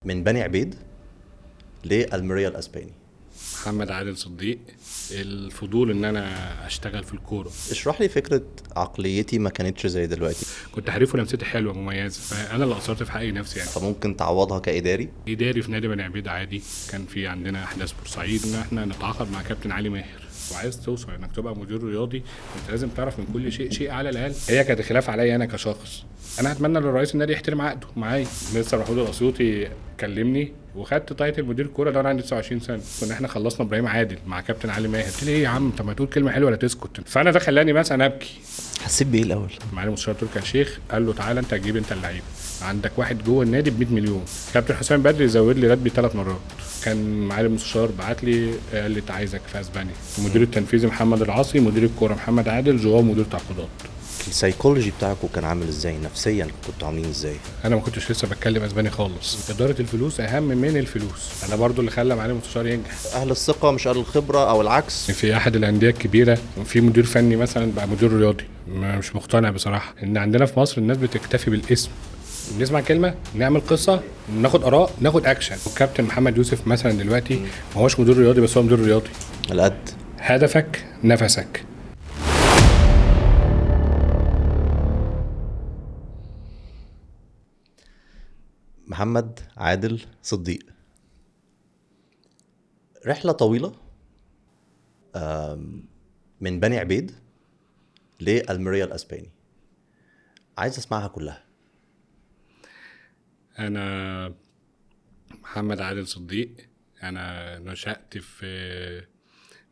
من بني عبيد للميريا الاسباني. محمد عادل صديق. الفضول ان انا اشتغل في الكوره. اشرح لي فكرة عقليتي ما كانتش زي دلوقتي، كنت حريف ولمستي حلوه مميزه، فانا اللي قصرت في حق نفسي يعني. فممكن تعوضها كإداري. اداري في نادي بني عبيد عادي. كان في عندنا احداث بورسعيد ان احنا نتعاقد مع كابتن علي ماهر، وعايز توصل انك تبقى مدير رياضي انت لازم تعرف من كل شيء على الاقل. هي كانت خلاف عليا انا كشخص. انا اتمنى للرئيس النادي يحترم عقده معايا. مستر محمود الاسيوطي كلمني وخدت تايتل مدير كوره ده وانا عندي 29 سنه. كنا احنا خلصنا ابراهيم عادل مع كابتن علي ماهر. قلت لي ايه يا عم، طب ما تقول كلمه حلوه ولا تسكت. فانا ده خلاني مثلا ابكي. حسيت بايه الاول؟ معالي مستشار تركي آل الشيخ قال له تعالى انت تجيب انت اللعيبه، عندك واحد جوه النادي ب 100 مليون. كابتن حسام بدري زود لي راتبي 3 مرات. كان معالي المستشار بعت لي قال لي عايزك في اسبانيا. المدير التنفيذي محمد العاصي، مدير الكوره محمد عادل، جواه مدير تعاقدات. السايكولوجي بتاعكم كان عامل ازاي؟ نفسيا كنتوا عاملين ازاي؟ انا ما كنتش لسه بتكلم اسباني خالص. اداره الفلوس اهم من الفلوس. انا برضو اللي خلى معالي المستشار ينجح. اهل الثقة مش اهل الخبرة او العكس. في احد الانديه الكبيره في مدير فني مثلا بقى مدير رياضي. مش مقتنع بصراحه ان عندنا في مصر الناس بتكتفي بالاسم. نسمع كلمه، نعمل قصه، ناخد اراء، ناخد اكشن. والكابتن محمد يوسف مثلا دلوقتي ما هوش مدير رياضي بس هو مدير رياضي. القد هدفك نفسك. محمد عادل صديق، رحلة طويلة من بني عبيد للميريا الاسباني، عايز اسمعها كلها. انا محمد عادل صديق. انا نشأت في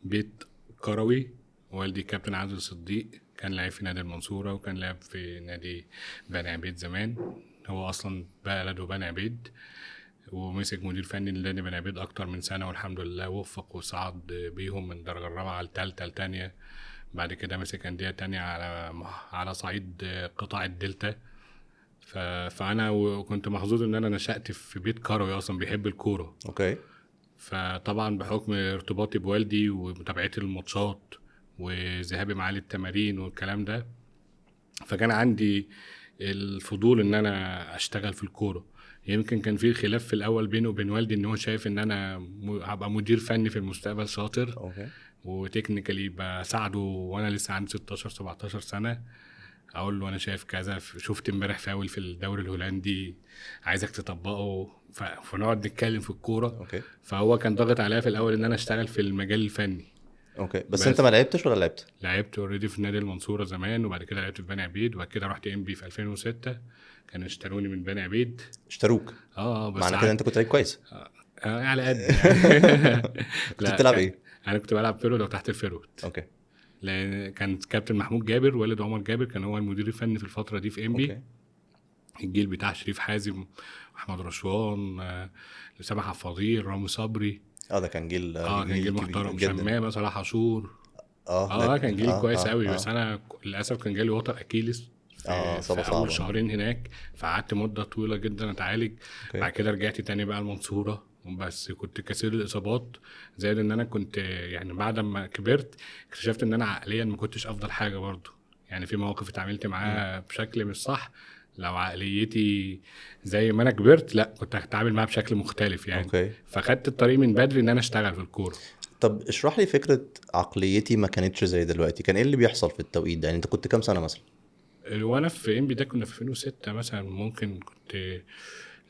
بيت كروي. والدي كابتن عادل صديق كان لاعب في نادي المنصورة وكان لاعب في نادي بني عبيد زمان. هو اصلا بلده بني عبيد، ومسك مدير فني لنادي بني عبيد اكتر من سنة، والحمد لله وفق وصعد بيهم من الدرجة الرابعة للتالتة لتانية. بعد كده مسك أندية تانية على صعيد قطاع الدلتا. فانا كنت محظوظ ان انا نشأت في بيت كروي اصلا بيحب الكوره. اوكي. فطبعا بحكم ارتباطي بوالدي ومتابعتي للماتشات وذهابي معاه للتمارين والكلام ده، فكان عندي الفضول ان انا اشتغل في الكوره. يمكن كان في خلاف في الاول بينه وبين والدي ان هو شايف ان انا هبقى مدير فني في المستقبل شاطر اوكي. وتكنيكالي بساعده وانا لسه عندي 16 17 سنه. اقول له انا شايف كذا، شفت امبارح فاول في الدوري الهولندي عايزك تطبقه، فنقعد نتكلم في الكوره. اوكي. فهو كان ضاغط عليا في الاول ان انا اشتغل في المجال الفني. اوكي، بس انت ما لعبتش ولا لعبت؟ لعبت اوريدي في نادي المنصوره زمان، وبعد كده لعبت في بني عبيد، وبعد كده رحت ام بي في 2006. كانوا اشتروني من بني عبيد. اشتروك؟ بس معنى كده انت كنت لعيب كويس. على قد يعني. كنت بتلعب ايه؟ انا كنت بلعب فيرود او تحت الفيرود. اوكي. لان كان كابتن محمود جابر والد عمر جابر كان هو المدير الفني في الفتره دي في ام بي. اوكي. الجيل بتاع شريف حازم، احمد رشوان، سامح حفاظير، رامي صبري. ده كان جيل كان جيل محترم. شمامه، صلاح عاشور. كان جيل كويس قوي. بس انا للاسف كان جالي وتر اكيلس في اول شهرين هناك، فقعدت مده طويله جدا اتعالج. بعد كده رجعت تاني بقى المنصوره، بس كنت كثير الاصابات، زائد ان انا كنت يعني بعد ما كبرت اكتشفت ان انا عقليا ما كنتش افضل حاجه برضو. يعني في مواقف اتعاملت معاها بشكل مش صح. لو عقليتي زي ما انا كبرت، لا كنت هتعامل معاها بشكل مختلف يعني. اوكي. فخدت الطريق من بدري ان انا اشتغل في الكوره. طب اشرح لي فكرة عقليتي ما كانتش زي دلوقتي، كان ايه اللي بيحصل في التوقيت ده؟ يعني انت كنت كام سنة مثلا؟ وانا في ام بي ده كنا في 2006 مثلا، ممكن كنت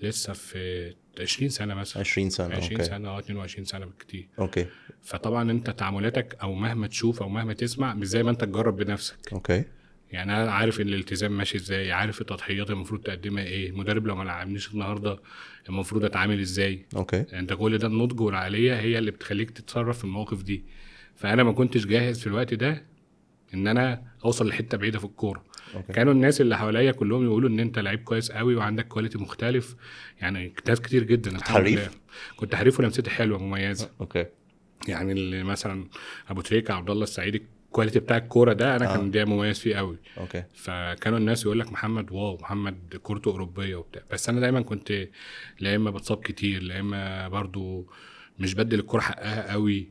لسه في 20 سنه مثلا. 20 سنة. 20 اوكي. سنه 22 سنه بالكتير. اوكي. فطبعا انت تعاملاتك او مهما تشوف او مهما تسمع مش زي ما انت تجرب بنفسك. اوكي. يعني انا عارف ان الالتزام ماشي ازاي، عارف التضحيات المفروض تقدمها ايه، المدرب لو ما لعبنيش النهارده المفروض اتعامل ازاي. اوكي. انت كل ده النضج والعقليه هي اللي بتخليك تتصرف في المواقف دي. فانا ما كنتش جاهز في الوقت ده ان انا اوصل لحته بعيده في الكوره. كانوا الناس اللي حواليا كلهم يقولوا ان انت لعيب كويس قوي وعندك كواليتي مختلف. يعني ناس كتير جدا. الحمد لله كنت حريف ولمستي حلوه مميزه. اوكي. يعني اللي مثلا ابو تريكه، عبد الله السعيدي، الكواليتي بتاع الكوره ده انا كان ده مميز فيه قوي. اوكي. فكانوا الناس يقول لك محمد واو، محمد كورته اوروبيه وبتاع. بس انا دايما كنت لا اما بتصاب كتير، لا اما برضو مش بدل الكوره حقها قوي.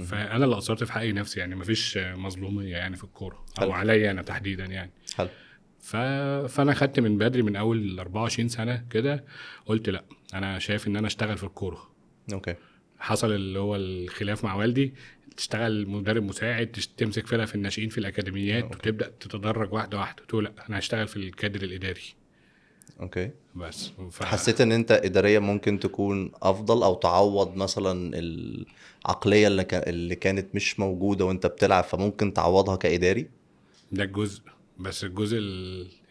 فانا اللي قصرت في حق نفسي يعني. مفيش مظلوميه يعني في الكوره او عليا انا تحديدا يعني. حلو. فانا خدت من بدري من اول 24 سنه كده، قلت لا انا شايف ان انا اشتغل في الكوره. اوكي. حصل اللي هو الخلاف مع والدي، تشتغل مدرب مساعد، تمسك فرقه في الناشئين في الاكاديميات، وتبدا تتدرج واحده واحده، تقول لا انا هشتغل في الكادر الاداري. اوكي. بس حسيت ان انت اداريا ممكن تكون افضل او تعوض مثلا العقلية اللي كانت مش موجودة وانت بتلعب، فممكن تعوضها كاداري؟ ده الجزء، بس الجزء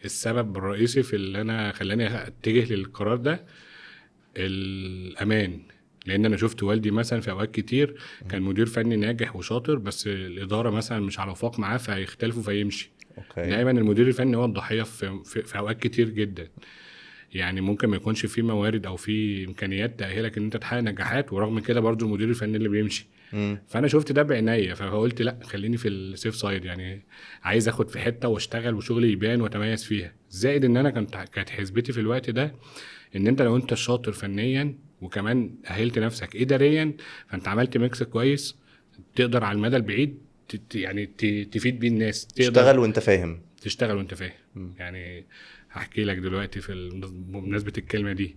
السبب الرئيسي في اللي انا خلاني اتجه للقرار ده الامان. لان انا شفت والدي مثلا في اوقات كتير كان مدير فني ناجح وشاطر، بس الاداره مثلا مش على وفاق معاه فيختلفوا فيمشي. اوكي. دايما المدير الفني هو الضحيه في اوقات كتير جدا. يعني ممكن ما يكونش في موارد او في امكانيات تاهلك ان انت تحقق نجاحات، ورغم كده برضو المدير الفني اللي بيمشي. فانا شفت ده بعينيا، فقلت لا خليني في السيف سايد، يعني عايز اخد في حته واشتغل وشغلي يبان واتميز فيها. زائد ان انا كانت حسبتي في الوقت ده ان انت لو انت شاطر فنيا وكمان اهلت نفسك اداريا، فانت عملت ميكس كويس تقدر على المدى البعيد يعني تفيد بيه الناس. تشتغل وانت فاهم. تشتغل وانت فاهم. يعني هحكي لك دلوقتي بمناسبة الكلمة دي.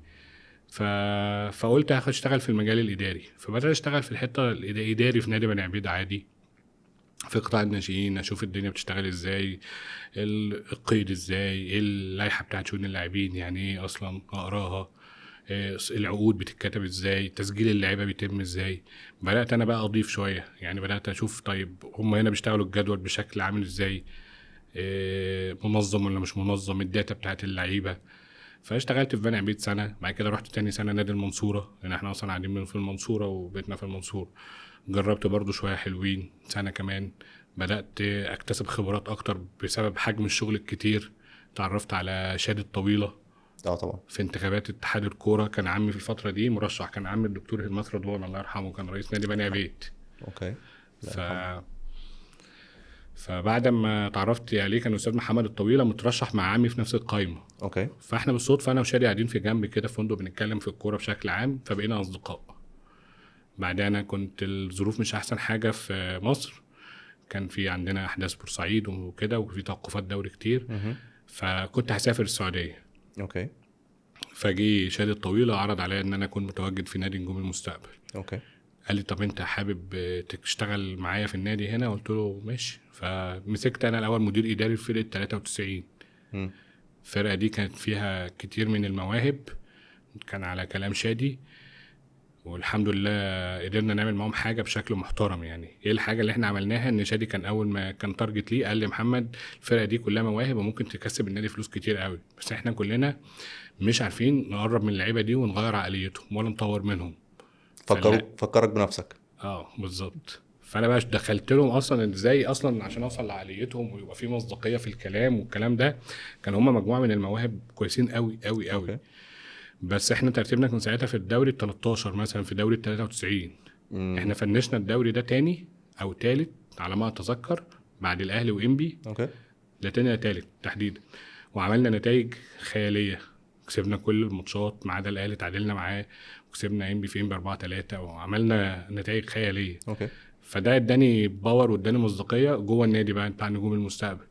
فقلت هشتغل في المجال الإداري، فبدأت أشتغل في الحتة الإداري في نادي بني عبيد عادي، في قطاع الناشئين، أشوف الدنيا بتشتغل إزاي، القيد إزاي، إيه اللائحة بتاعت شؤون اللاعبين، يعني إيه أصلا أقراها، العقود بتتكتب إزاي، تسجيل اللعيبة بيتم إزاي. بدأت أنا بقى أضيف شوية، يعني بدأت أشوف طيب هم هنا بيشتغلوا الجدول بشكل عامل إزاي، منظم ولا مش منظم، الداتا بتاعت اللعيبه. فاشتغلت في بني عبيد سنه، بعد كده رحت تاني سنه نادي المنصوره، لان احنا اصلا قاعدين في المنصوره وبيتنا في المنصوره. جربت برضو شويه حلوين سنه كمان، بدات اكتسب خبرات اكتر بسبب حجم الشغل الكتير. تعرفت على شادي الطويله طبعا في انتخابات اتحاد الكوره، كان عمي في الفتره دي مرشح، كان عمي الدكتور هلمات رضوان الله يرحمه، كان رئيس نادي بني عبيد. اوكي. فبعد ما تعرفت عليه كان الاستاذ محمد الطويله مترشح مع عمي في نفس القايمه. اوكي. فاحنا بالصدفه انا وشادي قاعدين في جنب كده في فندق بنتكلم في الكوره بشكل عام، فبقينا اصدقاء. بعدين انا كنت الظروف مش احسن حاجه في مصر، كان في عندنا احداث بورسعيد وكده، وفي توقفات دوري كتير. فكنت هسافر السعوديه. اوكي. فجي شادي الطويله عرض عليا ان انا اكون متواجد في نادي نجوم المستقبل. اوكي. قال لي طب انت حابب تشتغل معايا في النادي هنا؟ قلت له ماشي. فمسكت انا الاول مدير اداري في فرقه 93. الفرقه دي كانت فيها كتير من المواهب، كان على كلام شادي، والحمد لله قدرنا نعمل معهم حاجه بشكل محترم. يعني ايه الحاجه اللي احنا عملناها؟ ان شادي كان اول ما كان تارجت ليه قال لي محمد الفرقه دي كلها مواهب وممكن تكسب النادي فلوس كتير قوي، بس احنا كلنا مش عارفين نقرب من اللعيبه دي ونغير عقليتهم ولا نطور منهم. فكرك بنفسك. بالظبط. فانا بقى دخلت لهم اصلا ازاي اصلا عشان اوصل لعقليتهم ويبقى في مصداقيه في الكلام والكلام ده. كان هم مجموعه من المواهب كويسين قوي قوي قوي. أوكي. بس احنا ترتيبنا كان ساعتها في الدوري 13 مثلا، في دوري 93. احنا فنشنا الدوري ده تاني او تالت على ما اتذكر، بعد الاهلي وانبي. اوكي. ده تاني يا تالت تحديدا. وعملنا نتائج خياليه، كسبنا كل الماتشات ما عدا الاهلي، تعادلنا معاه، وكسبنا انبي في انبي 4-3، وعملنا نتائج خياليه. اوكي. فده اداني باور واداني مصداقيه جوه النادي بقى بتاع نجوم المستقبل.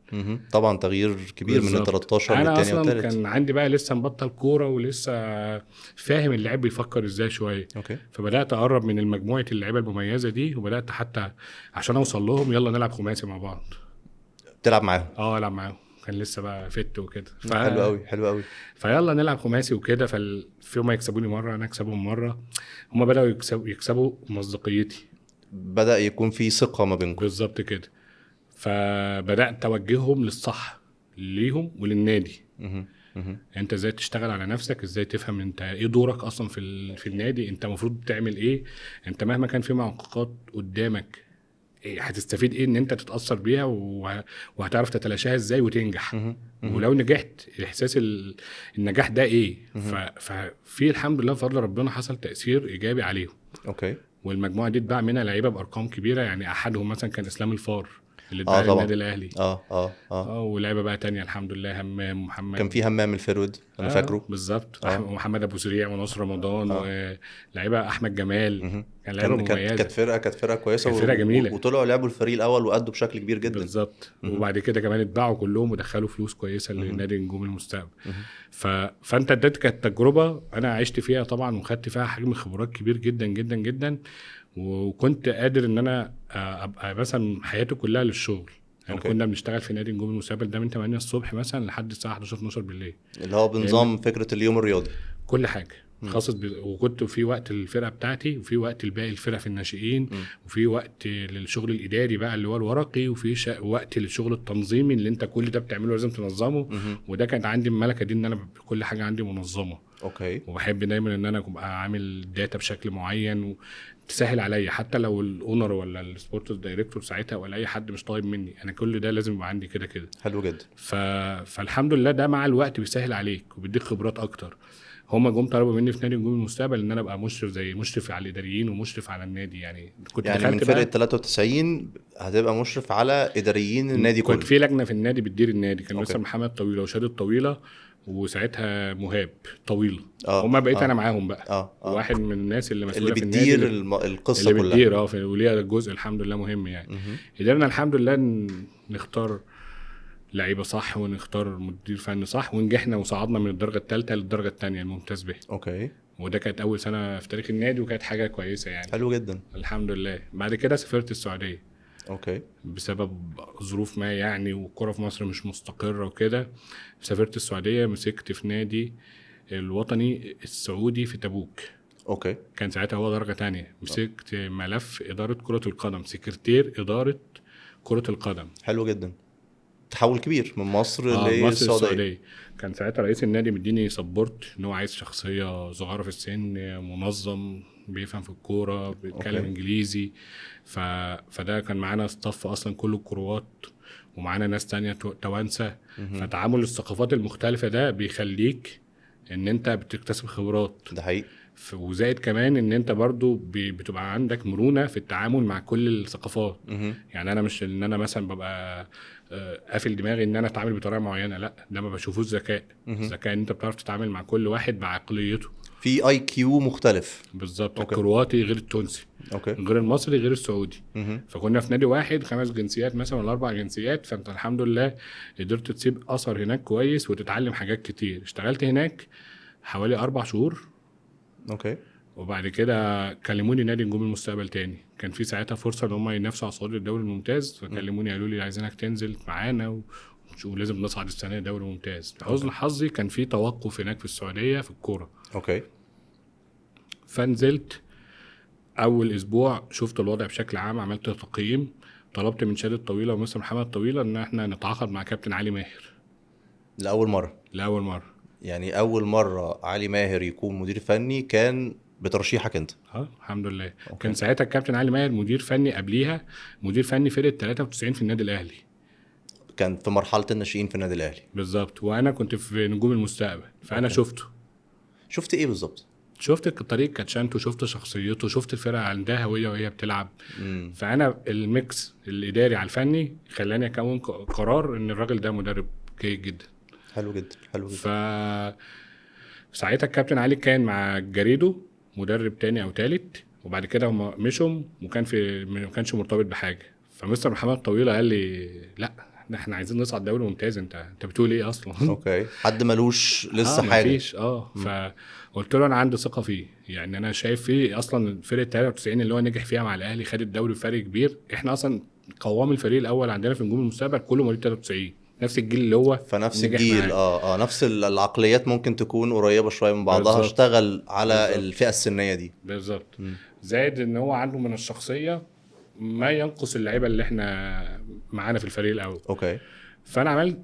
طبعا تغيير كبير من 13 انا للتاني اصلا والتالت. كان عندي بقى لسه مبطل كوره ولسه فاهم اللعيب بيفكر ازاي شويه. اوكي. فبدات اقرب من المجموعه اللعيبه المميزه دي، وبدات حتى عشان اوصل لهم يلا نلعب خماسي مع بعض. تلعب معاهم؟ العب معاهم، كان لسه بقى فت وكده. حلو قوي حلو قوي. فيلا نلعب خماسي وكده. في يوم يكسبوني مره انا اكسبهم مره، هم بداوا يكسبوا مصداقيتي، بدأ يكون في ثقة ما بينكم. بالظبط كده. فبدأت توجههم للصح ليهم وللنادي. انت ازاي تشتغل على نفسك، ازاي تفهم انت ايه دورك اصلا في النادي، انت المفروض تعمل ايه، انت مهما كان في معوقات قدامك هتستفيد ايه ان انت تتأثر بيها وهتعرف تتلاشاها ازاي وتنجح. ولو نجحت احساس النجاح ده ايه. ففي الحمد لله بفضل ربنا حصل تأثير ايجابي عليهم. اوكي. والمجموعه دي اتباع منها لعيبه بارقام كبيره، يعني احدهم مثلا كان اسلام الفار. اللي اتباع طبعا. للنادي الاهلي. ولعبه بقى تانية الحمد لله، همام محمد. كان في همام الفيرود انا فاكره. بالظبط. ومحمد ابو سريع ونصر رمضان ولاعيبه احمد جمال. كان لعيبه مميزه. كانت فرقه كويسه، كانت فرقه جميله، وطلعوا لعبوا الفريق الاول وادوا بشكل كبير جدا. بالظبط. وبعد كده كمان اتباعوا كلهم ودخلوا فلوس كويسه لنادي نجوم المستقبل. فانت اديت كانت تجربه انا عشت فيها طبعا، وخدت فيها حجم خبرات كبير جدا جدا جدا، وكنت قادر ان انا ابقى مثلا حياتي كلها للشغل. يعني كنا بنشتغل في نادي نجوم المستقبل ده من 8 الصبح مثلا لحد الساعه 11 12 بالليل، اللي هو بنظام فكره اليوم الرياضي كل حاجه خاص وكنت في وقت الفرقه بتاعتي، وفي وقت الباقي الفرقه في الناشئين، وفي وقت للشغل الاداري بقى اللي هو الورقي، وفي وقت للشغل التنظيمي اللي انت كل ده بتعمله لازم تنظمه. وده كانت عندي الملكه دي ان انا كل حاجه عندي منظمه. وبحب دايما ان انا ابقى عامل داتا بشكل معين تسهل عليا، حتى لو الاونر ولا السبورتس دايركتور ساعتها ولا اي حد مش طالب مني، انا كل ده لازم يبقى عندي كده. حلو جدا. فالحمد لله ده مع الوقت بيسهل عليك وبيديك خبرات اكتر. هما جم طلبوا مني في نادي نجوم المستقبل ان انا ابقى مشرف، زي مشرف على الاداريين ومشرف على النادي. يعني كنت يعني من فرقه 93 هتبقى مشرف على اداريين النادي كله. كنت في لجنه في النادي بتدير النادي، كان مستر محمد طويله وشادي طويله وساعتها مهاب طويله. هما بقيت انا معاهم بقى. واحد من الناس اللي مسؤوله في النادي اللي بتدير القصه اللي كلها، بتدير وليها جزء الحمد لله مهم. يعني قدرنا الحمد لله نختار لعيبه صح، ونختار مدير فني صح، ونجحنا وصعدنا من الدرجه الثالثه للدرجه الثانيه الممتاز به. وده كانت اول سنه في تاريخ النادي، وكانت حاجه كويسه يعني. حلو جدا الحمد لله. بعد كده سافرت السعوديه بسبب ظروف ما يعني، والكره في مصر مش مستقره وكده. سافرت السعوديه، مسكت في نادي الوطني السعودي في تبوك. كان ساعتها هو درجه تانية. مسكت ملف اداره كره القدم، سكرتير اداره كره القدم. حلو جدا. تحول كبير من مصر للسعوديه. كان ساعتها رئيس النادي مديني سبورت ان هو عايز شخصيه صغيره في السن، منظم، بيفهم في الكوره، بيتكلم انجليزي. فده كان معانا ستاف اصلا كله كروات، ومعانا ناس تانية توانسه. فتعامل الثقافات المختلفه ده بيخليك ان انت بتكتسب خبرات. ده حقيقي. وزائد كمان ان انت برضو بتبقى عندك مرونة في التعامل مع كل الثقافات. يعني انا مش ان انا مثلا ببقى قافل دماغي ان انا اتعامل بطريقة معينة، لا، ده ما بشوفوش ذكاء. ذكاء ان انت بتعرف تتعامل مع كل واحد بعقليته. في IQ مختلف. بالظبط. الكرواتي غير التونسي، غير المصري، غير السعودي. فكنا في نادي واحد 5 جنسيات مثلا ولا 4 جنسيات. فانت الحمد لله قدرت تسيب اثر هناك كويس وتتعلم حاجات كتير. اشتغلت هناك حوالي 4 شهور. وبعد كده كلموني نادي نجوم المستقبل تاني. كان في ساعتها فرصه ان هم ينافسوا على صعود الدوري الممتاز. فكلموني قالوا لي عايزينك تنزل معانا ولازم نصعد السنه دوري ممتاز. حزن حظي كان في توقف هناك في السعوديه في الكوره. فنزلت اول اسبوع، شفت الوضع بشكل عام، عملت تقييم، طلبت من شادي الطويله ومستر محمد طويله ان احنا نتعاقد مع كابتن علي ماهر لاول مره. يعني اول مره علي ماهر يكون مدير فني كان بترشيحك انت؟ الحمد لله. كان ساعتها الكابتن علي ماهر مدير فني، قبليها مدير فني فرقه 93 في النادي الاهلي. كان في مرحله الناشئين في النادي الاهلي. بالظبط. وانا كنت في نجوم المستقبل. فانا شفت ايه بالظبط؟ شفت طريقه كاتشانته، شفت شخصيته، شفت الفرقه عندها هويه وهي بتلعب. فانا الميكس الاداري على الفني خلاني اكون قرار ان الراجل ده مدرب جيد جدا. حلو جدا. ساعتها الكابتن علي كان مع جاريدو مدرب تاني او تالت، وبعد كده هم مشوا ما كانش مرتبط بحاجه. فمستر محمد طويله قال لي لا، احنا عايزين نصعد دوري ممتاز. انت بتقول ايه اصلا؟ حد ملوش لسه حاجه. مفيش. فقلت له انا عندي ثقه فيه. يعني انا شايف فيه اصلا فرقه 93 اللي هو نجح فيها مع الاهلي، خد الدوري بفرق كبير. احنا اصلا قوام الفريق الاول عندنا في نجوم المستقبل كله مواليد 93، نفس الجيل اللي هو فنفس الجيل. نفس العقليات ممكن تكون قريبه شويه من بعضها. اشتغل على الفئه السنيه دي. بالظبط. زائد ان هو عنده من الشخصيه ما ينقص اللعيبه اللي احنا معانا في الفريق الاول. فانا عملت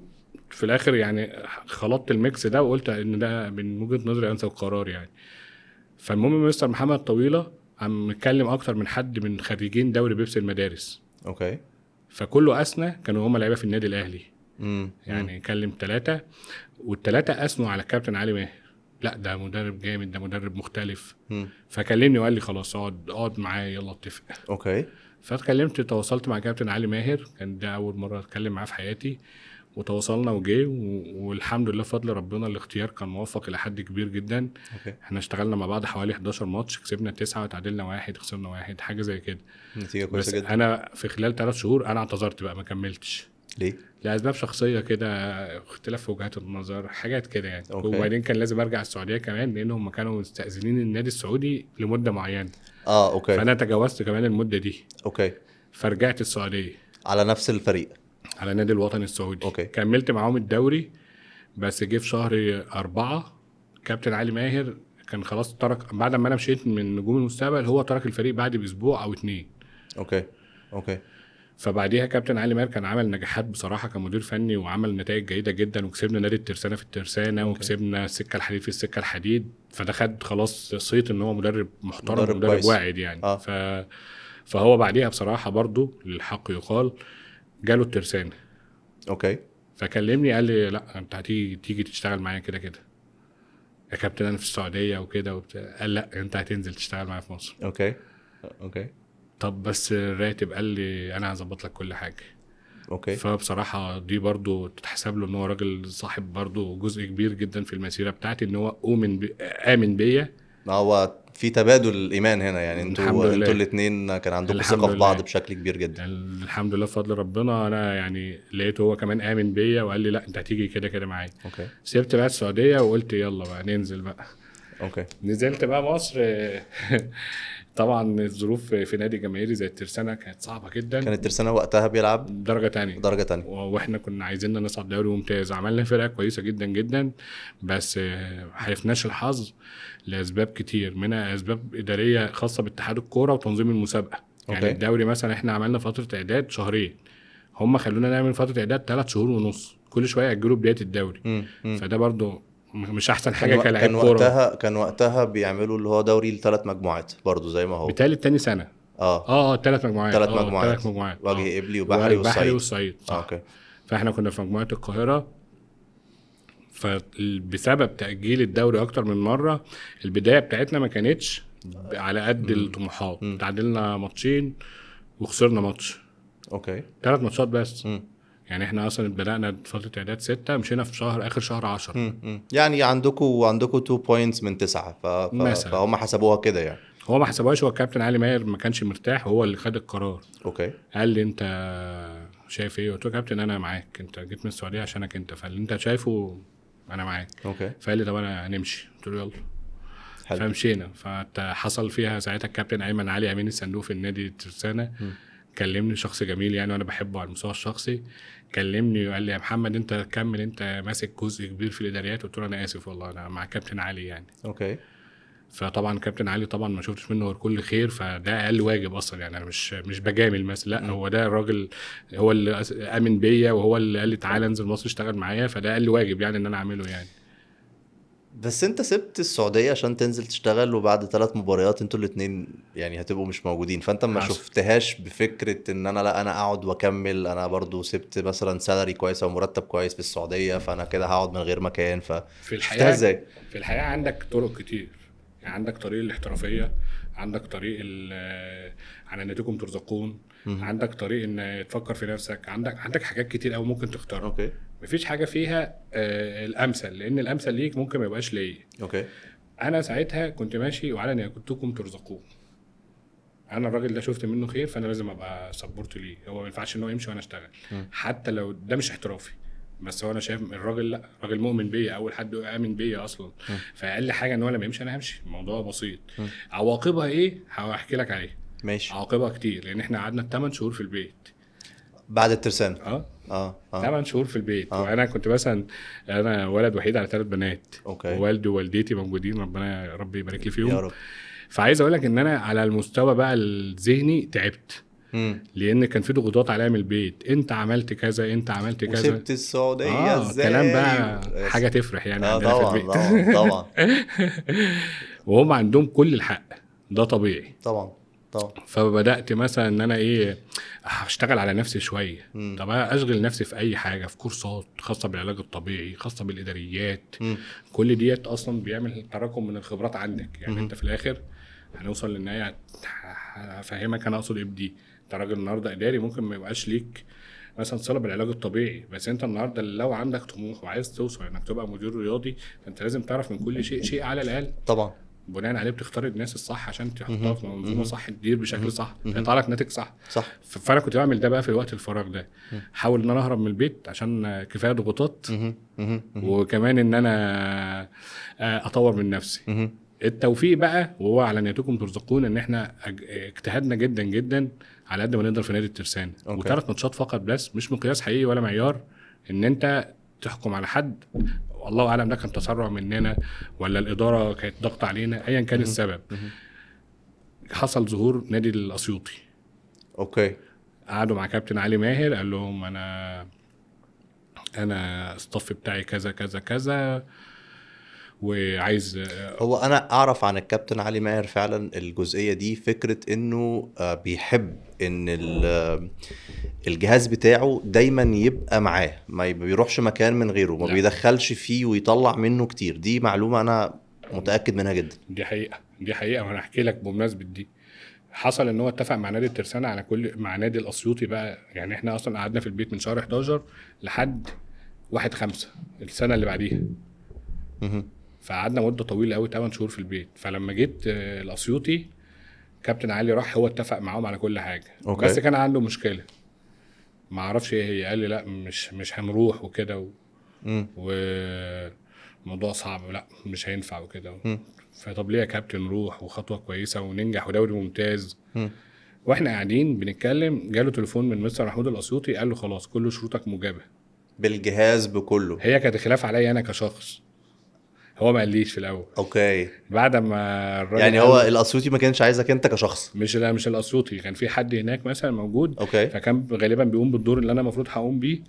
في الاخر يعني خلطت الميكس ده، وقلت ان ده من وجهه نظري انسب قرار يعني. فالمهم مستر محمد طويله عم متكلم اكتر من حد من خريجين دوري بيبسي المدارس. فكله اثنى، كانوا هم لعيبه في النادي الاهلي. يعني كلم 3 والثلاثه اثنوا على الكابتن علي ماهر. لا ده مدرب جامد، ده مدرب مختلف. فكلمني وقال لي خلاص اقعد معايا، يلا اتفق. فاتكلمت تواصلت مع كابتن علي ماهر، كان ده اول مره اتكلم معاه في حياتي، وتواصلنا وجه والحمد لله بفضل ربنا الاختيار كان موفق الى حد كبير جدا. اوكي. احنا اشتغلنا مع بعض حوالي 11 ماتش، كسبنا 9 وتعادلنا 1، خسرنا 1، حاجه زي كده. نتيجه بس كويسه جدا. انا في خلال 3 شهور انا اعتذرت بقى، ما كملتش ليه؟ لاسباب شخصيه كده، اختلاف في وجهات النظر، حاجات كده يعني. أوكي. وبعدين كان لازم ارجع السعوديه كمان، لانهم كانوا مستأذنين النادي السعودي لمده معينه، اوكي. فانا تجاوزت كمان المده دي، اوكي. فرجعت السعوديه على نفس الفريق. على النادي الوطني السعودي. أوكي. كملت معاهم الدوري، بس جه في شهر 4 كابتن علي ماهر كان خلاص ترك، بعد ما انا مشيت من نجوم المستقبل هو ترك الفريق بعد باسبوع او 2. اوكي. اوكي. فبعديها كابتن علي ماهر كان عمل نجاحات بصراحه كمدير فني، وعمل نتائج جيده جدا، وكسبنا نادي الترسانه في الترسانه، وكسبنا السكه الحديد في السكه الحديد. فده خد خلاص صيت ان هو مدرب محترم مدرب ومدرب كويس. واعد يعني. فهو بعديها بصراحه برضو للحق يقال جاله الترسانه. اوكي. فكلمني قال لي لا انت هتيجي تشتغل معايا كده كده يا كابتن، انا في السعوديه وكده وبتاع. قال لا انت هتنزل تشتغل معايا في مصر. اوكي. اوكي. طب بس الراتب، قال لي انا هظبط لك كل حاجه. اوكي. فبصراحه دي برضو تتحسب له ان هو راجل صاحب برضو جزء كبير جدا في المسيره بتاعتي، ان هو امن بيا. هو في تبادل الايمان هنا يعني، انتوا الاثنين كان عندكم ثقه في بعض بشكل كبير جدا. يعني الحمد لله بفضل ربنا. انا يعني لقيته هو كمان امن بيا، وقال لي لا انت هتيجي كده كده معايا. اوكي. سبت بقى السعوديه وقلت يلا بقى ننزل بقى. اوكي. نزلت بقى مصر. طبعا الظروف في نادي جماهيري زي الترسانة كانت صعبة جدا. كانت الترسانة وقتها بيلعب درجة تانية. واحنا كنا عايزين نصعد دوري ممتاز. عملنا فرقة كويسة جدا جدا، بس حلفناش الحظ لأسباب كتير، منها أسباب إدارية خاصة باتحاد الكورة وتنظيم المسابقة. يعني الدوري مثلا احنا عملنا فترة إعداد 2 شهر، هم خلونا نعمل فترة إعداد 3 شهور ونص، كل شوية يأجلوا بداية الدوري. فده برضو مش احسن حاجه كلاعب كوره. كان وقتها بيعملوا اللي هو دوري ل3 مجموعات برضو زي ما هو بالتالي تاني سنه. 3 مجموعات. 3 مجموعات وجه قبلي وبحري والصعيد. اوكي. فاحنا كنا في مجموعه القاهره، فبسبب تاجيل الدوري اكتر من مره البدايه بتاعتنا ما كانتش على قد الطموحات. تعادلنا 2 ماتشين وخسرنا ماتش. اوكي. 3 ماتشات بس. يعني احنا اصلا بدأنا فترة اعداد 6، مشينا في اخر شهر 10. يعني عندكم 2 بوينتس من 9 فهم حسبوها كده يعني. هو ما حسبوهاش، هو الكابتن علي ماهر ما كانش مرتاح، هو اللي خد القرار. اوكي. قال لي انت شايف ايه؟ قلت له كابتن انا معاك، انت جيت من السعودية عشانك انت، فاللي انت شايفه انا معاك. اوكي. فقال لي طب انا هنمشي، قلت له يلا. حلو. فمشينا. فحصل فيها ساعتها الكابتن ايمن علي امين الصندوق في النادي الترسانة كلمني، شخص جميل يعني وانا بحبه على المستوى الشخصي. كلمني وقال لي يا محمد انت كمل، انت ماسك جزء كبير في الاداريات. قلت له انا اسف والله انا مع كابتن علي يعني. اوكي. فطبعا كابتن علي طبعا ما شفتش منه غير كل خير، فده اقل واجب اصلا يعني. انا مش بجامل مثلا، لا هو ده الراجل هو اللي امن بيا، وهو اللي قال لي تعالى انزل مصر اشتغل معايا، فده اقل واجب يعني ان انا اعمله يعني. بس انت سبت السعودية عشان تنزل تشتغل، وبعد 3 مباريات انتوا الاثنين يعني هتبقوا مش موجودين، فانت ما شفتهاش بفكرة ان انا انا اقعد واكمل، انا برضو سبت مثلا سالري كويسة ومرتب كويس في السعودية، فانا كده هقعد من غير مكان. في الحياة ازاي؟ في الحياة عندك طرق كتير يعني، عندك طريق الاحترافية، عندك طريق على انكم ترزقون، عندك طريق ان تفكر في نفسك، عندك حاجات كتير قوي ممكن تختارها. اوكي. مفيش حاجه فيها الامثل، لان الامثل ليك ممكن ما يبقاش ليا. اوكي. انا ساعتها كنت ماشي وعلى ان كنتكم ترزقون، انا الراجل ده شفت منه خير فانا لازم ابقى سبورت ليه. هو ما ينفعش ان هو يمشي وانا اشتغل حتى لو ده مش احترافي، بس هو انا شايف الراجل لا راجل مؤمن بيا، اول حد امن بيا اصلا. فاقل حاجه ان هو لما يمشي انا همشي، الموضوع بسيط. عواقبها ايه هحكي لك عليها. ماشي. عواقبها كتير، لان احنا قعدنا 8 شهور في البيت بعد الترسانة. 8 شهور في البيت. وانا كنت مثلا انا ولد وحيد على 3 بنات. اوكي. ووالدي ووالدتي موجودين، ربنا يا رب يبارك لي فيهم يا رب. فعايز اقول لك ان انا على المستوى بقى الذهني تعبت. لان كان في ضغوطات عليا من البيت، انت عملت كذا، انت عملت كذا، وسبت السعوديه ازاي. كلام بقى حاجه تفرح يعني عندنا طبعا في البيت. طبعا. وهم عندهم كل الحق، ده طبيعي طبعا. فبدات مثلا ان انا اشتغل على نفسي شويه. طب اشغل نفسي في اي حاجه، في كورسات خاصه بالعلاج الطبيعي، خاصه بالاداريات. كل ديت اصلا بيعمل تراكم من الخبرات عندك يعني. انت في الاخر هنوصل للنهايه هفهمك انا اقصد ايه بدي. انت راجل النهارده اداري، ممكن ما يبقاش ليك مثلا صله بالعلاج الطبيعي، بس انت النهارده لو عندك طموح وعايز توصل انك تبقى مدير رياضي، فانت لازم تعرف من كل شيء على الاقل. طبعا. بناء عليه بتختار الناس الصح عشان تحطها مهم. في منظومه مهم. صح، تدير بشكل مهم. صح، مهم. يطلع لك ناتج صح. صح. فانا كنت بعمل ده بقى في وقت الفراغ ده، مم. حاول ان انا اهرب من البيت عشان كفايه ضغوطات، مهم. مهم. مهم. وكمان ان انا اطور من نفسي. مهم. التوفيق بقى وهو على نيتكم ترزقون، ان احنا اجتهدنا جدا جدا على قد ما نقدر في نادي الترسانة، أوكي. و3 ماتشات فقط، بس مش مقياس حقيقي ولا معيار ان انت تحكم على حد. والله اعلم ده كان تسرع مننا ولا الاداره كانت ضغط علينا، ايا كان مهم. السبب. مهم. حصل ظهور نادي الاسيوطي، اوكي. قعدوا مع كابتن علي ماهر، قال لهم انا الصف بتاعي كذا كذا كذا، وعايز هو انا اعرف عن الكابتن علي ماهر فعلا الجزئيه دي، فكره انه بيحب ان الجهاز بتاعه دايما يبقى معاه، ما بيروحش مكان من غيره، ما لا. بيدخلش فيه ويطلع منه كتير. دي معلومه انا متاكد منها جدا. دي حقيقه، وانا احكي لك بمناسبه دي. حصل ان هو اتفق مع نادي الترسانة على مع نادي الاسيوطي بقى، يعني احنا اصلا قعدنا في البيت من شهر 11 لحد 1/5 السنه اللي بعديها، مهم. فقعدنا مده طويله قوي 8 شهور في البيت. فلما جيت الاسيوطي، كابتن علي راح هو اتفق معاهم على كل حاجه. أوكي. بس كان عنده مشكله ما اعرفش ايه هي، قال لي لا مش هنروح وكده مم. وموضوع صعب، لا مش هينفع وكده. مم. فطب ليه يا كابتن نروح وخطوه كويسه وننجح ودوري ممتاز. مم. واحنا قاعدين بنتكلم جاله تليفون من مستر محمود الاسيوطي، قال له خلاص كل شروطك مجابه. بالجهاز بكله. هي كانت خلاف عليا انا كشخص، هو ما قاليش في الاول. اوكي. بعد ما الراجل يعني قال هو له- الاسيوطي ما كانش عايزك انت كشخص. مش الاسيوطي، كان في حد هناك مثلا موجود، اوكي. فكان غالبا بيقوم بالدور اللي انا المفروض هقوم بيه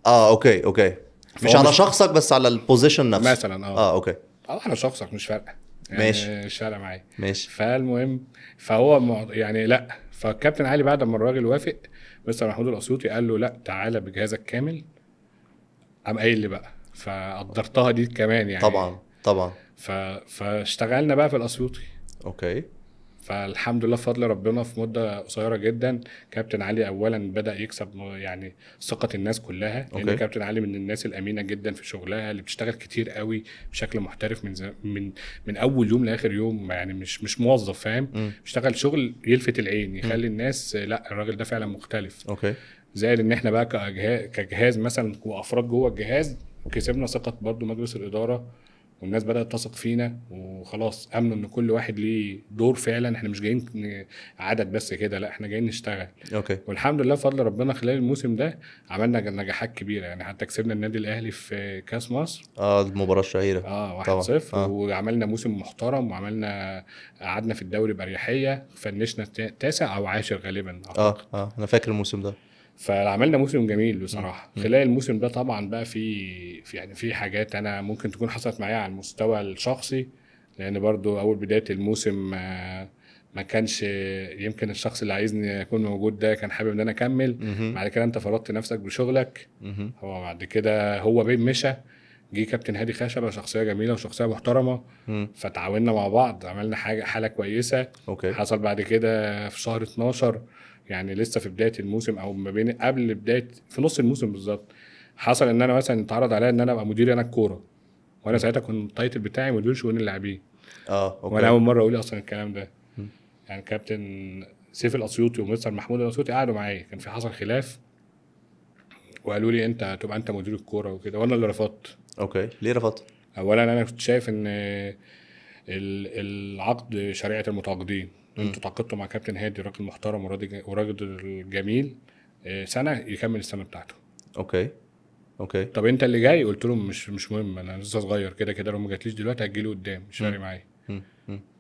اوكي اوكي. مش فهو على مش- شخصك بس على البوزيشن نفسه. مثلا اوكي. او على شخصك مش فارقه يعني، ماشي. مش فارقه معايا. ماشي. فالمهم فهو يعني لا، فالكابتن علي بعد ما الراجل وافق، مستر محمود الاسيوطي قال له لا تعالى بجهازك كامل، قام قايل لي بقى، فقدرتها دي كمان يعني. طبعا طبعا. فاشتغلنا بقى في الاسيوطي. اوكي. فالحمد لله بفضل ربنا في مده قصيره جدا كابتن علي اولا بدا يكسب يعني ثقه الناس كلها، لان أوكي. كابتن علي من الناس الامينه جدا في شغلها، اللي بتشتغل كتير قوي بشكل محترف من اول يوم لاخر يوم، يعني مش موظف، فاهم؟ بيشتغل شغل يلفت العين، يخلي الناس لا الراجل ده فعلا مختلف. اوكي. زائد ان احنا بقى كجهاز مثلا وافراد جوه الجهاز كسبنا ثقه برضو مجلس الاداره، والناس بدات تثق فينا وخلاص امنوا ان كل واحد ليه دور فعلا. احنا مش جايين عدد بس كده، لا احنا جايين نشتغل. اوكي. والحمد لله بفضل ربنا خلال الموسم ده عملنا نجاحات كبيره، يعني حتى كسبنا النادي الاهلي في كاس مصر المباراه الشهيره. 1-0 وعملنا موسم محترم، وعملنا قعدنا في الدوري باريحيه، فنشنا 9 أو 10 غالبا. انا فاكر الموسم ده. فعملنا موسم جميل بصراحه. خلال الموسم ده طبعا بقى في حاجات انا ممكن تكون حصلت معايا على المستوى الشخصي، لان برضو اول بدايه الموسم ما كانش يمكن الشخص اللي عايزني اكون موجود ده كان حابب ان انا اكمل. بعد كده انت فرضت نفسك بشغلك. هو بعد كده هو مشى، جه كابتن هادي خشبه، شخصيه جميله وشخصيه محترمه، فتعاوننا مع بعض عملنا حاله كويسه. اوكي. حصل بعد كده في شهر 12 يعني لسه في بدايه الموسم او ما بين قبل بدايه في نص الموسم بالظبط، حصل ان انا مثلا اتعرض عليا ان انا ابقى مدير انا الكوره، وانا ساعتها كنت التايتل بتاعي مدير شؤون اللاعبين. اوكي. وانا اول مره اقول اصلا الكلام ده. يعني كابتن سيف الاسيوطي ومستر محمود الاسيوطي قعدوا معايا، كان في حصل خلاف وقالوا لي انت تبقى انت مدير الكوره وكده، وانا اللي رفضت. اوكي. ليه رفضت؟ اولا انا كنت شايف ان العقد شريعه المتعاقدين، انتوا تعاقدتوا مع كابتن هادي راجل محترم وراجل جميل، سنه يكمل السنه بتاعته. اوكي. طب انت اللي جاي؟ قلت لهم مش مهم، انا لسه صغير كده لو ما جاتليش دلوقتي هتجيلي قدام، مش فارق معايا.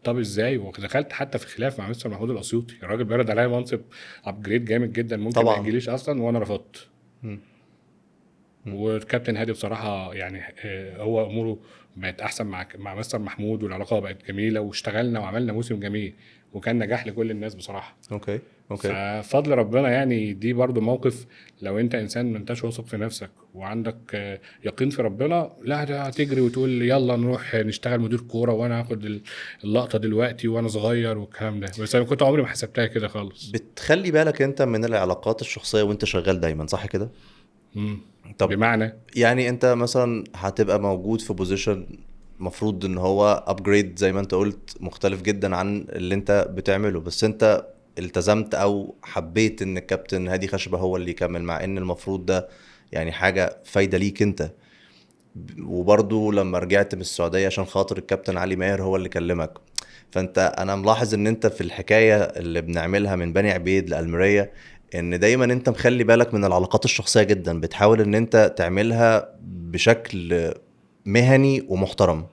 طب ازاي؟ ودخلت حتى في خلاف مع مستر محمود الاسيوطي، الراجل بيرد عليا منصب ابجريد جامد جدا ممكن طبعا. ما يجيليش اصلا، وانا رفضت. والكابتن هادي بصراحه يعني هو اموره بقت احسن مع مستر محمود، والعلاقه بقت جميله، واشتغلنا وعملنا موسم جميل. وكان نجاح لكل الناس بصراحه. اوكي. ففضل ربنا يعني. دي برضو موقف، لو انت انسان ما انتش واثق في نفسك وعندك يقين في ربنا، لا هتجري وتقول يلا نروح نشتغل مدير كوره وانا هاخد اللقطه دلوقتي وانا صغير والكلام ده. بس انا كنت عمري ما حسبتها كده خالص. بتخلي بالك انت من العلاقات الشخصيه وانت شغال دايما، صح كده؟ طب بمعنى يعني انت مثلا هتبقى موجود في بوزيشن مفروض ان هو ابجريد زي ما انت قلت، مختلف جدا عن اللي انت بتعمله، بس انت التزمت او حبيت ان الكابتن هادي خشبة هو اللي يكمل، مع ان المفروض ده يعني حاجة فايدة ليك انت. وبرضو لما رجعت من السعودية عشان خاطر الكابتن علي ماهر هو اللي كلمك. فانت انا ملاحظ ان انت في الحكاية اللي بنعملها من بني عبيد لألميرية، ان دايما انت مخلي بالك من العلاقات الشخصية جدا، بتحاول ان انت تعملها بشكل مهني ومحترم.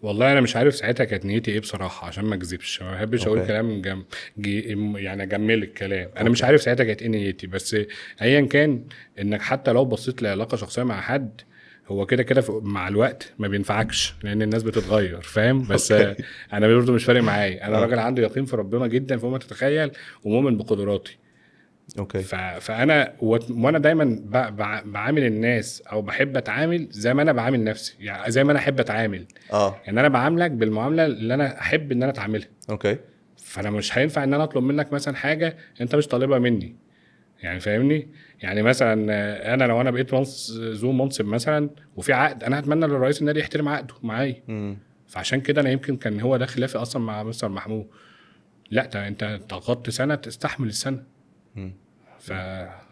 والله انا مش عارف ساعتها كانت نيتي ايه بصراحه، عشان ما اكذبش، ما بحبش اقول اوكي. كلام يعني اجمل الكلام. انا مش اوكي. عارف ساعتها كانت ايه نيتي، بس ايا كان، انك حتى لو بصيت لعلاقه شخصيه مع حد، هو كده كده مع الوقت ما بينفعكش، لان الناس بتتغير، فاهم؟ بس اوكي. انا برضه مش فارق معايا. انا اه. راجل عنده يقين في ربنا جدا فوق ما تتخيل، ومؤمن بقدراتي. اوكي. فانا وانا دايما بعامل الناس، او بحب اتعامل زي ما انا بعامل نفسي، يعني زي ما انا احب اتعامل. اه. يعني انا بعاملك بالمعامله اللي انا احب ان انا اتعاملها. اوكي. فانا مش هينفع ان انا اطلب منك مثلا حاجه انت مش طالبها مني، يعني فاهمني؟ يعني مثلا انا لو انا بقيت ذو منصب مثلا وفي عقد، انا هتمنى للرئيس النادي يحترم عقده معايا. امم. فعشان كده انا يمكن كان هو ده خلافي اصلا مع مستر محمود. لا انت ضغطت سنه، تستحمل السنه. امم. ف...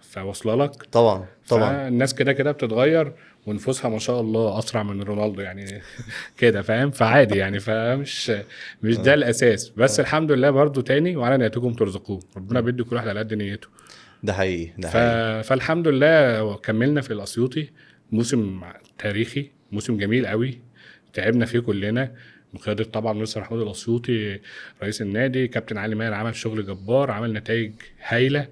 فوصل لك. طبعا طبعا. فالناس كده كده بتتغير، ونفوسها ما شاء الله اسرع من رونالدو يعني كده، فاهم؟ فعادي يعني، مش ده اه. الاساس. بس اه. الحمد لله برضو تاني، وعلى نياتكم ترزقون، ربنا مم. بيدي كل واحد على قد نيته. ده حقيقي ده حقيقي. فالحمد لله كملنا في الاسيوطي موسم تاريخي، موسم جميل قوي، تعبنا فيه كلنا، بقيادة طبعا مستر محمود الاسيوطي رئيس النادي. كابتن علي ماهر عمل شغل جبار، عمل نتائج هايله.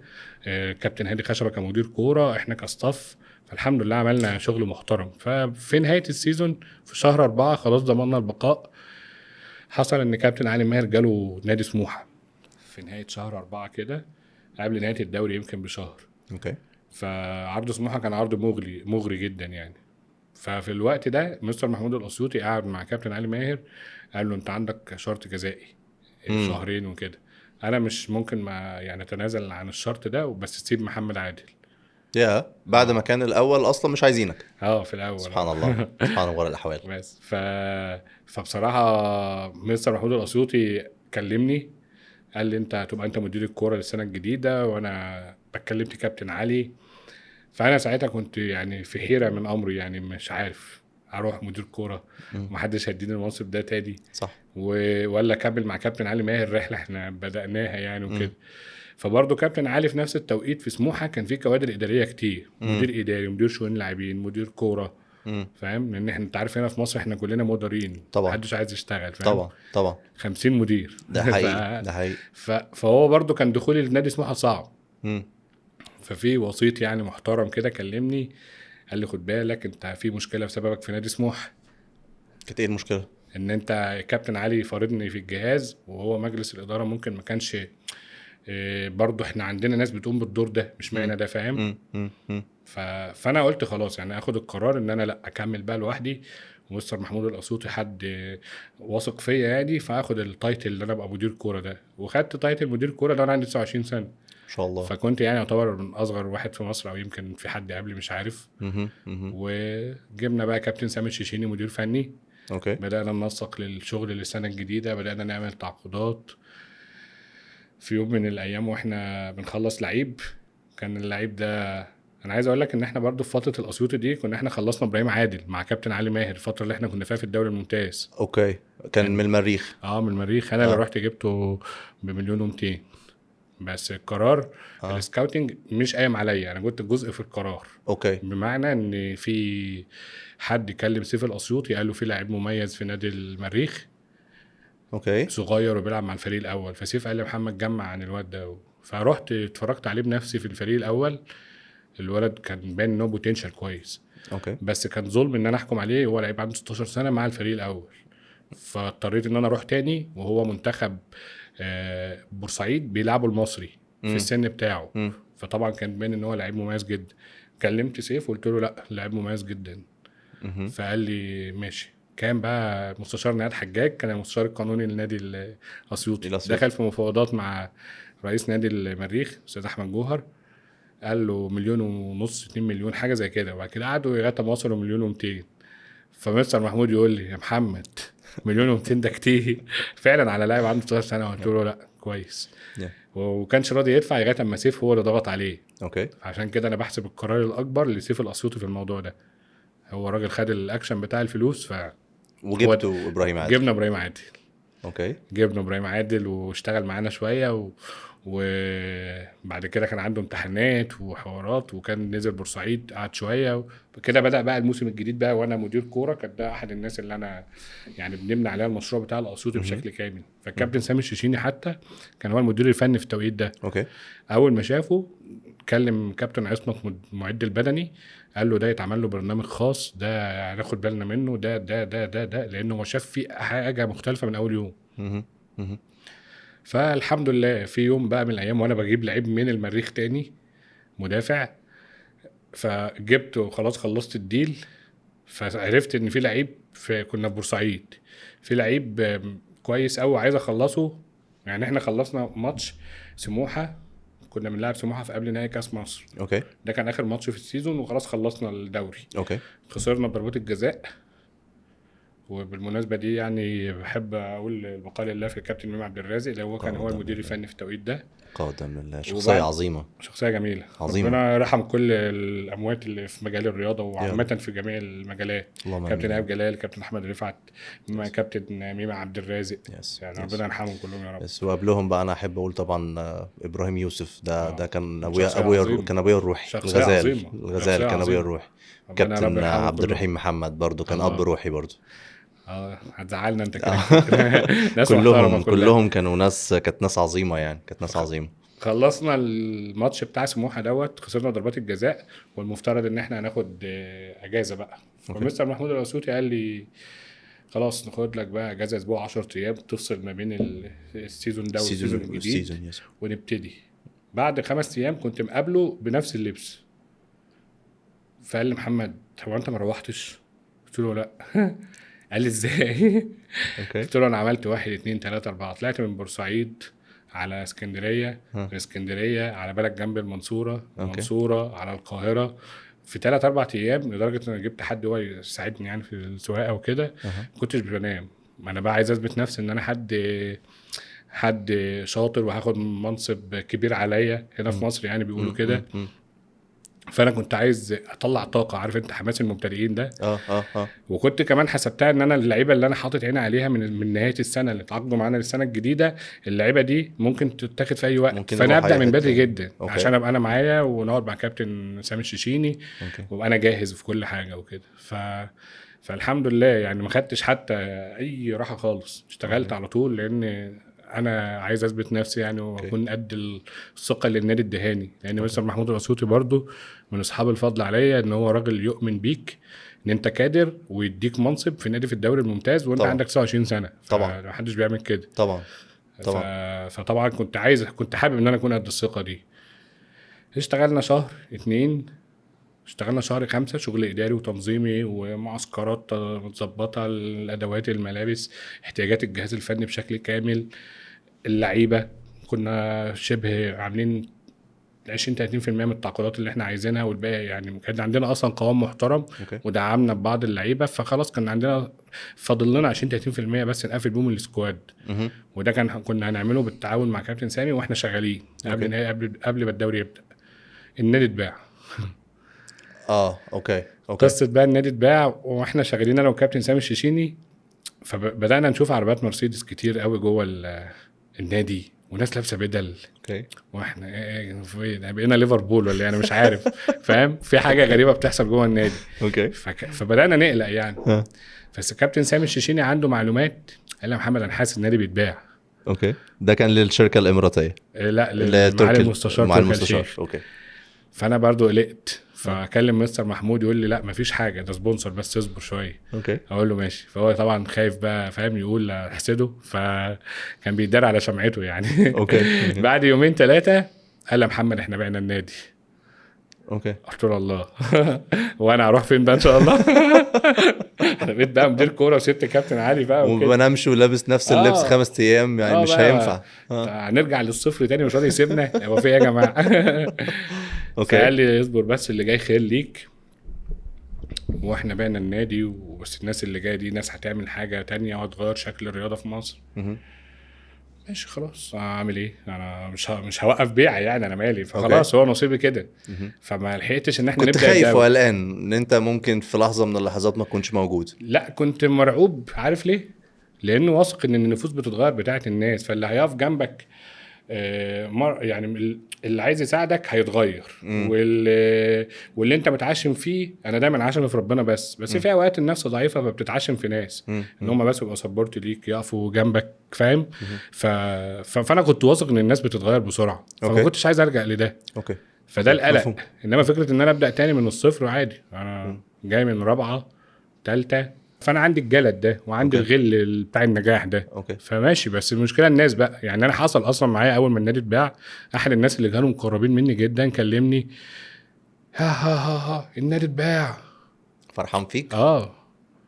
كابتن هادي خشبه كمدير كوره، احنا كاستاف. فالحمد لله عملنا شغل محترم. ففي نهايه السيزون في شهر 4 خلاص ضمننا البقاء، حصل ان كابتن علي ماهر جاله نادي سموحه في نهايه شهر 4 كده، قبل نهايه الدوري يمكن بشهر. اوكي. فعرض سموحه كان عرض مغري جدا يعني. ففي الوقت ده مستر محمود الاسيوطي قعد مع كابتن علي ماهر، قال له انت عندك شرط جزائي امم. شهرين وكده، انا مش ممكن ما يعني اتنازل عن الشرط ده، بس تسيب محمد عادل. يا بعد ما اه كان الاول اصلا مش عايزينك. في الاول سبحان الله. سبحان الله الاحوال. بس فبصراحه مستر محمود الاسيوطي كلمني، قال لي انت هتبقى انت مدير الكوره للسنه الجديده، وانا بكلمت كابتن علي. فانا ساعتها كنت يعني في حيره من امري، يعني مش عارف اروح مدير كوره ومحدش هيديني المنصب ده تاني، صح. ولا اكمل مع كابتن علي ماهر الرحله احنا بدأناها يعني وكده. فبرضه كابتن علي في نفس التوقيت في سموحه كان في كوادر اداريه كتير، مدير اداري، مدير شؤون لاعبين، مدير كوره، فاهم؟ لان احنا انت عارف هنا في مصر احنا كلنا مديرين، طبعا محدش عايز يشتغل، فاهم؟ طبعا طبعا. 50 مدير ده ف... حقيقي ده حقيقي. فهو برضه كان دخولي لنادي سموحه صعب. امم. ففي وسيط يعني محترم كده كلمني، قال لي خد بالك انت في مشكله بسببك في نادي سموحه. كانت ايه المشكله؟ ان انت كابتن علي فارضني في الجهاز، وهو مجلس الاداره ممكن ما كانش برضو احنا عندنا ناس بتقوم بالدور ده، مش معنى ده، فاهم؟ فانا قلت خلاص يعني اخد القرار ان انا لا اكمل بقى لوحدي، ومستر محمود الاسيوطي حد واثق فيا يعني، فاخد التايتل اللي انا ابقى مدير كوره ده. وخدت تايتل مدير كوره ده وانا عندي 29 سنه ما شاء الله. فكنت يعني يعتبر من اصغر واحد في مصر، او يمكن في حد قبلي مش عارف. وجبنا بقى كابتن سامي الشيشيني مدير فني. اوكي. بدأنا ننسق للشغل للسنة الجديدة، بدأنا نعمل تعاقدات. في يوم من الأيام وإحنا بنخلص لعيب، كان اللعيب ده، أنا عايز أقول لك إن إحنا برضو في فترة الأسيوطي دي كنا إحنا خلصنا إبراهيم عادل مع كابتن علي ماهر، الفترة اللي إحنا كنا فيها في الدوري الممتاز. اوكي. كان من المريخ. من المريخ. أنا اللي رحت جبته ب1,200,000. بس القرار السكاوتنج مش قايم عليا، أنا كنت جزء في القرار. اوكي. بمعنى إن في حد كلم سيف الأسيوطي قال له في لاعب مميز في نادي المريخ، اوكي. صغير وبيلعب مع الفريق الاول. فسيف قال لي محمد جمع عن الواد ده، فرحت اتفرجت عليه بنفسي في الفريق الاول. الولد كان باين انه بوتنشال كويس، اوكي. بس كان ظلم ان انا احكم عليه وهو لعيب عنده 16 سنه مع الفريق الاول. فاضطريت ان انا اروح تاني، وهو منتخب بورسعيد بيلعبوا المصري في السن بتاعه. فطبعا كان باين ان هو لعيب مميز جدا. كلمت سيف وقلت له لا لعيب مميز جدا. فقال لي ماشي. كان بقى مستشار نهاد حجاج، كان المستشار القانوني للنادي الاسيوطي، دخل في مفاوضات مع رئيس نادي المريخ استاذ احمد جوهر، قال له 1.5 مليون 2 مليون حاجه زي كده، وبعد كده قعدوا لغايه ما وصلوا 1.2 مليون. فمستر محمود يقول لي يا محمد 1.2 مليون ده كتير فعلا على لاعب عنده 16 سنه. قلت له لا كويس. وكانش راضي يدفع لغايه اما سيف هو اللي ضغط عليه. عشان كده انا بحسب القرار الاكبر لسيف الاسيوطي في الموضوع ده. هو راجل خد الاكشن بتاع الفلوس وجبته ابراهيم عادل. جبنا ابراهيم عادل. جبنا ابراهيم عادل واشتغل معانا شويه وبعد كده كان عنده امتحانات وحوارات، وكان نزل بورسعيد قعد شويه، وكده بدا بقى الموسم الجديد بقى. وانا مدير كوره، كان ده احد الناس اللي انا يعني بنبني عليها المشروع بتاع الاسيوطي بشكل كامل. فالكابتن سامي الشيشيني حتى كان هو المدير الفني في التوقيت ده. اول ما شافه كلم كابتن عصمت معد البدني، قال له ده يتعمل له برنامج خاص، ده هناخد بالنا منه، ده لانه هو شاف فيه حاجه مختلفه من اول يوم. فالحمد لله في يوم بقى من الايام وانا بجيب لعيب من المريخ تاني مدافع، فجبته وخلاص خلصت الديل. فعرفت ان في لعيب كنا في بورسعيد في لعيب كويس قوي عايز اخلصه. يعني احنا خلصنا ماتش سموحه، كنا بنلعب سموحه في قبل نهائي كاس مصر. ده كان اخر ماتش في السيزون وخلاص خلصنا الدوري. خسرنا بضربات الجزاء. وبالمناسبه دي يعني بحب اقول البقاء لله في الكابتن ميمي عبد الرازق اللي هو كان هو المدير الفني في التوقيت ده. قدم لله، شخصيه عظيمه، شخصيه جميله، عظيمه. ربنا يرحم كل الاموات اللي في مجال الرياضه وعامه في جميع المجالات. كابتن ايهاب جلال، كابتن احمد رفعت، كابتن ميمي عبد الرازق، يعني ربنا يرحمهم كلهم يا رب. بس وقبلهم بقى انا احب اقول طبعا ابراهيم يوسف، ده كان ابويا كان ابويا الروحي. الغزال كان ابويا الروحي. كابتن عبد الرحيم محمد برضو كان اب روحي برضو. هتزعلنا انت كده. كلهم كانوا ناس، كانت ناس عظيمه، يعني كانت ناس عظيمه. خلصنا الماتش بتاع سموحه دوت، خسرنا ضربات الجزاء، والمفترض ان احنا هناخد اجازه بقى. فمستر محمود الاسيوطي قال لي خلاص ناخد لك بقى اجازه اسبوع 10 ايام تفصل ما بين السيزون ده والسيزون الجديد ونبتدي. بعد 5 ايام كنت مقابله بنفس اللبس، فقال لي محمد هو انت ما روحتش؟ قلت له لا. قال لي ازاي؟ قلت له انا عملت 1 2 3 4، طلعت من بورسعيد على اسكندريه، من اسكندريه على بلد جنب المنصوره، المنصوره على القاهره في 3-4 ايام، لدرجه ان انا جبت حد هو يساعدني يعني في السواقه وكده. كنتش بنام، انا بقى عايز اثبت نفسي ان انا حد شاطر وهاخد منصب كبير عليا هنا في مصر يعني بيقولوا كده. فانا كنت عايز اطلع طاقه، عارف انت حماس المبتدئين ده. وكنت كمان حسبتها ان انا اللعيبه اللي انا حاطط عيني عليها من نهايه السنه اللي اتعاقدوا معانا للسنه الجديده، اللعيبه دي ممكن تتاخد في اي وقت. فانا ابدا من بدري جدا عشان ابقى انا معايا ونقعد مع كابتن سامي الشيشيني وابقى انا جاهز في كل حاجه وكده. فالحمد لله يعني ما خدتش حتى اي راحه خالص، اشتغلت على طول لان انا عايز اثبت نفسي يعني واكون قد الثقه اللي النادي ادهاني. لان مستر محمود الاسيوطي برضو من اصحاب الفضل عليا، ان هو راجل يؤمن بيك ان انت قادر ويديك منصب في نادي في الدوري الممتاز وانت عندك 29 سنه. طبعا ما حدش بيعمل كده. طبعا فطبعا كنت حابب ان انا اكون قد الثقه دي. اشتغلنا 2 اشتغلنا 5 شغل اداري وتنظيمي ومعسكرات متظبطه، الادوات، الملابس، احتياجات الجهاز الفني بشكل كامل، اللعيبه كنا شبه عاملين 20-30% من التعاقدات اللي احنا عايزينها، والباقي يعني كان عندنا اصلا قوام محترم ودعمنا ببعض اللعيبه. فخلاص كان عندنا فاضل لنا 20-30% بس نقفل بيهم السكواد. وده كنا هنعمله بالتعاون مع كابتن سامي واحنا شغالين قبل ما الدوري يبدا. النادي اتباع. اوكي قصه بقى النادي اتباع واحنا شغالين انا وكابتن سامي الشيشيني. فبدانا نشوف عربيات مرسيدس كتير قوي جوه النادي وناس لابسه بدل. واحنا بقينا ليفربول ولا انا مش عارف. فاهم في حاجه غريبه بتحصل جوه النادي. فبدانا نقلق يعني. بس كابتن سامي الشيشيني عنده معلومات، قال لي يا محمد انا حاسس النادي بيتباع. ده كان للشركه الاماراتيه؟ لا، مع المستشار. اوكي. فانا برضو قلقت، فاكلم مستر محمود يقول لي لا مفيش حاجه، ده سبونسر بس اصبر شويه. اوكي اقول له ماشي. فهو طبعا خايف بقى فاهم يقول احسده، فكان بيدار على شمعته يعني. اوكي بعد يومين 3 قال لي محمد احنا بعنا النادي. اوكي. قلت له الله. وانا هروح فين بقى ان شاء الله؟ انا بقيت بقى مدير كوره وسبت كابتن علي بقى وما وكده. بنامش ولابس نفس اللبس 5 ايام، يعني مش بقى هينفع. هنرجع للصفر تاني، مش راضي يسيبنا. هو في ايه يا جماعه؟ اوكي. فقال لي اصبر بس، اللي جاي خير ليك، واحنا بعنا النادي وبس، الناس اللي جايه دي ناس هتعمل حاجه تانية وهتغير شكل الرياضه في مصر. ماشي خلاص، اعمل ايه؟ انا مش هوقف بيع يعني، انا مالي، فخلاص هو نصيبي كده. فما لحقتش ان احنا كنت نبدا خايف الدوري. وقلقان ان انت ممكن في لحظه من اللحظات ما تكونش موجود؟ لا كنت مرعوب، عارف ليه؟ لانه واثق ان النفوس بتتغير بتاعه الناس، فاللي هيقف جنبك يعني اللي عايز يساعدك هيتغير، واللي انت متعشم فيه، انا دايما عاشم في ربنا بس في اوقات النفس ضعيفه فبتتعشم في ناس ان هم بس يبقوا سبورت ليك، يقفوا جنبك فاهم. فانا كنت واثق ان الناس بتتغير بسرعه، فما كنتش عايز ارجع لده. اوكي. فده القلق. مفهوم. انما فكره ان انا ابدا تاني من الصفر عادي، انا جاي من رابعه 3، فانا عندي الجلد ده وعندي الغل بتاع النجاح ده. فماشي. بس المشكله الناس بقى، يعني انا حصل اصلا معايا اول ما النادي اتباع، احد الناس اللي كانوا مقربين مني جدا كلمني، ها النادي اتباع. فرحان فيك؟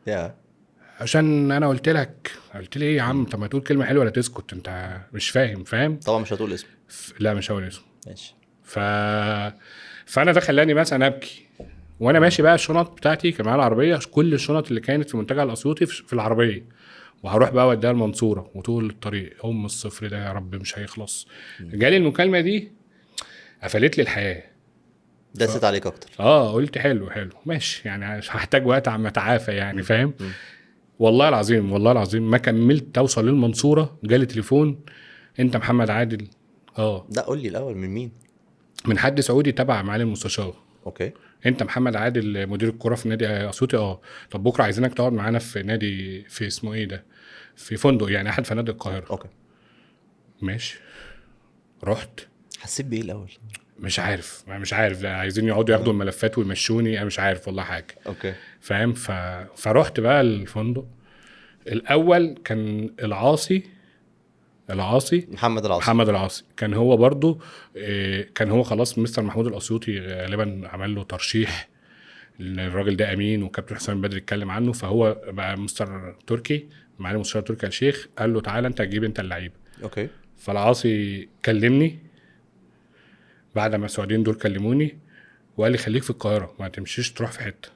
يا عشان انا قلت لي ايه يا عم؟ طب ما تقول كلمه حلوه ولا تسكت؟ انت مش فاهم. طبعا مش هتقول اسمه. لا مش هقول اسمه. ماشي. فانا ده خلاني مثلا ابكي وانا ماشي بقى. الشنط بتاعتي كان معايا العربيه، كل الشنط اللي كانت في منتجع الاسيوطي في العربيه، وهروح بقى اوديها المنصوره، وطول الطريق الصفر ده يا رب مش هيخلص. جالي المكالمه دي قفلت لي الحياه، دست عليك اكتر. قلت حلو ماشي، يعني هحتاج وقت عم اتعافى يعني فاهم. والله العظيم ما كملت توصل للمنصوره جالي تليفون، انت محمد عادل؟ ده قول لي الاول من مين؟ من حد سعودي تبع معالي المستشار. اوكي. انت محمد عادل مدير الكرة في نادي اسيوطي؟ طب بكره عايزينك تقعد معانا في نادي، في اسمه ايه ده، في فندق يعني احد فنادق القاهره. اوكي ماشي. رحت. حسيت بايه الاول؟ مش عارف ده عايزين يقعدوا ياخدوا الملفات ويمشوني، انا مش عارف والله حاجه. اوكي فاهم. فرحت بقى الفندق. الاول كان العاصي محمد العاصي كان هو برضو كان هو خلاص مستر محمود الاسيوطي غالبا عمل له ترشيح، الراجل ده امين، وكابتن حسام البدري اتكلم عنه، فهو بقى مستر تركي معالي مستشار تركي الشيخ قال له تعالى انت هتجيب انت اللعيبه. اوكي. فالعاصي كلمني بعد ما السعوديين دول كلموني وقال لي خليك في القاهره ما تمشيش تروح في حته.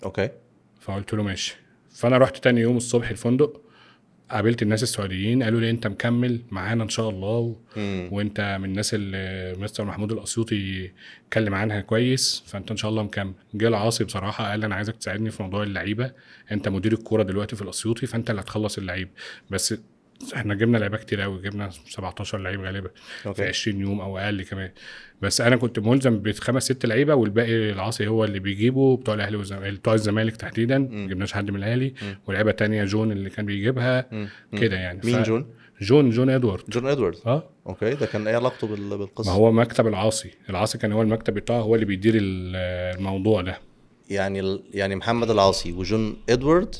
اوكي. فقلت له ماشي. فانا رحت تاني يوم الصبح الفندق، قابلت الناس السعوديين قالوا لي انت مكمل معانا ان شاء الله وانت من الناس اللي مستر محمود الاسيوطي اتكلم عنها كويس، فانت ان شاء الله مكمل. جه العاصي بصراحه قال لي انا عايزك تساعدني في موضوع اللعيبه، انت مدير الكوره دلوقتي في الاسيوطي فانت اللي هتخلص اللعيبه. بس احنا جبنا لعيبه كتير قوي، جبنا 17 لعيب غالبا في 20 يوم او اقل كمان، بس انا كنت ملزم ب5-6 لعيبه والباقي العاصي هو اللي بيجيبه، بتوع الاهلي والزمالك، بتوع الزمالك تحديدا ما جبناش حد من الاهلي، ولعيبه تانية جون اللي كان بيجيبها كده يعني. مين جون ادوارد. اوكي. ده كان ايه علاقته بالقصه؟ ما هو مكتب العاصي كان هو المكتب بتاعه، هو اللي بيدير الموضوع ده. يعني محمد العاصي وجون ادوارد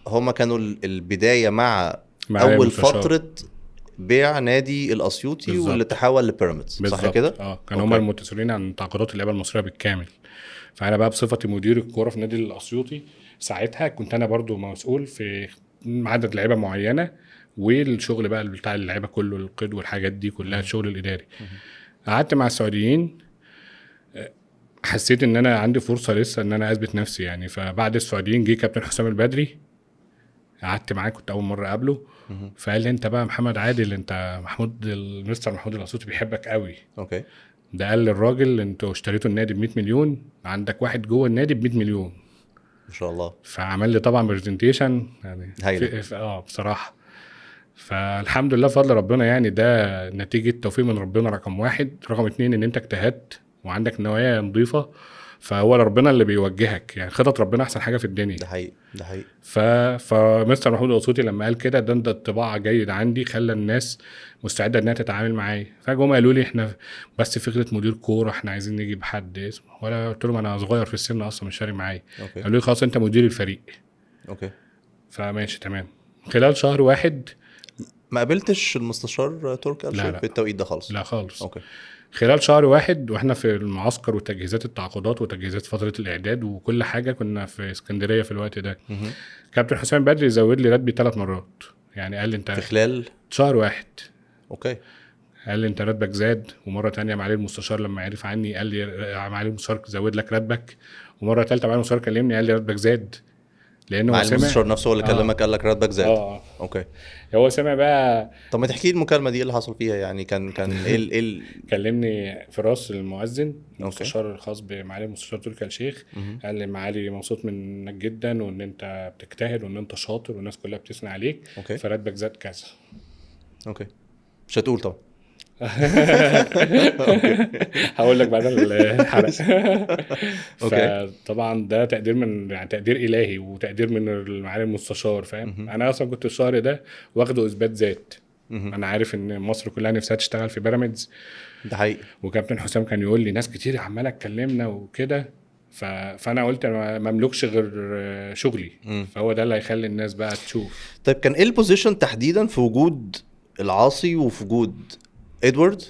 هما كانوا البدايه مع اول فتره بيع نادي الاسيوطي واللي تحول لبيراميدز، صح كده؟ كان هما المتسولين عن تعاقدات اللعبه المصريه بالكامل. فانا بقى بصفتي مدير الكوره في نادي الاسيوطي ساعتها كنت انا برضو مسؤول في عدد لعيبه معينه، والشغل بقى بتاع اللعيبه كله، القيد والحاجات دي كلها، الشغل الاداري. قعدت مع السعوديين، حسيت ان انا عندي فرصه لسه ان انا اثبت نفسي يعني. فبعد السعوديين جه كابتن حسام البدري، قعدت معاه كنت اول مره اقابله، فقال لي انت بقى محمد عادل، انت المستر محمود الاسيوطي بيحبك قوي. اوكي. ده قال للراجل انتوا اشتريتوا النادي ب100 مليون، عندك واحد جوه النادي ب100 مليون ما شاء الله. فعمل لي طبعا برزنتيشن يعني بصراحه. فالحمد لله فضل ربنا يعني، ده نتيجه توفيق من ربنا رقم 1. رقم 2 ان انت اجتهدت وعندك نوايا نظيفه، فهو ربنا اللي بيوجهك، يعني خطط ربنا احسن حاجه في الدنيا. ده حقيقي ده حقيقي. فمستر محمود القصوطي لما قال كده ده انطباع جيد عندي، خلى الناس مستعده انها تتعامل معايا. فجم قالوا لي احنا بس فكره مدير كوره، احنا عايزين نجيب حد اسمه، ولا قلت لهم انا صغير في السن اصلا مش فارق معايا. اوكي قالوا لي خلاص انت مدير الفريق. اوكي. فماشي تمام. خلال شهر واحد ما قابلتش المستشار تركي آل لا الشيخ لا في التوقيت ده خالص؟ لا خالص. اوكي. خلال شهر واحد واحنا في المعسكر وتجهيزات التعاقدات وتجهيزات فتره الاعداد وكل حاجه، كنا في اسكندريه في الوقت ده. مهم. كابتن حسام بدري زود لي راتبي 3 مرات. يعني قال لي انت في خلال شهر واحد اوكي قال لي انت راتبك زاد. ومره تانية معالي المستشار لما عرف عني قال لي معالي المستشار زود لك راتبك. ومره ثالثه معالي المستشار كلمني قال لي راتبك زاد، لانه مع هو سمع. المستشار نفسه هو اللي كلمك قال لك راتبك زاد؟ اوكي. هو سمع بقى. طب ما تحكي لي المكالمه دي ايه اللي حصل فيها؟ يعني كان ايه كلمني فراس المؤذن المستشار الخاص بمعالي المستشار تركي آل الشيخ. قال لي معالي مبسوط منك جدا وان انت بتجتهد وان انت شاطر والناس كلها بتثني عليك. اوكي. فراتبك زاد كذا. اوكي مش هتقول طبعا. هقول لك بعد الحلقه. فطبعا ده تقدير من يعني تقدير الهي وتقدير من معالي المستشار، فاهم. انا اصلا كنت الشهر ده واخده اثبات ذات. انا عارف ان مصر كلها نفسها تشتغل في بيراميدز. ده حقيقي. وكابتن حسام كان يقول لي ناس كتير عماله تكلمنا وكده. فانا قلت انا ما املكش غير شغلي. فهو ده اللي هيخلي الناس بقى تشوف. طيب كان ايه البوزيشن تحديدا في وجود العاصي وفي وجود ادوارد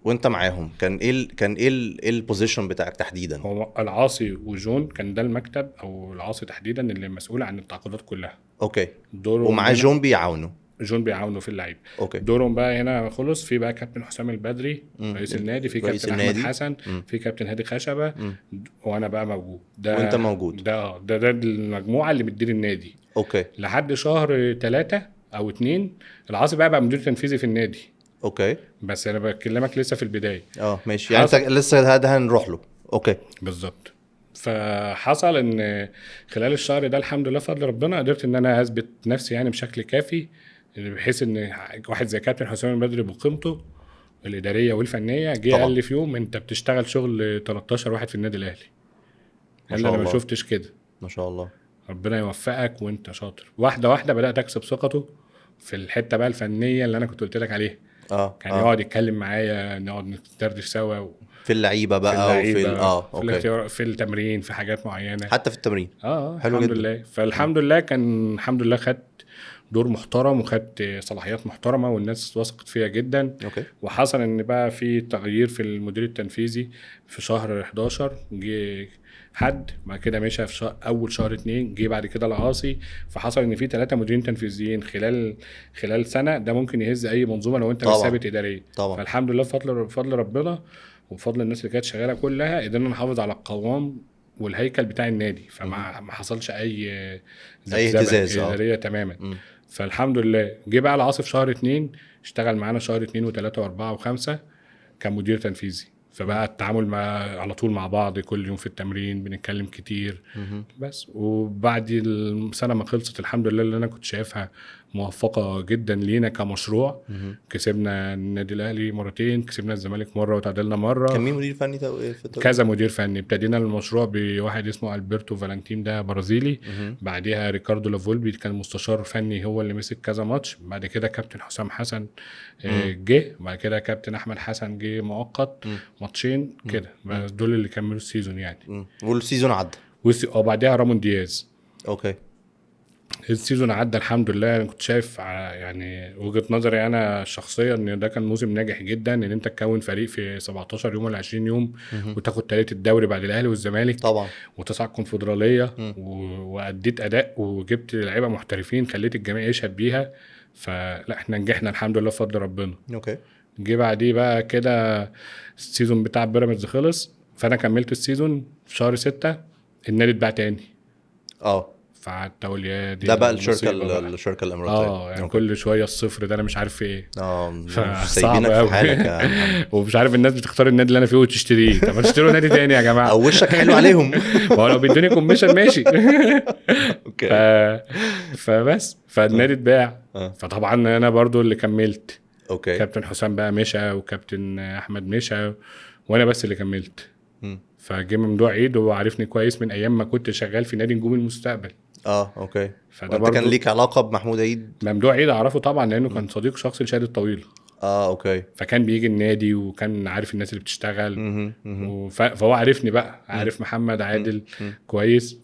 وانت معاهم؟ كان ايه البوزيشن بتاعك تحديدا؟ هو العاصي وجون كان ده المكتب، او العاصي تحديدا اللي مسؤول عن التعاقدات كلها. اوكي. دورهم ومعاه جون بيعاونوا. جون بيعاونوا في اللعيبه. اوكي. دورهم بقى هنا خلص. في بقى كابتن حسام البدري رئيس النادي، في كابتن احمد حسن، في كابتن هادي خشبه، وانا بقى موجود. ده وانت موجود. ده المجموعه اللي بتدير النادي. اوكي. لحد شهر 3 أو 2 العاصي بقى مدير تنفيذي في النادي. اوكي. بس انا بكلمك لسه في البدايه. ماشي. يعني انت لسه هذا هنروح له. اوكي بالظبط. فحصل ان خلال الشهر ده الحمد لله فضل ربنا قدرت ان انا اثبت نفسي يعني بشكل كافي، بحيث ان واحد زي كابتن حسام البدري بقيمته الاداريه والفنيه جه قال لي في يوم انت بتشتغل شغل 13 واحد في النادي الاهلي. قال لي انا ما شفتش كده. ما شاء الله. ربنا يوفقك وانت شاطر. واحده واحده بدات اكسب ثقته في الحته بقى الفنيه اللي انا كنت قلت لك عليها. كان يقعد يتكلم معايا، نقعد نتدردش سوا في اللعيبه بقى وفي في التمرين، في حاجات معينه حتى في التمرين. حلو الحمد جدا. لله. فالحمد لله كان الحمد لله خدت دور محترم وخدت صلاحيات محترمه والناس وثقت فيها جدا. أوكي. وحصل ان بقى في تغيير في المدير التنفيذي في شهر 11. جه حد بعد كده مشى في اول شهر 2 جه بعد كده العاصي. فحصل ان في 3 مديرين تنفيذيين خلال سنه. ده ممكن يهز اي منظومه لو انت مش ثابت اداريا. فالحمد لله بفضل ربنا وبفضل الناس اللي كانت شغاله كلها قدرنا نحافظ على القوام والهيكل بتاع النادي. فما حصلش اي اهتزاز اداريه تماما. فالحمد لله. جه بقى العاصي في شهر 2 اشتغل معانا شهر 2 و3 و4 و5 كمدير تنفيذي. فبقى التعامل على طول مع بعض كل يوم في التمرين بنتكلم كتير. بس وبعد السنة ما خلصت الحمد لله اللي أنا كنت شايفها موفقة جدا لينا كمشروع. كسبنا النادي الأهلي مرتين، كسبنا الزمالك مرة وتعادلنا مرة. كان مين مدير فني كذا مدير فني. ابتدينا المشروع بواحد اسمه ألبرتو فالنتين ده برازيلي. بعديها ريكاردو لافولبي كان مستشار فني هو اللي مسك كذا ماتش. بعد كده كابتن حسام حسن جه. بعد كده كابتن أحمد حسن جه مؤقت ماتشين كده. بس دول اللي كملوا السيزون يعني. والسيزون عدى. وبعدها رامون دياز. اوكي. السيزون عدى الحمد لله. انا كنت شايف يعني وجهة نظري انا شخصيا ان ده كان موسم ناجح جدا، ان انت تكون فريق في 17 يوم ولا 20 يوم وتاخد 3 الدوري بعد الاهلي والزمالك طبعا وتصعد كونفدراليه واديت اداء وجبت لعيبه محترفين خليت الجميع يشهد بيها. فلا احنا نجحنا الحمد لله بفضل ربنا. اوكي. جه بعديه بقى كده السيزون بتاع بيراميدز خلص. فانا كملت السيزون في شهر 6 النادي اتباع تاني. فقعدت اقول يا دي ده بقى الشركه الاماراتيه. يعني كل شويه الصفر ده انا مش عارف ايه. مش سايبينك في حالك ومش عارف الناس بتختار النادي اللي انا فيه وتشتريه. طب ما تشتروا نادي تاني يا جماعه. او وشك حلو عليهم. ما لو بيدوني كوميشن ماشي. اوكي. فبس فالنادي اتباع. فطبعا انا برضو اللي كملت. اوكي. كابتن حسام بقى مشى وكابتن احمد مشى وانا بس اللي كملت. فجه ممدوح عيد وهو عارفني كويس من ايام ما كنت شغال في نادي نجوم المستقبل. اوكي. فده وانت كان برضو ليك علاقه بمحمود عيد؟ ممدوح عيد اعرفه طبعا لانه كان صديق شخصي لشهاده طويل. اوكي. فكان بيجي النادي وكان عارف الناس اللي بتشتغل مهم. فهو عارفني بقى، عارف محمد عادل كويس.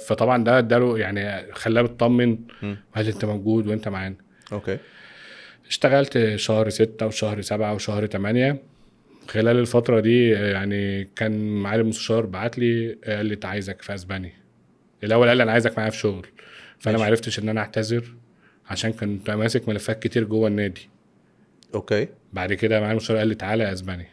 فطبعا ده اداله يعني خلاه بيطمن، وقال لي انت موجود وانت معانا. اوكي. اشتغلت شهر 6 وشهر 7 وشهر 8. خلال الفترة دي يعني كان معالي المستشار بعت لي قال لي عايزك في اسبانيا. الاول قال لي انا عايزك معايا في شغل، فانا ما ماشي. عرفتش ان انا اعتذر عشان كنت ماسك ملفات كتير جوه النادي. اوكي. بعد كده معالي المستشار قال لي تعالى اسبانيا.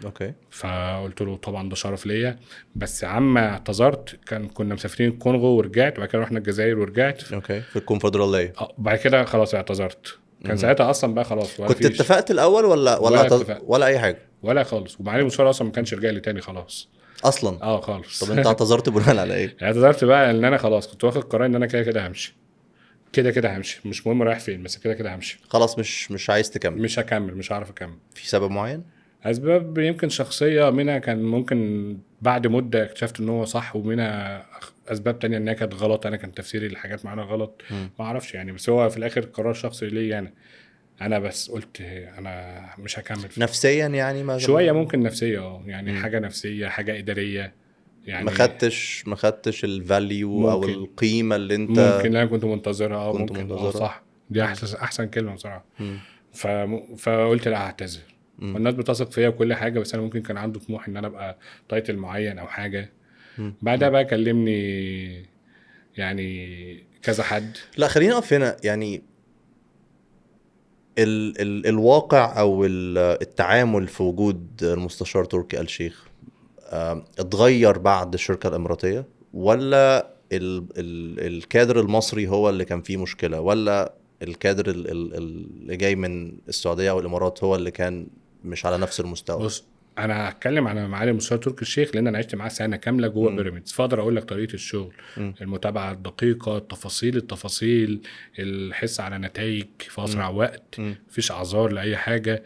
اوكي. فقلت له طبعا ده شرف ليا، بس عما اعتذرت كنا مسافرين الكونغو ورجعت، وبعد كده رحنا الجزائر ورجعت. اوكي. في الكونفدراليه. بعد كده خلاص اعتذرت. كان ساعتها اصلا بقى خلاص ولا كنت فيش اتفقت الاول ولا ولا اتفقت ولا اي حاجه ولا خالص. ومعالي المستشار اصلا ما كانش رجع لي تاني خلاص اصلا؟ خالص. طب انت اعتذرت بناء على ايه؟ اعتذرت بقى ان انا خلاص كنت واخد قرار ان انا كده همشي، كده همشي، مش مهم رايح فين، بس كده همشي. خلاص مش عايز تكمل؟ مش هكمل، مش هعرف اكمل. في سبب معين؟ اسباب يمكن شخصيه، منها كان ممكن بعد مده اكتشفت ان هو صح، ومنها اسباب تانية انها كانت غلط. انا كان تفسيري للحاجات معانا غلط، ما اعرفش يعني. بس هو في الاخر قرار شخصي ليا انا بس قلت انا مش هكمل فيه. نفسيا يعني؟ ما شويه ممكن نفسيه يعني حاجه نفسيه، حاجه اداريه يعني. ما خدتش الفاليو او القيمه اللي انت ممكن انا كنت منتظرها. كنت ممكن منتظرها. صح، دي احسن كلمه بصراحه. فقلت لا اعتذر. والناس بتثق فيا وكل حاجه، بس انا ممكن كان عنده طموح ان انا ابقى تايتل معين او حاجه. بعدها بقى كلمني يعني كذا حد. لا خلينا نقف هنا. يعني الواقع او التعامل في وجود المستشار تركي آل الشيخ اتغير بعد الشركه الاماراتيه، ولا الكادر المصري هو اللي كان فيه مشكله، ولا الكادر اللي جاي من السعوديه او الامارات هو اللي كان مش على نفس المستوى؟ بص انا هتكلم عن معالي المستشار تركي الشيخ لان انا عشت معاه سنه كامله جوه بيراميدز، فاقدر اقول لك طريقه الشغل، المتابعه الدقيقه، التفاصيل، الحس على نتائج في اسرع وقت، مفيش اعذار لاي حاجه.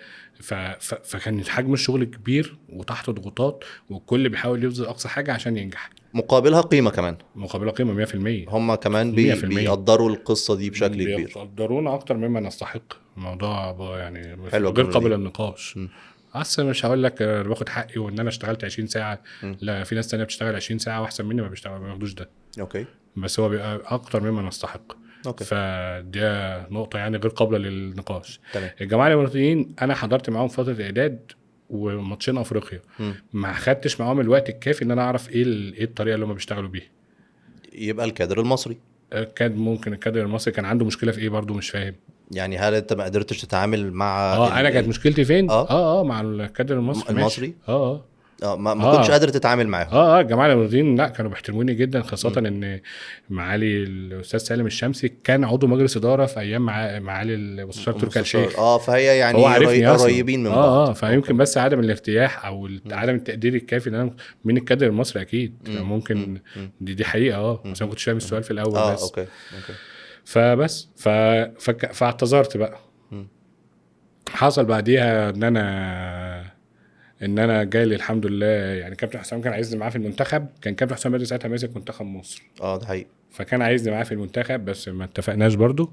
فكان حجم الشغل كبير وتحت ضغوطات، والكل بيحاول يبذل اقصى حاجه عشان ينجح. مقابلها قيمه كمان. مقابلها قيمه 100%. هم كمان 100%. بيقدروا القصه دي بشكل كبير، بيقدرونا اكتر مما نستحق. الموضوع يعني حلو غير قابل للنقاش. اصل مش هقول لك باخد حقي وان انا اشتغلت 20 ساعه. لا، في ناس تانية بتشتغل 20 ساعه واحسن مني ما بياخدوش ده. اوكي. بس هو بيبقى اكتر مما نستحق. اوكي. فدي نقطه يعني غير قابله للنقاش. تمام. الجماعه الاماراتيين انا حضرت معاهم فتره اعداد وماتشين افريقيا، ما خدتش معاهم الوقت الكافي ان انا اعرف ايه الطريقه اللي هم بيشتغلوا بيها. يبقى الكادر المصري ممكن الكادر المصري كان عنده مشكله في ايه برضو مش فاهم. يعني هل انت ما قدرتش تتعامل مع انا كانت مشكلتي فين؟ مع الكادر المصري. ما كنتش قادر تتعامل معاهم. الجماعه الاماراتيين لا كانوا بيحترموني جدا، خاصه ان معالي الاستاذ سالم الشمسي كان عضو مجلس اداره في ايام معالي المستشار تركي آل الشيخ. فهي يعني قريبين من بعض. فيمكن بس عدم الارتياح او عدم التقدير الكافي ان انا من الكادر المصري اكيد ممكن. دي حقيقه. بس انا ما كنتش فاهم السؤال في الاول. بس اوكي. فبس فاعتذرت بقى. حصل بعديها ان انا جاي لي الحمد لله. يعني كابتن حسام كان عايزني معاه في المنتخب، كان كابتن حسام بدري ساعتها ماسك منتخب مصر. ده حقيقي. فكان عايزني معاه في المنتخب بس ما اتفقناش برضو.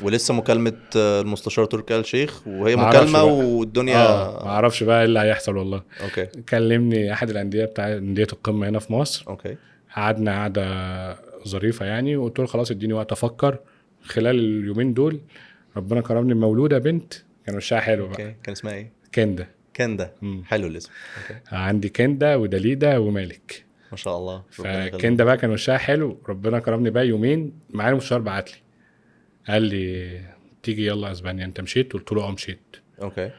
ولسه مكالمه المستشار تركي آل الشيخ وهي مكالمه والدنيا ما اعرفش بقى ايه اللي هيحصل والله. اوكي. كلمني احد الانديه بتاع انديه القمه هنا في مصر. اوكي. قعدنا قعده ظريفه يعني، وقلت له خلاص اديني وقت افكر. خلال اليومين دول ربنا كرمني مولوده بنت كان وشها حلو بقى. كان اسمها ايه؟ كندا. حلو الاسم. عندي كندا ودليدا ومالك ما شاء الله. فكندا بقى كان وشها حلو، ربنا كرمني بقى يومين معالي المستشار بعت لي قال لي تيجي يلا اسبانيا، انت مشيت؟ قلت له مشيت. اوكي.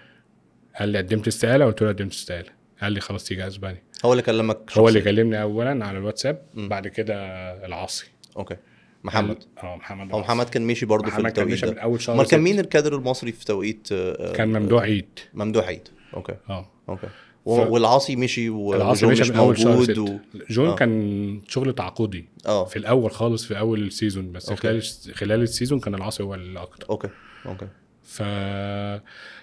قال لي قدمت استقاله؟ قلت له قدمت استقاله. قال لي خلاص تيجي اسبانيا. هو اللي كلمك شخصيا؟ هو اللي كلمني اولا على الواتساب. بعد كده العاصي. اوكي. محمد. محمد كان ماشي برضو في التوقيت ده. امال كان مين الكادر المصري في توقيت؟ كان ممدوح عيد. اوكي. اوكي. والعاصي مشي وجون مش موجود جون كان شغل تعاقدي في الاول خالص في اول السيزون بس. خلال السيزون كان العاصي هو الاكتر. اوكي.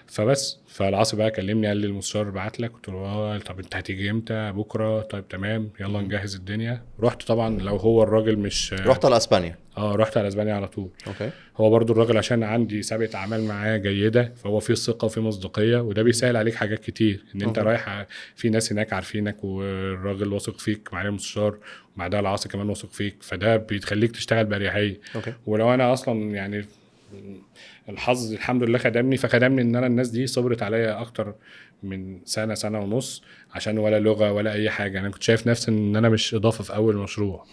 فبس فالعاصي بقى كلمني قال لي المستشار بعت لك، قلت له طب انت هتيجي امتى؟ بكره. طيب تمام يلا نجهز الدنيا. رحت طبعا، لو هو الراجل مش رحت على اسبانيا؟ رحت على اسبانيا على طول. اوكي. هو برضو الراجل عشان عندي سابقة اعمال معاه جيده، فهو فيه ثقه وفيه مصداقيه، وده بيسهل عليك حاجات كتير، ان انت اوكي. رايح في ناس هناك عارفينك، والراجل واثق فيك، معالي المستشار وبعدها العاصي كمان واثق فيك، فده بيخليك تشتغل باريحيه. اوكي. ولو انا اصلا يعني الحظ الحمد لله خدمني ان انا الناس دي صبرت عليا اكتر من سنه ونص، عشان ولا لغه ولا اي حاجه. انا كنت شايف نفسي ان انا مش اضافه في اول مشروع.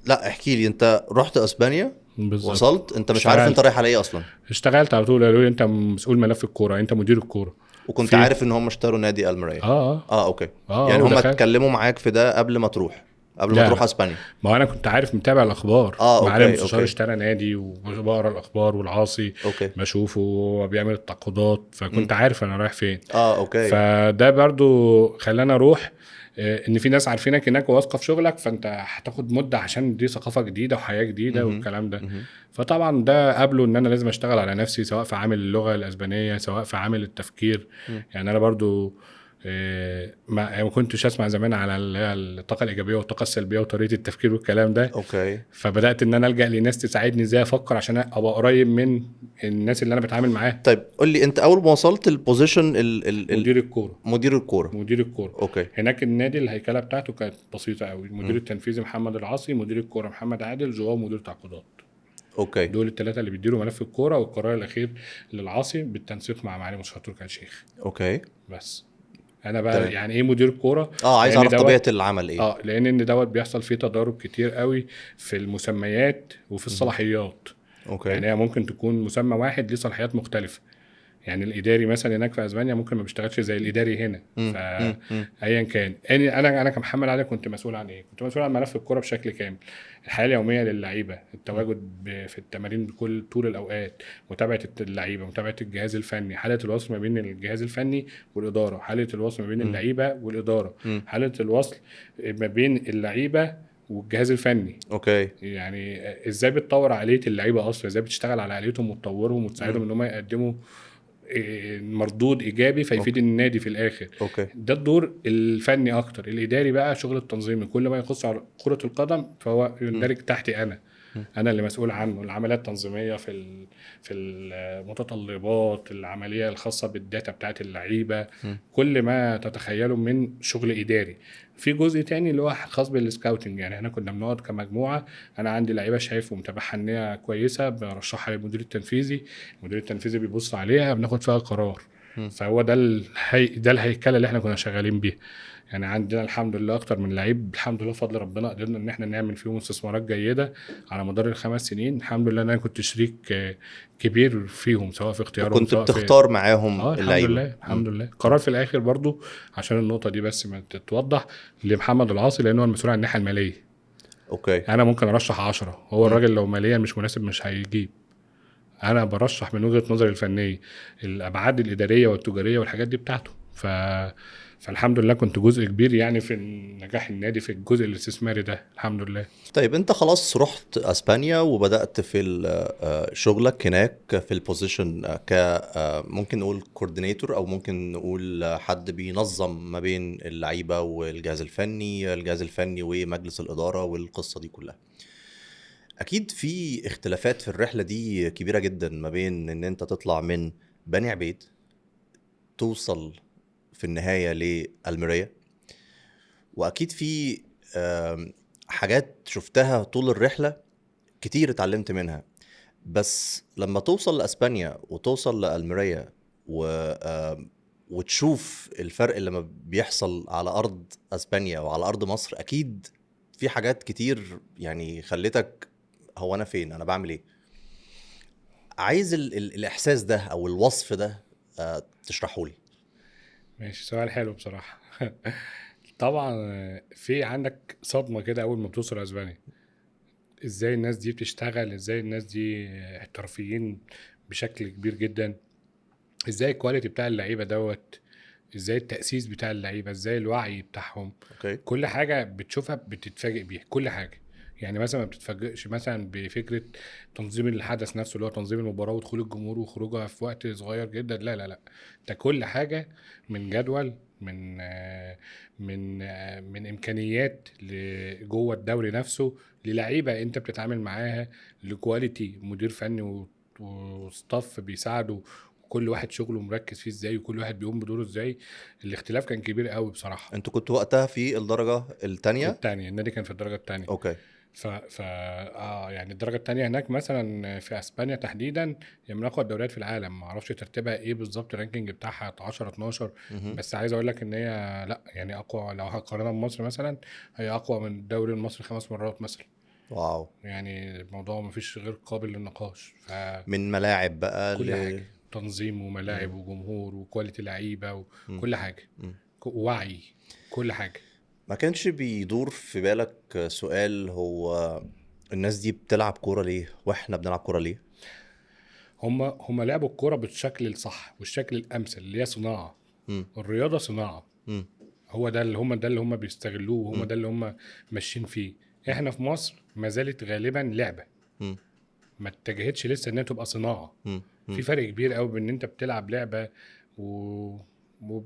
لا احكي لي، انت رحت اسبانيا، بالظبط. وصلت انت مش عارف انت رايح على ايه اصلا، اشتغلت على طول، قالوا لي انت مسؤول ملف الكوره، انت مدير الكوره. وكنت في عارف ان هم اشتروا نادي الميريا؟ اه اوكي. يعني هم ودخلت. اتكلموا معاك في ده قبل ما تروح، قبل ما لا تروح لا، اسبانيا؟ ما انا كنت عارف متابع الاخبار، معالي اوكي. المستشار اوكي. اشترى نادي وبقرا الاخبار، والعاصي اوكي. بشوفه وهو بيعمل التعاقدات، فكنت عارف انا رايح فين. اوكي. فده برضو خلاني اروح، ان في ناس عارفينك هناك وواثقه في شغلك، فانت هتاخد مده عشان دي ثقافه جديده وحياه جديده مهم. والكلام ده. مهم. فطبعا ده قبله ان انا لازم اشتغل على نفسي، سواء في عامل اللغه الاسبانيه، سواء في عامل التفكير. مم. يعني انا برضو ما كنتش اسمع زمان على اللي هي الطاقه الايجابيه والطاقه السلبيه وطريقه التفكير والكلام ده. اوكي. فبدات ان انا الجا لناس تساعدني ازاي افكر، عشان ابقى قريب من الناس اللي انا بتعامل معاها. طيب قول لي، انت اول ما وصلت البوزيشن مدير الكوره. مدير الكوره؟ مدير الكوره. اوكي. هناك النادي الهيكله بتاعته كانت بسيطه قوي. المدير التنفيذي محمد العاصي، مدير الكوره محمد عادل، جواه مدير تعاقدات. اوكي. دول الثلاثه اللي بيديروا ملف الكوره، والقرار الاخير للعاصي بالتنسيق مع معالي مستشار تركي آل الشيخ. اوكي. بس انا بقى تمام. يعني ايه مدير كوره؟ عايز لان اعرف طبيعه دوت العمل ايه. لان ان دوت بيحصل فيه تضارب كتير قوي في المسميات وفي الصلاحيات. اوكي. يعني هي ممكن تكون مسمى واحد ليه صلاحيات مختلفه. يعني الاداري مثلا هناك في اسبانيا ممكن ما بيشتغلش زي الاداري هنا. مم. فايا كان، انا كمحمد علي كنت مسؤول عن ايه؟ كنت مسؤول عن ملف الكوره بشكل كامل، الحياه اليوميه للعيبه، التواجد في التمارين بكل طول الاوقات، متابعه اللعيبه، متابعه الجهاز الفني، حاله الوصل ما بين الجهاز الفني والاداره، حاله الوصل ما بين اللعيبه والاداره، مم. حاله الوصل ما بين اللعيبه والجهاز الفني. اوكي. يعني ازاي بتطور عقليه اللعيبه اصلا، ازاي بتشتغل على عقليتهم وتطورهم وتساعدهم ان هم يقدموا مردود ايجابي فيفيد النادي في الاخر. اوكي. ده الدور الفني اكتر. الاداري بقى شغل التنظيمي، كل ما يخص على كرة القدم فهو يندرج تحتي انا اللي مسؤول عنه. العمليات التنظيميه في المتطلبات، العمليه الخاصه بالداتا بتاعت اللعيبه، كل ما تتخيله من شغل اداري. في جزء تاني اللي هو خاص بالسكاوتنج. يعني احنا كنا بنقعد كمجموعه، انا عندي لعيبه شايف ومتابعها ان هي كويسه، برشحها للمدير التنفيذي، المدير التنفيذي بيبص عليها، بناخد فيها قرار. فهو ده ده الهيكله اللي احنا كنا شغالين بيها. يعني عندنا الحمد لله اكتر من لعيب، الحمد لله بفضل ربنا قدرنا ان احنا نعمل فيهم استثمارات جيده على مدار ال5 سنين. الحمد لله انا كنت شريك كبير فيهم، سواء في اختيارهم وكنت سواء في بتختار معاهم الحمد اللعيبه؟ لله الحمد لله. قرار في الاخر برضو عشان النقطه دي بس ما تتوضح، لمحمد العاصي، لانه المسؤول عن الناحيه الماليه. اوكي. انا ممكن ارشح 10، هو الراجل لو ماليا مش مناسب مش هيجيب. انا برشح من وجهه نظري الفنيه، الابعاد الاداريه والتجاريه والحاجات دي بتاعته. فالحمد لله كنت جزء كبير يعني في نجاح النادي في الجزء الاستثماري ده الحمد لله. طيب انت خلاص رحت اسبانيا وبدأت في شغلك هناك في البوزيشن ك ممكن نقول كوردينيتور، او ممكن نقول حد بينظم ما بين اللعيبة والجهاز الفني، ومجلس الإدارة والقصة دي كلها. اكيد في اختلافات في الرحلة دي كبيرة جدا ما بين ان انت تطلع من بني عبيد توصل في النهاية لألميريا، واكيد في حاجات شفتها طول الرحلة كتير اتعلمت منها. بس لما توصل لأسبانيا وتوصل لألميريا وتشوف الفرق اللي بيحصل على أرض أسبانيا وعلى أرض مصر، أكيد في حاجات كتير يعني خلتك هو أنا فين، أنا بعمل إيه. عايز الإحساس ده أو الوصف ده تشرحه لي. ماشي، سؤال حلو بصراحة. طبعا في عندك صدمة كده أول ما بتوصل أسبانيا. إزاي الناس دي بتشتغل، إزاي الناس دي احترافيين بشكل كبير جدا، إزاي الكواليتي بتاع اللعيبة دوت، إزاي التأسيس بتاع اللعيبة، إزاي الوعي بتاعهم. أوكي. كل حاجة بتشوفها بتتفاجئ بيها، كل حاجة. يعني مثلا ما بتتفاجئش مثلا بفكره تنظيم الحدث نفسه اللي هو تنظيم المباراه ودخول الجمهور وخروجها في وقت صغير جدا، لا لا لا، ده كل حاجه من جدول، من امكانيات جوه الدوري نفسه، للعيبه انت بتتعامل معاها، لكواليتي مدير فني وستاف بيساعده، كل واحد شغله مركز فيه ازاي وكل واحد بيقوم بدوره ازاي. الاختلاف كان كبير قوي بصراحه. انتوا كنتوا وقتها في الدرجة التانية؟ التانية، النادي كان في الدرجه التانية. اوكي. يعني الدرجه التانية هناك مثلا في اسبانيا تحديدا هي من اقوى الدوريات في العالم، ما اعرفش ترتيبها ايه بالظبط، الرانكينج بتاعها 10 12، مهم. بس عايز اقول لك ان هي لا يعني اقوى، لو هقارنها بمصر مثلا هي اقوى من الدوري المصري 5 مرات مثلا. واو. يعني الموضوع مفيش غير قابل للنقاش. من ملاعب بقى كل حاجة، تنظيم وملاعب وجمهور وكواليتي لعيبة مم. وكل حاجة، مم. ووعي، كل حاجة. ما كانش بيدور في بالك سؤال، هو الناس دي بتلعب كورة ليه واحنا بنلعب كورة ليه؟ هم لعبوا الكرة بالشكل الصح والشكل الأمثل اللي هي صناعة. مم. الرياضة صناعة. مم. هو ده اللي هم بيستغلوه، وهم مم. ده اللي هم ماشيين فيه. مم. احنا في مصر ما زالت غالبا لعبة، مم. ما اتجهتش لسه انها تبقى صناعة. مم. في مم. فرق كبير قوي بين ان انت بتلعب لعبه و...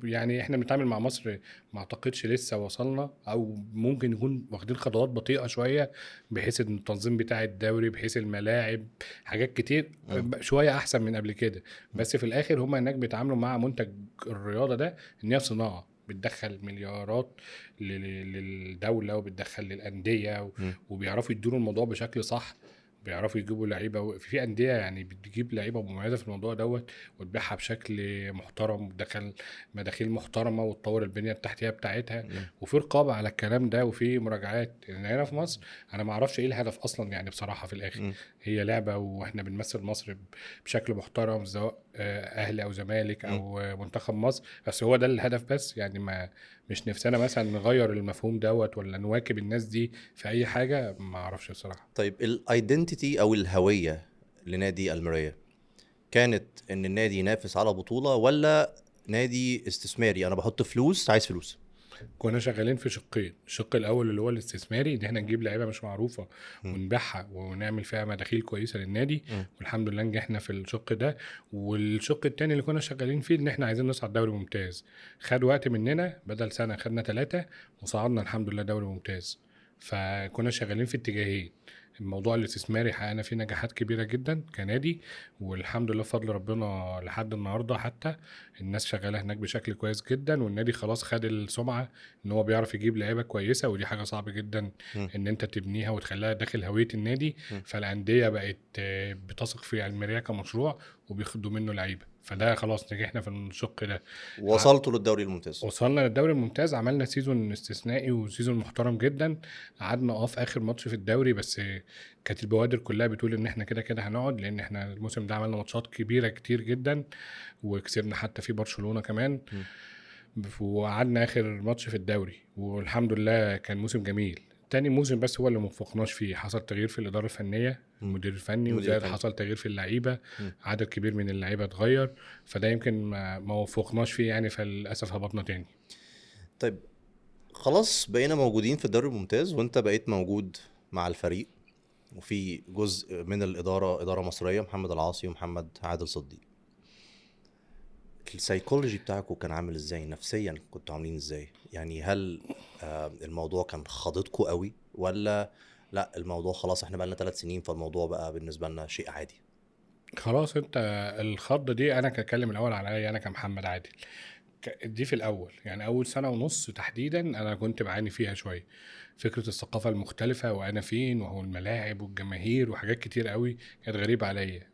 يعني احنا بنتعامل مع مصر، ما اعتقدش لسه وصلنا، او ممكن نكون واخدين خطوات بطيئه شويه، بحيث ان التنظيم بتاع الدوري، بحيث الملاعب، حاجات كتير مم. شويه احسن من قبل كده. بس في الاخر هم هناك بيتعاملوا مع منتج الرياضه ده ان هي صناعه بتدخل مليارات للدوله، وبتدخل للانديه مم. وبيعرفوا يديروا الموضوع بشكل صح. بيعرفوا يجيبوا لعيبه في انديه يعني بتجيب لعيبه مميزه في الموضوع دوت، وتبيعها بشكل محترم، وتدخل مداخيل محترمه، وتطور البنيه التحتيه بتاعتها، مم. وفي رقابه على الكلام ده، وفي مراجعات. يعني هنا في مصر انا ما اعرفش ايه الهدف اصلا يعني بصراحه في الاخر. مم. هي لعبه واحنا بنمثل مصر بشكل محترم، سواء اهلي او زمالك مم. او منتخب مصر، بس هو ده الهدف بس. يعني ما مش نفسنا مثلا نغير المفهوم دوت ولا نواكب الناس دي في اي حاجه، ما اعرفش بصراحه. طيب الايدنتيتي او الهوية لنادي المرية كانت ان النادي ينافس على بطولة، ولا نادي استثماري انا بحط فلوس عايز فلوس؟ كنا شغالين في شقين، الشق الاول اللي هو الاستثماري، ان احنا نجيب لعيبه مش معروفه مم. ونبيعها ونعمل فيها مداخيل كويسه للنادي، مم. والحمد لله نجحنا في الشق ده. والشق التاني اللي كنا شغالين فيه ان احنا عايزين نصعد دوري ممتاز، خد وقت مننا، بدل سنه خدنا 3، وصعدنا الحمد لله دوري ممتاز. فكنا شغالين في اتجاهين. الموضوع الاستثماري حققنا فيه نجاحات كبيره جدا كنادي، والحمد لله بفضل ربنا لحد النهارده حتى الناس شغاله هناك بشكل كويس جدا، والنادي خلاص خد السمعه ان هو بيعرف يجيب لعيبه كويسه، ودي حاجه صعبه جدا مم. ان انت تبنيها وتخليها داخل هويه النادي. مم. فالانديه بقت بتثق في الميريا كمشروع وبياخدوا منه لعيبه، فده خلاص نجحنا في الشق ده. وصلتوا للدوري الممتاز؟ وصلنا للدوري الممتاز، عملنا سيزون استثنائي وسيزون محترم جدا. قعدنا في اخر ماتش في الدوري، بس كانت البوادر كلها بتقول ان احنا كده كده هنقعد، لان احنا الموسم ده عملنا ماتشات كبيره كتير جدا، وكسبنا حتى في برشلونه كمان. مم. وقعدنا اخر ماتش في الدوري، والحمد لله كان موسم جميل. تاني موسم بس هو اللي موفقناش فيه، حصل تغيير في الاداره الفنيه، المدير الفني، المدير وزائد الفني. حصل تغيير في اللعيبه، مم. عدد كبير من اللعيبه اتغير، فده يمكن ما وفقناش فيه يعني، فللاسف هبطنا تاني. طيب خلاص بقينا موجودين في الدوري الممتاز، وانت بقيت موجود مع الفريق، وفي جزء من الإدارة إدارة مصرية، محمد العاصي ومحمد عادل صديق. السايكولوجي بتاعكم كان عامل ازاي نفسيا؟ كنتوا عاملين ازاي يعني؟ هل الموضوع كان خاضتكم قوي، ولا لا الموضوع خلاص احنا بقالنا 3 سنين فالموضوع بقى بالنسبة لنا شيء عادي؟ خلاص انت، الخضه دي انا كاتكلم الاول عليا انا كمحمد عادل. دي في الاول يعني اول سنه ونص تحديدا انا كنت بعاني فيها شويه، فكره الثقافه المختلفه وانا فين وهو الملاعب والجماهير وحاجات كتير قوي كانت غريبه عليا.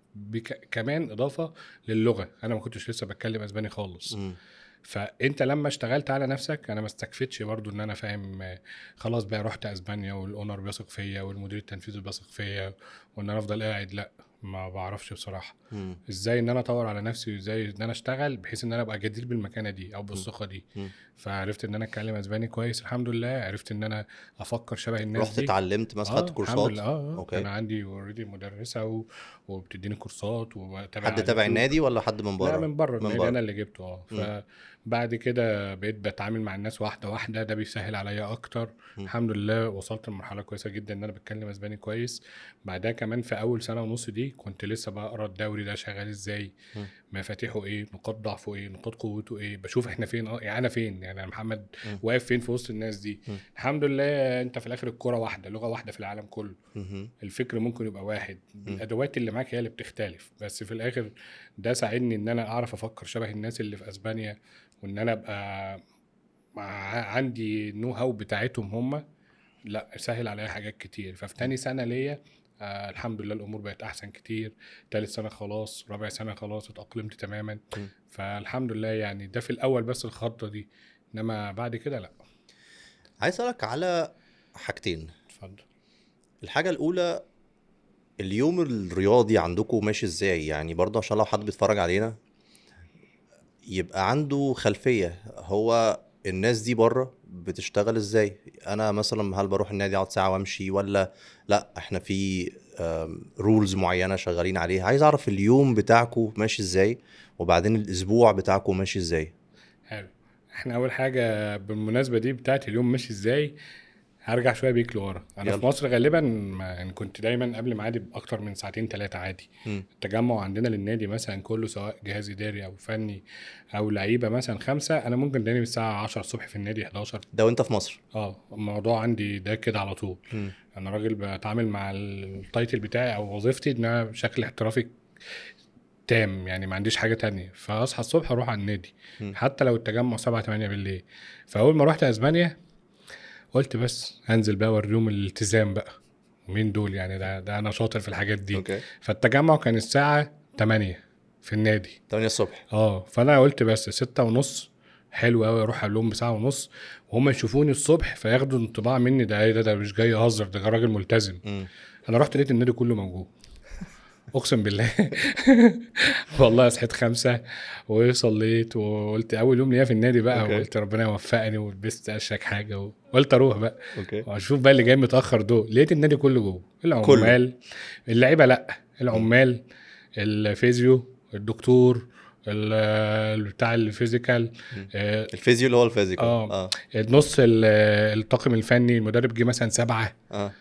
كمان اضافه للغه، انا ما كنتش لسه بتكلم اسباني خالص. مم. فانت لما اشتغلت على نفسك انا ما استكفتش برضو ان انا فاهم. خلاص بقى رحت اسبانيا والاونر بيثق فيا والمدير التنفيذي بيثق فيا، وان انا افضل قاعد، لا ما بعرفش بصراحه مم. ازاي ان انا اطور على نفسي، وازاي ان انا اشتغل بحيث ان انا ابقى جدير بالمكانه دي او بالثقه دي. مم. فعرفت ان انا اتكلم اسباني كويس الحمد لله، عرفت ان انا افكر شبه الناس رحت دي. اتعلمت مثلا، خدت الحمد كورسات؟ لله. اوكي. انا عندي اوريدي مدرسه وبتديني كورسات وبتابع حد على تبع اليوتيوب. النادي ولا حد من لا بره؟ من بره من النادي، انا بره. اللي جبته. مم. فبعد كده بقيت بتعامل مع الناس واحده واحده، ده بيسهل عليا اكتر. مم. الحمد لله وصلت لمرحله كويسه جدا ان انا بتكلم اسباني كويس. بعدها كمان في اول سنه ونص دي كنت لسه بقرا الدوري ده شغال ازاي، مم. مفاتيحه ايه، نقاط ضعفه ايه، نقاط قوته ايه، بشوف احنا فين. يعني انا فين، يعني انا محمد مم. واقف فين في وسط الناس دي. مم. الحمد لله انت في الاخر الكرة واحده، لغه واحده في العالم كله. مم. الفكر ممكن يبقى واحد، مم. الادوات اللي معاك هي اللي بتختلف، بس في الاخر ده ساعدني ان انا اعرف افكر شبه الناس اللي في اسبانيا، وان انا ابقى عندي النو هاو بتاعتهم هم. لا سهل عليا حاجات كتير. ففي تاني سنه ليا الحمد لله الامور بقت احسن كتير. تالت سنه خلاص، رابع سنه خلاص اتاقلمت تماما. مم. فالحمد لله يعني ده في الاول بس الخطه دي، انما بعد كده لا. عايز اسالك على حاجتين. اتفضل. الحاجه الاولى، اليوم الرياضي عندكم ماشي ازاي؟ يعني برضه عشان لو حد بيتفرج علينا يبقى عنده خلفيه، هو الناس دي بره بتشتغل ازاي؟ انا مثلا هل بروح النادي اقعد ساعه وامشي، ولا لا احنا في رولز معينه شغالين عليها؟ عايز اعرف اليوم بتاعكم ماشي ازاي، وبعدين الاسبوع بتاعكم ماشي ازاي. حلو. احنا اول حاجه بالمناسبه دي بتاعت اليوم ماشي ازاي، هرجع شويه بيك لورا. انا يلا. في مصر غالبا يعني كنت دايما قبل ميعادي باكتر من ساعتين ثلاثه عادي. مم. التجمع عندنا للنادي مثلا كله سواء جهاز اداري او فني او لعيبه مثلا 5، انا ممكن تلاقيني من الساعه 10 الصبح في النادي 11. ده وانت في مصر؟ الموضوع عندي ده كده على طول. مم. انا راجل بتعامل مع التايتل بتاعي او وظيفتي ان انا بشكل احترافي تام، يعني ما عنديش حاجه تانية. فاصحى الصبح اروح على النادي مم. حتى لو التجمع 7 8 بالليل. فاول ما رحت اسبانيا قلت بس هنزل بقى اوريهم الالتزام بقى، مين دول يعني، ده انا شاطر في الحاجات دي. اوكي. فالتجمع كان الساعه 8 في النادي. 8 الصبح. فانا قلت بس 6:30 حلو قوي اروح اقول لهم بساعه ونص، وهم يشوفوني الصبح فياخدوا انطباع مني ده ايه، ده مش جاي اهزر، ده راجل ملتزم. مم. انا رحت لقيت النادي كله موجود، اقسم بالله. والله صحيت 5 وصليت وقلت اول يوم ليا في النادي بقى، اوكي. وقلت ربنا يوفقني ولبست اشيك حاجه وقلت اروح بقى اوكي. واشوف بقى اللي جاي متاخر دول. لقيت النادي كله جوه، كله. العمال، اللعيبه لا، مم. العمال، الفيزيو، الدكتور، بتاع الفيزيكال. مم. اه الفيزيو اللي هو الفيزيكال. النص الطاقم الفني، المدرب جه مثلا 7. اه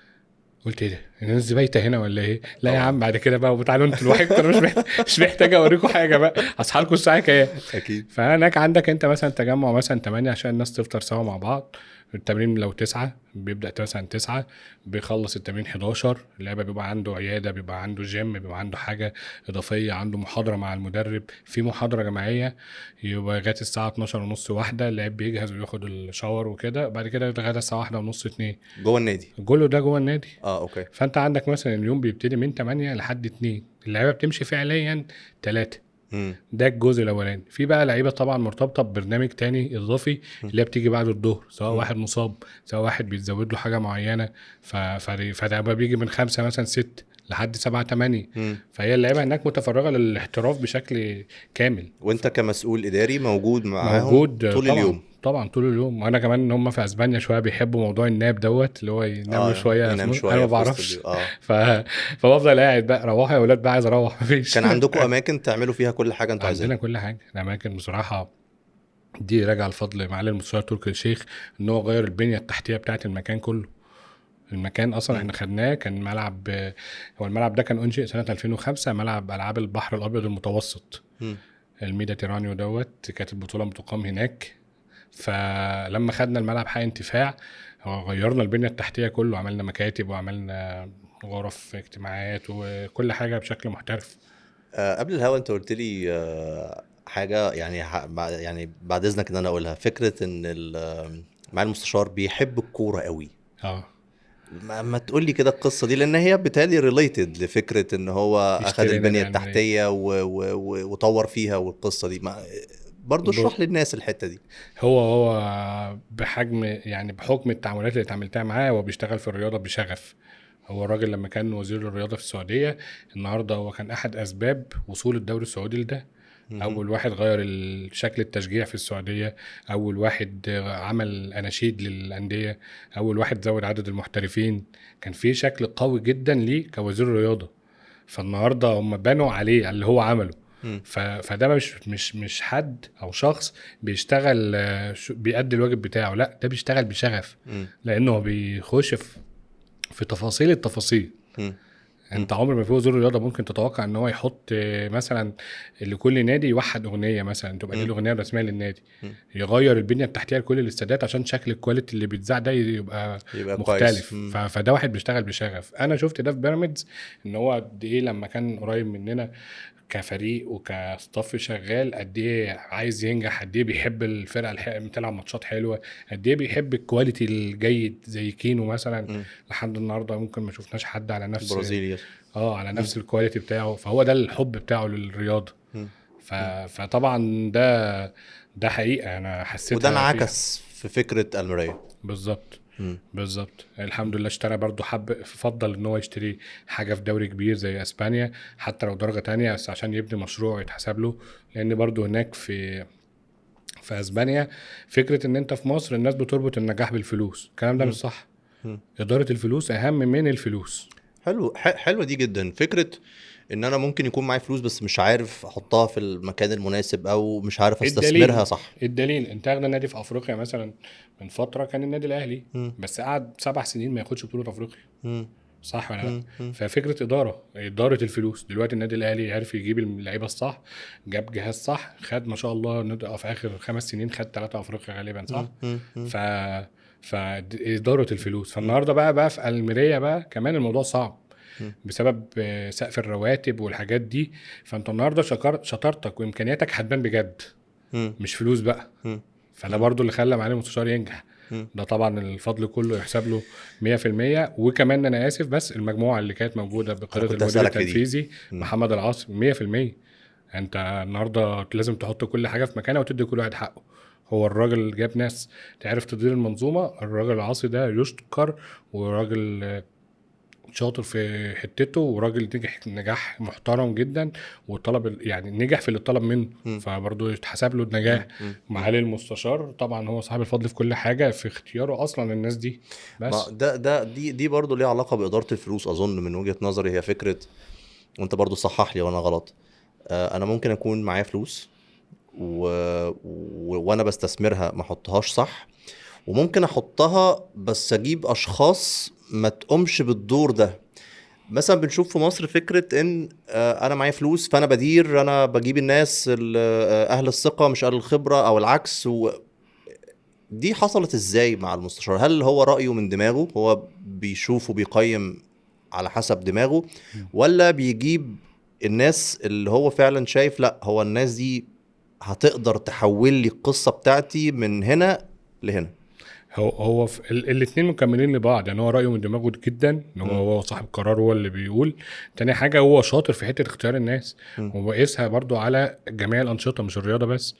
قلت ايه ده، الناس دي بايته هنا ولا ايه؟ لا يا طبعا. عم بعد كده بقى وتعالوا انتوا لوحدكم، انا مش محتاج اوريكم حاجه بقى، اصحى لكم الساعه كام. اكيد. فهناك عندك انت مثلا تجمع مثلا 8 عشان الناس تفطر سوا مع بعض. التمرين لو 9 بيبدأ مثلا 9 بيخلص التمرين 11. اللعبة بيبقى عنده عيادة، بيبقى عنده جيم، بيبقى عنده حاجة إضافية، عنده محاضرة مع المدرب، في محاضرة جماعية. يبقى لغاية الساعة 12 ونص 1 اللاعب بيجهز وياخد الشاور وكده. بعد كده لغاية الساعة 1 ونص 2 جوه النادي. كله ده جوه النادي. اوكي. فانت عندك مثلا اليوم بيبتدي من 8 لحد 2، اللعيبه بتمشي فعليا 3. مم. ده الجزء الاولاني. في بقى لعيبه طبعا مرتبطه ببرنامج تاني اضافي اللي هي بتيجي بعد الظهر، سواء واحد مصاب، سواء واحد بيتزود له حاجه معينه. فده بقى بيجي من 5 مثلا 6 لحد 7 8. مم. فهي اللعيبه هناك متفرغه للاحتراف بشكل كامل. وانت كمسؤول اداري موجود معاهم موجود طول طبعا اليوم؟ طبعا طول اليوم. وانا كمان هم في اسبانيا شويه بيحبوا موضوع الناب دوت، اللي هو ينام له شويه ينام انا شويه ما في وسط بعرفش. اليوم. فبفضل قاعد بقى، روحوا يا اولاد بقى عايز اروح مفيش. كان عندكم اماكن تعملوا فيها كل حاجه انتوا عندنا عايزينها؟ كل حاجه. الاماكن بصراحه دي راجعه لفضل معالي المستشار تركي الشيخ، ان هو غير البنيه التحتيه بتاعه المكان كله. المكان اصلا احنا خدناه كان ملعب، هو الملعب ده كان انشئ سنه 2005، ملعب العاب البحر الابيض المتوسط. مم. الميدا تيرانيو دوت كانت البطوله بتقام هناك. فلما خدنا الملعب حق انتفاع، غيرنا البنيه التحتيه كله، عملنا مكاتب وعملنا غرف اجتماعات وكل حاجه بشكل محترف. قبل الهوا انت قلت لي حاجه، يعني يعني بعد اذنك ان انا اقولها، فكره ان معالي المستشار بيحب الكوره قوي. ما تقول لي كده القصه دي، لان هي بتالي ريليتد لفكره ان هو اخذ يشتري البنيه نادي عن التحتيه وطور فيها، والقصه دي برضو اشرح للناس الحته دي. هو بحجم يعني بحكم التعاملات اللي اتعاملتها معاه، هو بيشتغل في الرياضه بشغف. هو الراجل لما كان وزير الرياضه في السعوديه، النهارده هو كان احد اسباب وصول الدوري السعودي لده. اول واحد غير شكل التشجيع في السعوديه، اول واحد عمل اناشيد للانديه، اول واحد زود عدد المحترفين. كان في شكل قوي جدا ليه كوزير الرياضه. فالنهارده هم بنوا عليه على اللي هو عمله. فده مش حد او شخص بيشتغل بيأدي الواجب بتاعه، لا ده بيشتغل بشغف، لانه بيخش في تفاصيل التفاصيل. انت عمر ما في وزير الرياضه ممكن تتوقع ان هو يحط مثلا لكل نادي يوحد اغنيه مثلا تبقى دي الاغنيه الرسميه للنادي، يغير البنيه التحتيه لكل الاستادات عشان شكل الكواليتي اللي بيتذاع ده يبقى مختلف. فده واحد بيشتغل بشغف. انا شفت ده في بيراميدز، ان هو قد ايه لما كان قريب مننا كفريق وكستاف شغال، قد ايه عايز ينجح، قد ايه بيحب الفرقه بتلعب ماتشات حلوه، قد ايه بيحب الكواليتي الجيد زي كينو مثلا. لحد النهارده ممكن ما شفناش حد على نفس برازيليا على نفس الكواليتي بتاعه. فهو ده الحب بتاعه للرياضه. فطبعا ده حقيقه انا حسيتها وده فيها. انعكس في فكره المرايه. بالظبط. الحمد لله اشترى برضو، فضل ان هو يشتري حاجه في دوري كبير زي اسبانيا، حتى لو درجه تانية، بس عشان يبني مشروع يتحسب له. لان برضو هناك في اسبانيا فكره ان انت في مصر الناس بتربط النجاح بالفلوس. الكلام ده مش صح. اداره الفلوس اهم من الفلوس. حلوه دي جدا، فكره ان انا ممكن يكون معايا فلوس بس مش عارف احطها في المكان المناسب او مش عارف استثمرها صح. الدليل انت اغنى نادي في افريقيا مثلا من فتره كان النادي الاهلي، بس قعد 7 سنين ما ياخدش بطوله افريقيا. صح ولا لا؟ ففكره اداره الفلوس. دلوقتي النادي الاهلي عرف يجيب اللعيبه الصح، جاب جهاز صح، خد ما شاء الله في اخر 5 سنين خد 3 افريقيا غالبا صح. فاداره الفلوس. فالنهارده بقى في الميريا بقى كمان الموضوع صعب بسبب سقف الرواتب والحاجات دي. فانت النهارده شطارتك وامكانياتك هتبان بجد، مش فلوس بقى. فده برضو اللي خلى معالي المستشار ينجح. ده طبعا الفضل كله يحسب له 100%. وكمان انا اسف بس المجموعه اللي كانت موجوده بقياده المدير التنفيذي محمد العاصي 100%. انت النهارده لازم تحط كل حاجه في مكانها وتدي كل واحد حقه. هو الراجل جاب ناس تعرف تدير المنظومه. الراجل العاصي ده يشكر، وراجل شاطر في حتته، وراجل نجح نجاح محترم جدا، وطلب يعني نجح في اللي طلب منه. فبرضه يتحسب له النجاح. معالي المستشار طبعا هو صاحب الفضل في كل حاجه في اختياره اصلا الناس دي. بس دي برضه ليها علاقه باداره الفلوس اظن من وجهه نظري. هي فكره، وانت برضه صحح لي وانا غلط، انا ممكن اكون معايا فلوس وانا بستثمرها ما احطهاش صح، وممكن احطها بس اجيب اشخاص ما تقومش بالدور ده. مثلا بنشوف في مصر فكرة ان انا معايا فلوس فانا بدير، انا بجيب الناس اهل الثقة مش اهل الخبرة او العكس. دي حصلت ازاي مع المستشار؟ هل هو رأيه من دماغه، هو بيشوف وبيقيم على حسب دماغه، ولا بيجيب الناس اللي هو فعلا شايف لا هو الناس دي هتقدر تحول لي القصة بتاعتي من هنا لهنا؟ هو الاثنين مكملين لبعض. يعني هو رأيه من دماغه جدا، ان هو صاحب قرار، هو اللي بيقول. تاني حاجة هو شاطر في حتة اختيار الناس، وبقيسها برضو على جميع الأنشطة مش الرياضة بس.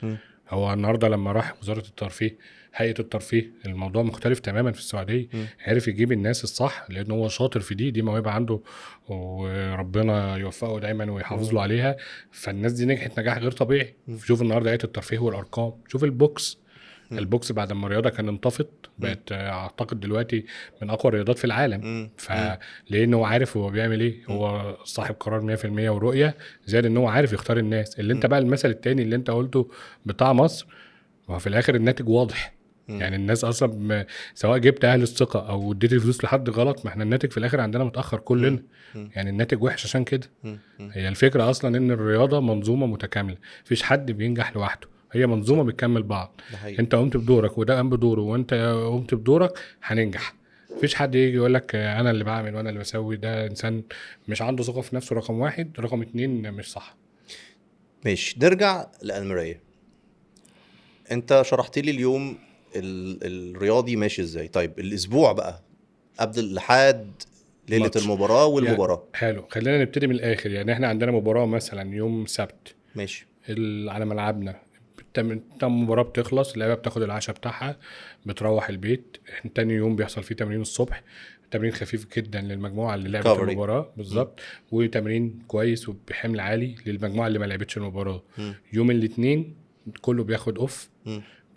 هو النهاردة لما راح وزارة الترفيه، هيئة الترفيه، الموضوع مختلف تماما في السعودية. عرف يجيب الناس الصح لأنه هو شاطر في دي موهبة عنده، وربنا يوفقه دايما ويحافظ له عليها. فالناس دي نجحت نجاح غير طبيعي. شوف النهاردة هيئة الترفيه والأرقام، شوف البوكس بعد ما الرياضه كان انطفت بقت اعتقد دلوقتي من اقوى الرياضات في العالم. فلانه هو عارف هو بيعمل ايه، هو صاحب قرار 100% ورؤيه، زائد ان هو عارف يختار الناس. اللي انت بقى المثل التاني اللي انت قلته بتاع مصر، وفي الاخر الناتج واضح. يعني الناس اصلا سواء جبت اهل الثقه او اديت الفلوس لحد غلط، ما احنا الناتج في الاخر عندنا متاخر كلنا. يعني الناتج وحش عشان كده. هي الفكره اصلا ان الرياضه منظومه متكامله، مفيش حد بينجح لوحده، هي منظومه بتكمل بعض. انت قمت بدورك وده قام بدوره وانت قمت بدورك هننجح. مفيش حد يجي يقول لك انا اللي بعمل وانا اللي بسوي. ده انسان مش عنده ثقه في نفسه، رقم 1. رقم 2 مش صح. ماشي، نرجع للمرايه. انت شرحت لي اليوم الرياضي ماشي ازاي. طيب الاسبوع بقى قبل لحد ليله ماتش المباراه والمباراه. يعني حلو، خلينا نبتدي من الاخر. يعني احنا عندنا مباراه مثلا يوم سبت، ماشي، على ملعبنا المباراة بتخلص، اللعيبة بتاخد العشاء بتاعها، بتروح البيت. تاني يوم بيحصل فيه تمرين الصبح، تمرين خفيف جدا للمجموعة اللي لعبت Recovery. المباراة بالظبط، وتمرين كويس وبحمل عالي للمجموعة اللي ما لعبتش المباراة. يوم الاثنين كله بياخد اوف.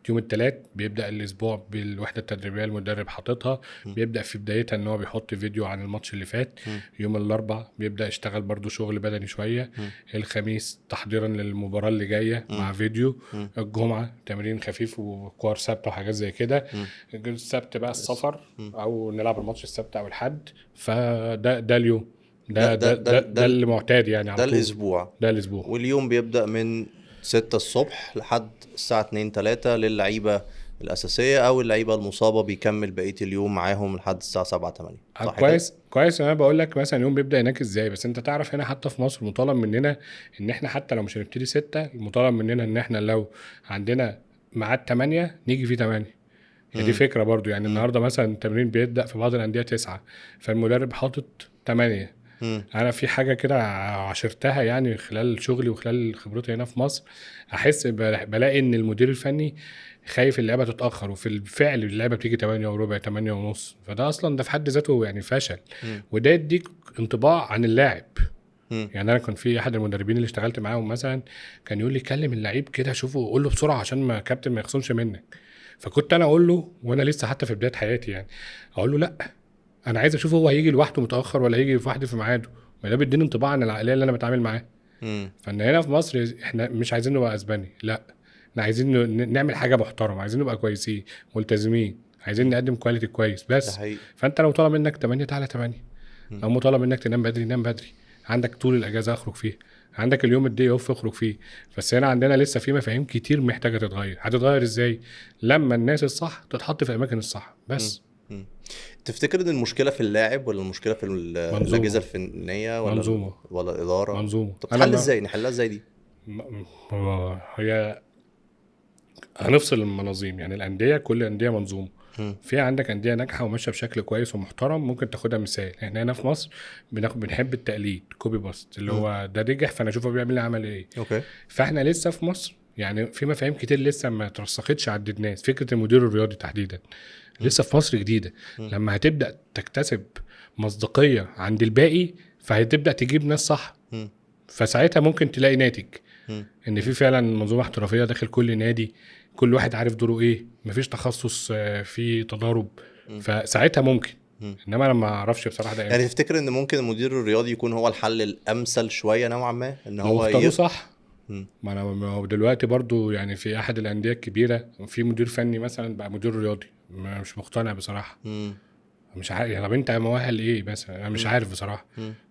يوم الثلاث بيبدا الاسبوع بالوحده التدريبيه المدرب حاططها، بيبدا في بدايتها ان هو بيحط فيديو عن الماتش اللي فات. يوم الاربع بيبدا يشتغل برضو شغل بدني شويه. الخميس تحضيرا للمباراه اللي جايه مع فيديو. الجمعه تمرين خفيف وكوار ثابته وحاجات زي كده. السبت بقى السفر او نلعب الماتش السبت او الحد. فده اليوم ده اللي معتاد يعني ده على طول. الاسبوع. ده الاسبوع. واليوم بيبدأ من 6 الصبح لحد الساعة 2-3 للعيبة الأساسية، أو اللعيبة المصابة بيكمل بقية اليوم معاهم لحد الساعة 7-8. صح كده؟ كويس. انا بقول لك مثلا يوم بيبدا هناك ازاي، بس انت تعرف هنا حتى في مصر مطالب مننا ان احنا حتى لو مش هنبتدي 6، المطالب مننا ان احنا لو عندنا ميعاد 8 نيجي فيه 8. هي دي فكره برضو يعني. النهارده مثلا التمرين بيبدا في بعض الانديه 9، فالمدرب حاطط 8. انا في حاجه كده عشرتها يعني خلال شغلي وخلال خبرتي هنا في مصر، احس بلاقي ان المدير الفني خايف اللعبه تتاخر، وفي الفعل اللعبه بتيجي 8 وربع 8 ونص، فده اصلا ده في حد ذاته يعني فشل. وده يديك انطباع عن اللاعب. يعني انا كان في احد المدربين اللي اشتغلت معاهم مثلا كان يقول لي كلم اللعيب كده، شوفه وقول له بسرعه عشان ما كابتن ما يخصمش منك. فكنت انا اقول له وانا لسه حتى في بدايه حياتي يعني، اقول له لا، انا عايز اشوف هو هيجي لوحده متاخر ولا هيجي في واحد في ميعاده. ما ده بيديني انطباع عن العقليه اللي انا بتعامل معاه. فان هنا في مصر احنا مش عايزين نبقى اسباني، لا، احنا عايزين نعمل حاجه محترمه، عايزين نبقى كويسين ملتزمين، عايزين نقدم كواليتي كويس بس. فانت لو طالب منك 8 تعالى 8، لو مطالب منك تنام بدري نام بدري. عندك طول الاجازه اخرج فيه، عندك اليوم الدي اوف اخرج فيه. بس هنا عندنا لسه في مفاهيم كتير محتاجه تتغير. هتتغير ازاي؟ لما الناس الصح تتحط في الاماكن الصح بس. تفتكر ان المشكله في اللاعب ولا المشكله في الاجهزه الفنيه ولا الاداره؟ منظومه. طب تحل ازاي؟ نحلها ازاي دي؟ هي هنفصل المناظيم يعني. الانديه كل انديه منظومه. في عندك انديه ناجحه وماشيه بشكل كويس ومحترم، ممكن تاخدها مثال. احنا هنا في مصر بنحب التقليد، كوبي باست، اللي هو ده نجح فانا اشوفه بيعمل عمل ايه. اوكي. فاحنا لسه في مصر يعني في مفاهيم كتير لسه ما ترسختش عند الناس. فكره المدير الرياضي تحديدا لسه في مصر جديده. لما هتبدا تكتسب مصداقيه عند الباقي فهتبدا تجيب ناس صح. فساعتها ممكن تلاقي ناتج ان في فعلا منظومه احترافيه داخل كل نادي، كل واحد عارف دوره ايه، مفيش تخصص في تضارب. فساعتها ممكن. انما انا ما اعرفش بصراحه ده يعني تفتكر ان ممكن المدير الرياضي يكون هو الحل الامثل شويه نوعا ما، ان هو اختاروه صح؟ ما انا دلوقتي برضو يعني في احد الانديه الكبيره في مدير فني مثلا بقى مدير رياضي، مش مقتنع بصراحه. مش عارف يعني. طب انت مؤهل ايه مثلا؟ انا مش عارف بصراحه.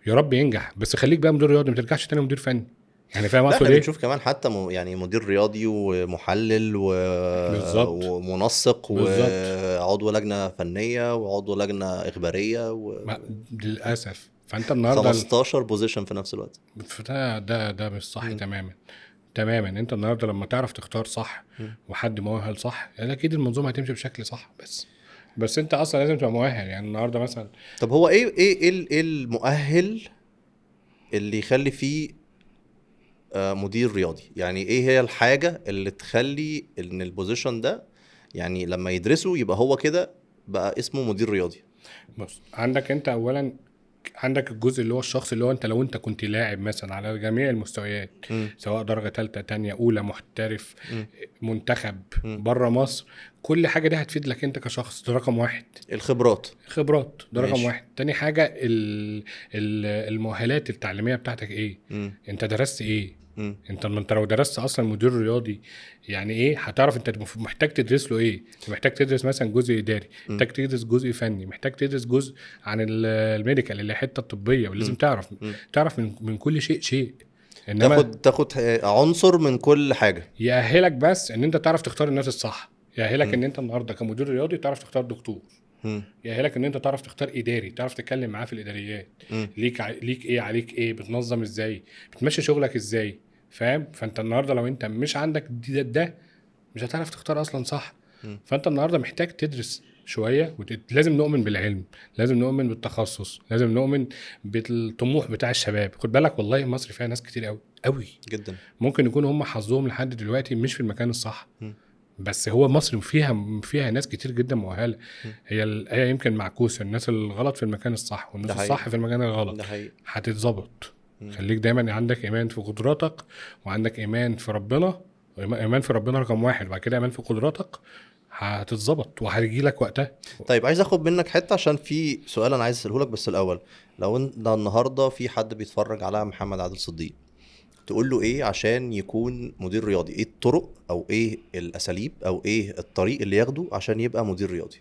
يا رب ينجح، بس خليك بقى مدير رياضي، ما ترجعش تاني مدير فني يعني. فاهم اقصد ايه؟ بنشوف كمان حتى يعني مدير رياضي ومحلل ومنسق وعضو لجنه فنيه وعضو لجنه اخباريه للاسف. فانت النهارده 15 بوزيشن في نفس الوقت. ده مش صح تماما. انت النهارده لما تعرف تختار صح وحد مؤهل صح يعني اكيد المنظومه هتمشي بشكل صح. بس انت اصلا لازم تبقى مؤهل يعني. النهارده مثلا طب هو ايه المؤهل اللي يخلي فيه مدير رياضي؟ يعني ايه هي الحاجه اللي تخلي ان البوزيشن ده يعني لما يدرسه يبقى هو كده بقى اسمه مدير رياضي؟ بص، عندك انت اولا عندك الجزء اللي هو الشخص اللي هو انت لو انت كنت لاعب مثلا على جميع المستويات، سواء درجة ثالثه تانية اولى محترف منتخب بره مصر، كل حاجة دي هتفيد لك انت كشخص. ده رقم واحد. الخبرات ده رقم واحد. تاني حاجة المؤهلات التعليمية بتاعتك ايه. انت درست ايه. انت لو درست اصلا مدير رياضي يعني ايه هتعرف انت محتاج تدرس له ايه. محتاج تدرس مثلا جزء اداري، محتاج تدرس جزء فني، محتاج تدرس جزء عن الميديكال اللي حته الطبيه، ولازم تعرف من كل شيء. انما تاخد عنصر من كل حاجه يأهلك بس ان انت تعرف تختار الناس الصح. يأهلك ان انت النهارده كمدير رياضي تعرف تختار دكتور. يأهلك ان انت تعرف تختار اداري، تعرف تتكلم معاه في الاداريات. ليك ايه عليك ايه، بتنظم ازاي، بتمشي شغلك ازاي. فاهم؟ فانت النهارده لو انت مش عندك ده مش هتعرف تختار اصلا صح. فانت النهارده محتاج تدرس شويه لازم نؤمن بالعلم، لازم نؤمن بالتخصص، لازم نؤمن بالطموح بتاع الشباب. خد بالك والله مصر فيها ناس كتير قوي قوي جدا. ممكن يكون هم حظهم لحد دلوقتي مش في المكان الصح. م. بس هو مصر فيها ناس كتير جدا مؤهله. هي يمكن معكوسه، الناس الغلط في المكان الصح والناس ده الصح حقيقي. في المكان ده الغلط. حقيقي. هتتظبط. خليك دايما عندك ايمان في قدراتك، وعندك ايمان في ربنا. ايمان في ربنا رقم واحد، وبعد كده ايمان في قدراتك. هتتظبط وهيجي لك وقتها. طيب عايز اخد منك حته عشان في سؤال انا عايز اساله لك، بس الاول لو انت النهارده في حد بيتفرج على محمد عادل صديق، تقول له ايه عشان يكون مدير رياضي؟ ايه الطرق او ايه الاساليب او ايه الطريق اللي ياخده عشان يبقى مدير رياضي؟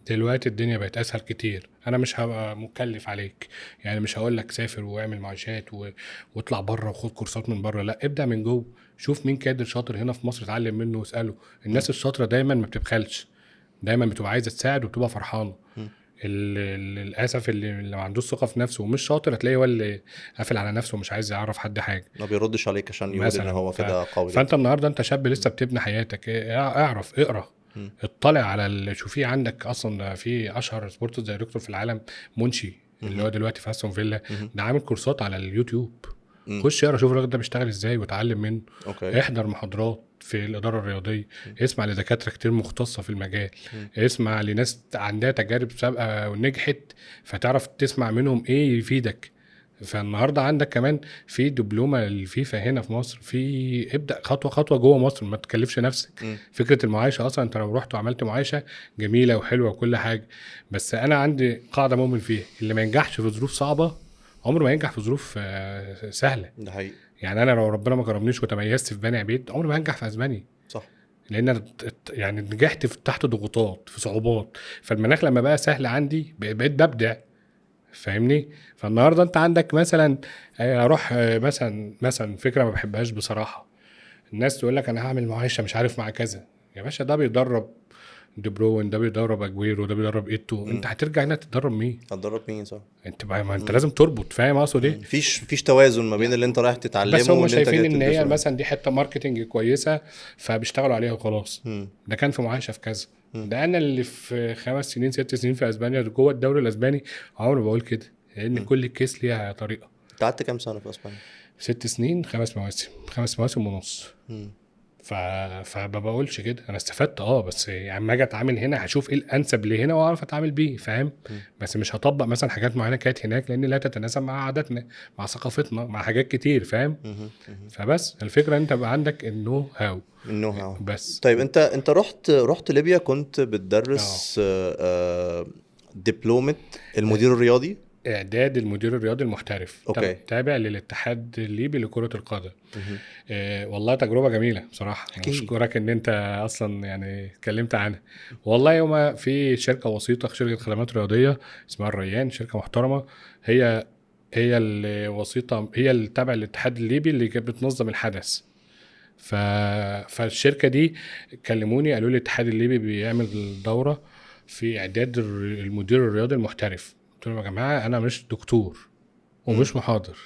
دلوقتي الدنيا بقت اسهل كتير. انا مش هبقى مكلف عليك، يعني مش هقول لك سافر واعمل معاشات واطلع بره وخد كورسات من بره. لا، ابدا من جوه. شوف مين كادر شاطر هنا في مصر، اتعلم منه واساله. الناس الشاطره دايما ما بتبخلش، دايما بتبقى عايزه تساعد وبتبقى فرحانه. للاسف اللي ما عندوش ثقه في نفسه ومش شاطر، هتلاقيه هو اللي قافل على نفسه ومش عايز يعرف حد حاجه ما بيردش عليك عشان يقول ان مثلا. هو كده قوي فانت جدا. النهارده انت شاب لسه بتبني حياتك، اعرف، اقرا، اطلع على شوف. في عندك اصلا في اشهر سبورتس دايركتور في العالم، منشي اللي هو دلوقتي في استون فيلا، ده عامل كورسات على اليوتيوب. خش اقرا، شوف الراجل ده بيشتغل ازاي وتعلم منه. اوكي. احضر محاضرات في الاداره الرياضيه، اسمع لدكاتره كتير مختصه في المجال، اسمع لناس عندها تجارب سابقه ونجحت، فتعرف تسمع منهم ايه يفيدك. فالنهارده عندك كمان في دبلومه الفيفا هنا في مصر، في ابدا خطوه خطوه جوه مصر، ما تكلفش نفسك. فكره المعايشه اصلا، انت لو رحت وعملت معايشه جميله وحلوه وكل حاجه، بس انا عندي قاعده مؤمن فيها: اللي ما ينجحش في ظروف صعبه عمره ما ينجح في ظروف سهله. ده حقيقي. يعني انا لو ربنا ما كرمنيش وتميزت في بني عبيد، عمري ما هنجح في اسبانيا. صح. لان انا يعني نجحت تحت ضغوطات، في صعوبات. فالمناخ لما بقى سهل عندي بقيت ببدع، فاهمني؟ فالنهارده انت عندك مثلا اروح مثلا فكره ما بحبهاش بصراحه، الناس تقول لك انا هعمل معايشه مش عارف مع كذا. يا باشا ده بيدرب دي بروين، ده بيدرب اجويرو، ده بيدرب ايتو. انت هترجع هنا تدرب مين؟ هتدرب مين؟ صح. انت بقى ما انت لازم تربط، فاهم اقصد ايه؟ مفيش توازن ما بين اللي انت رايح تتعلمه بس هم واللي انت جاي شايفين ان هي تدرسه. مثلا دي حته ماركتنج كويسه فبيشتغلوا عليها وخلاص. ده كان في معايشه في كذا. ده انا اللي في 5 سنين 6 سنين في اسبانيا جوه الدوري الاسباني عمري بقول كده، لان كل كيس ليها طريقه. انت قعدت كام سنه في اسبانيا؟ 6 سنين 5 مواسم ونص. فما بقولش كده انا استفدت بس يعني اما اجي اتعامل هنا هشوف ايه الانسب لي هنا واعرف اتعامل بيه، فاهم؟ بس مش هطبق مثلا حاجات معينه كانت هناك لان لا تتناسب مع عاداتنا، مع ثقافتنا، مع حاجات كتير، فاهم؟ فبس الفكره انت بقى عندك النو هاو. بس طيب انت رحت ليبيا، كنت بتدرس دبلومه المدير الرياضي، اعداد المدير الرياضي المحترف. أوكي. تابع للاتحاد الليبي لكرة القدم. والله تجربة جميلة بصراحة. اشكرك ان انت اصلا يعني اتكلمت عنها. والله يوم في شركة وسيطة، شركة خدمات رياضية اسمها الريان، شركة محترمة. هي الوسيطة، هي اللي تابع للاتحاد الليبي اللي كانت بتنظم الحدث. فالشركة دي كلموني قالوا لي الاتحاد الليبي بيعمل دورة في اعداد المدير الرياضي المحترف. قلت لهم يا جماعه انا مش دكتور ومش محاضر.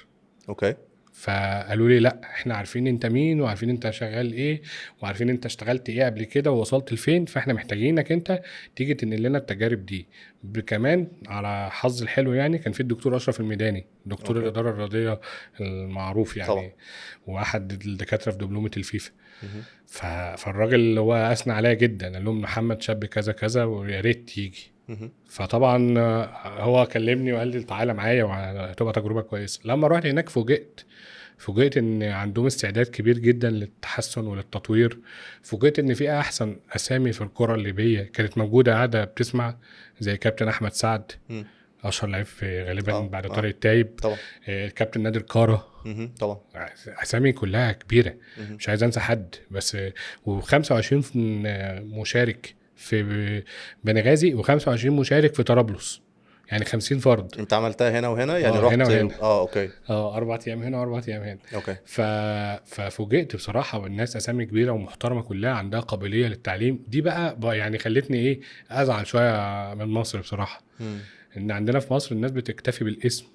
اوكي. فقالوا لي لا، احنا عارفين انت مين وعارفين انت شغال ايه وعارفين انت اشتغلت ايه قبل كده ووصلت لفين، فاحنا محتاجينك انت تيجي تنقل لنا التجارب دي. كمان على حظ الحلو يعني كان في الدكتور اشرف الميداني، دكتور الاداره الرياضيه المعروف يعني طبعا. واحد الدكاتره في دبلومه الفيفا. فالراجل اللي هو اثنى عليا جدا، قال لهم محمد شاب كذا كذا ويا ريت تيجي. فطبعا هو كلمني وقال لي تعالى معايا وهتبقى تجربه كويسه. لما رحت هناك فوجئت ان عندهم استعداد كبير جدا للتحسن وللتطوير. فوجئت ان في احسن اسامي في الكره الليبيه كانت موجوده قاعده بتسمع، زي كابتن احمد سعد، اشهر لعيب في غالبا بعد طارق التايب طبعا. كابتن نادر كارة طبعا. اسامي كلها كبيره، مش عايز انسى حد بس. و25 مشارك في بنغازي و25 مشارك في طرابلس، يعني 50 فرد. انت عملتها هنا وهنا يعني؟ رحت هنا وهنا. اوكي. 4 ايام هنا و4 ايام هنا. اوكي. ففوجئت بصراحه، والناس اسامي كبيره ومحترمه كلها عندها قابليه للتعليم. دي بقى يعني خلتني ازعل شويه من مصر بصراحه. ان عندنا في مصر الناس بتكتفي بالاسم.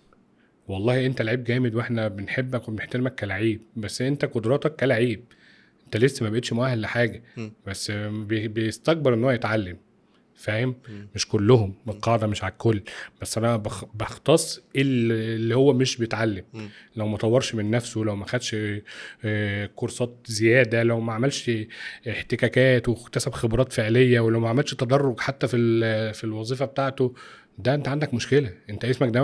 والله انت لعيب جامد واحنا بنحبك وبنحترمك كلعيب، بس انت قدراتك كلعيب انت لسه ما بقتش مؤهل لحاجه. بس بيستكبر ان هو يتعلم. فاهم؟ مش كلهم، القاعده مش على الكل، بس انا بختص اللي هو مش بيتعلم، لو ما طورش من نفسه، لو ما خدش كورسات زياده، لو ما عملش احتكاكات واكتسب خبرات فعليه، ولو ما عملش تدرج حتى في الوظيفه بتاعته، ده انت عندك مشكله. انت اسمك ده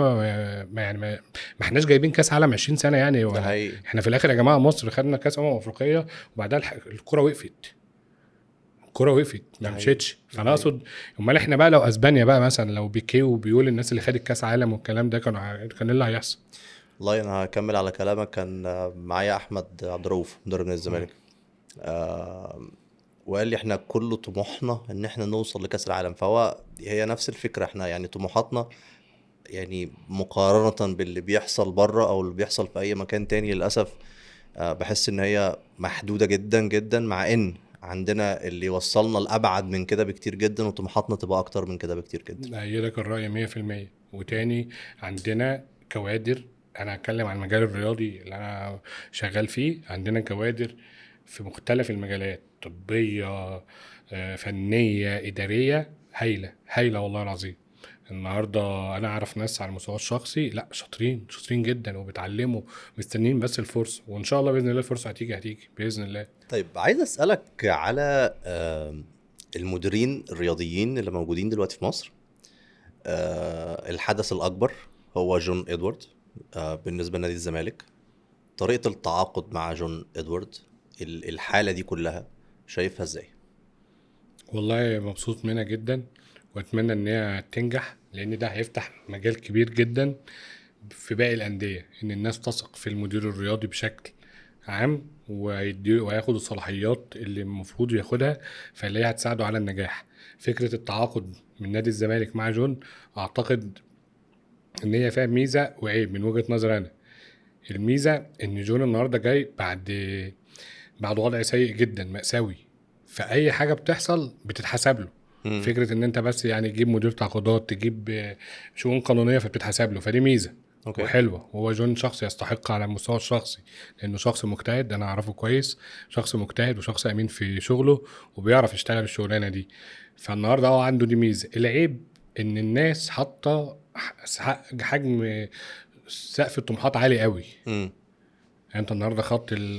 ما احناش جايبين كاس عالم 20 سنه يعني، ده ولا حقيقي. احنا في الاخر يا جماعه مصر خدنا كاس افريقيه وبعدها الكره وقفت، الكرة وقفت ده ما حقيقي. مشيتش. ده فانا حقيقي. اقصد امال احنا بقى لو اسبانيا بقى مثلا، لو بيكي وبيقول الناس اللي خدت كاس عالم والكلام ده، كان ايه اللي هيحصل؟ والله انا هكمل على كلامك. كان معايا احمد عبد الرؤوف مدرب نادي مم. الزمالك، وقال لي احنا كل طموحنا ان احنا نوصل لكأس العالم. هي نفس الفكرة، احنا يعني طموحاتنا يعني مقارنة باللي بيحصل بره او اللي بيحصل في اي مكان تاني للأسف بحس ان هي محدودة جدا جدا، مع ان عندنا اللي يوصلنا لأبعد من كده بكتير جدا، وطموحاتنا تبقى اكتر من كده بكتير جدا. أيدك الرأي 100%. وتاني، عندنا كوادر، أنا هتكلم عن المجال الرياضي اللي أنا شغال فيه، عندنا كوادر في مختلف المجالات، طبية، فنية، إدارية، هايلة هايلة والله العظيم. النهاردة أنا أعرف ناس على المستوى الشخصي لا شاطرين شاطرين جدا وبيتعلموا، مستنيين بس الفرصة، وإن شاء الله بإذن الله الفرصة هتيجي بإذن الله. طيب عايز أسألك على المديرين الرياضيين اللي موجودين دلوقتي في مصر. الحدث الأكبر هو جون إدوارد بالنسبة لنادي الزمالك. طريقة التعاقد مع جون إدوارد، الحالة دي كلها شايفها إزاي؟ والله مبسوط منها جدا، واتمنى ان هي تنجح، لان ده هيفتح مجال كبير جدا في باقي الانديه، ان الناس تثق في المدير الرياضي بشكل عام، وهياخد الصلاحيات اللي المفروض ياخدها، فاللي هي هتساعده على النجاح. فكره التعاقد من نادي الزمالك مع جون، اعتقد ان هي فيها ميزه وعيب من وجهه نظري انا. الميزه ان جون النهارده جاي بعد وضع سيء جدا مأساوي، فأي حاجة بتحصل بتتحسب له. مم. فكرة ان انت بس يعني تجيب مدير تعاقدات، تجيب شؤون قانونية، فبتتحسب له، فدي ميزة أوكي. وحلوة. وهو جون شخص يستحق على المستوى الشخصي، لانه شخص مجتهد، انا اعرفه كويس، شخص مجتهد وشخص امين في شغله وبيعرف يشتغل الشغلانة دي. فالنهاردة هو عنده دي ميزة. العيب ان الناس حاطة حجم سقف الطموحات عالي قوي. مم. يعني انت النهارده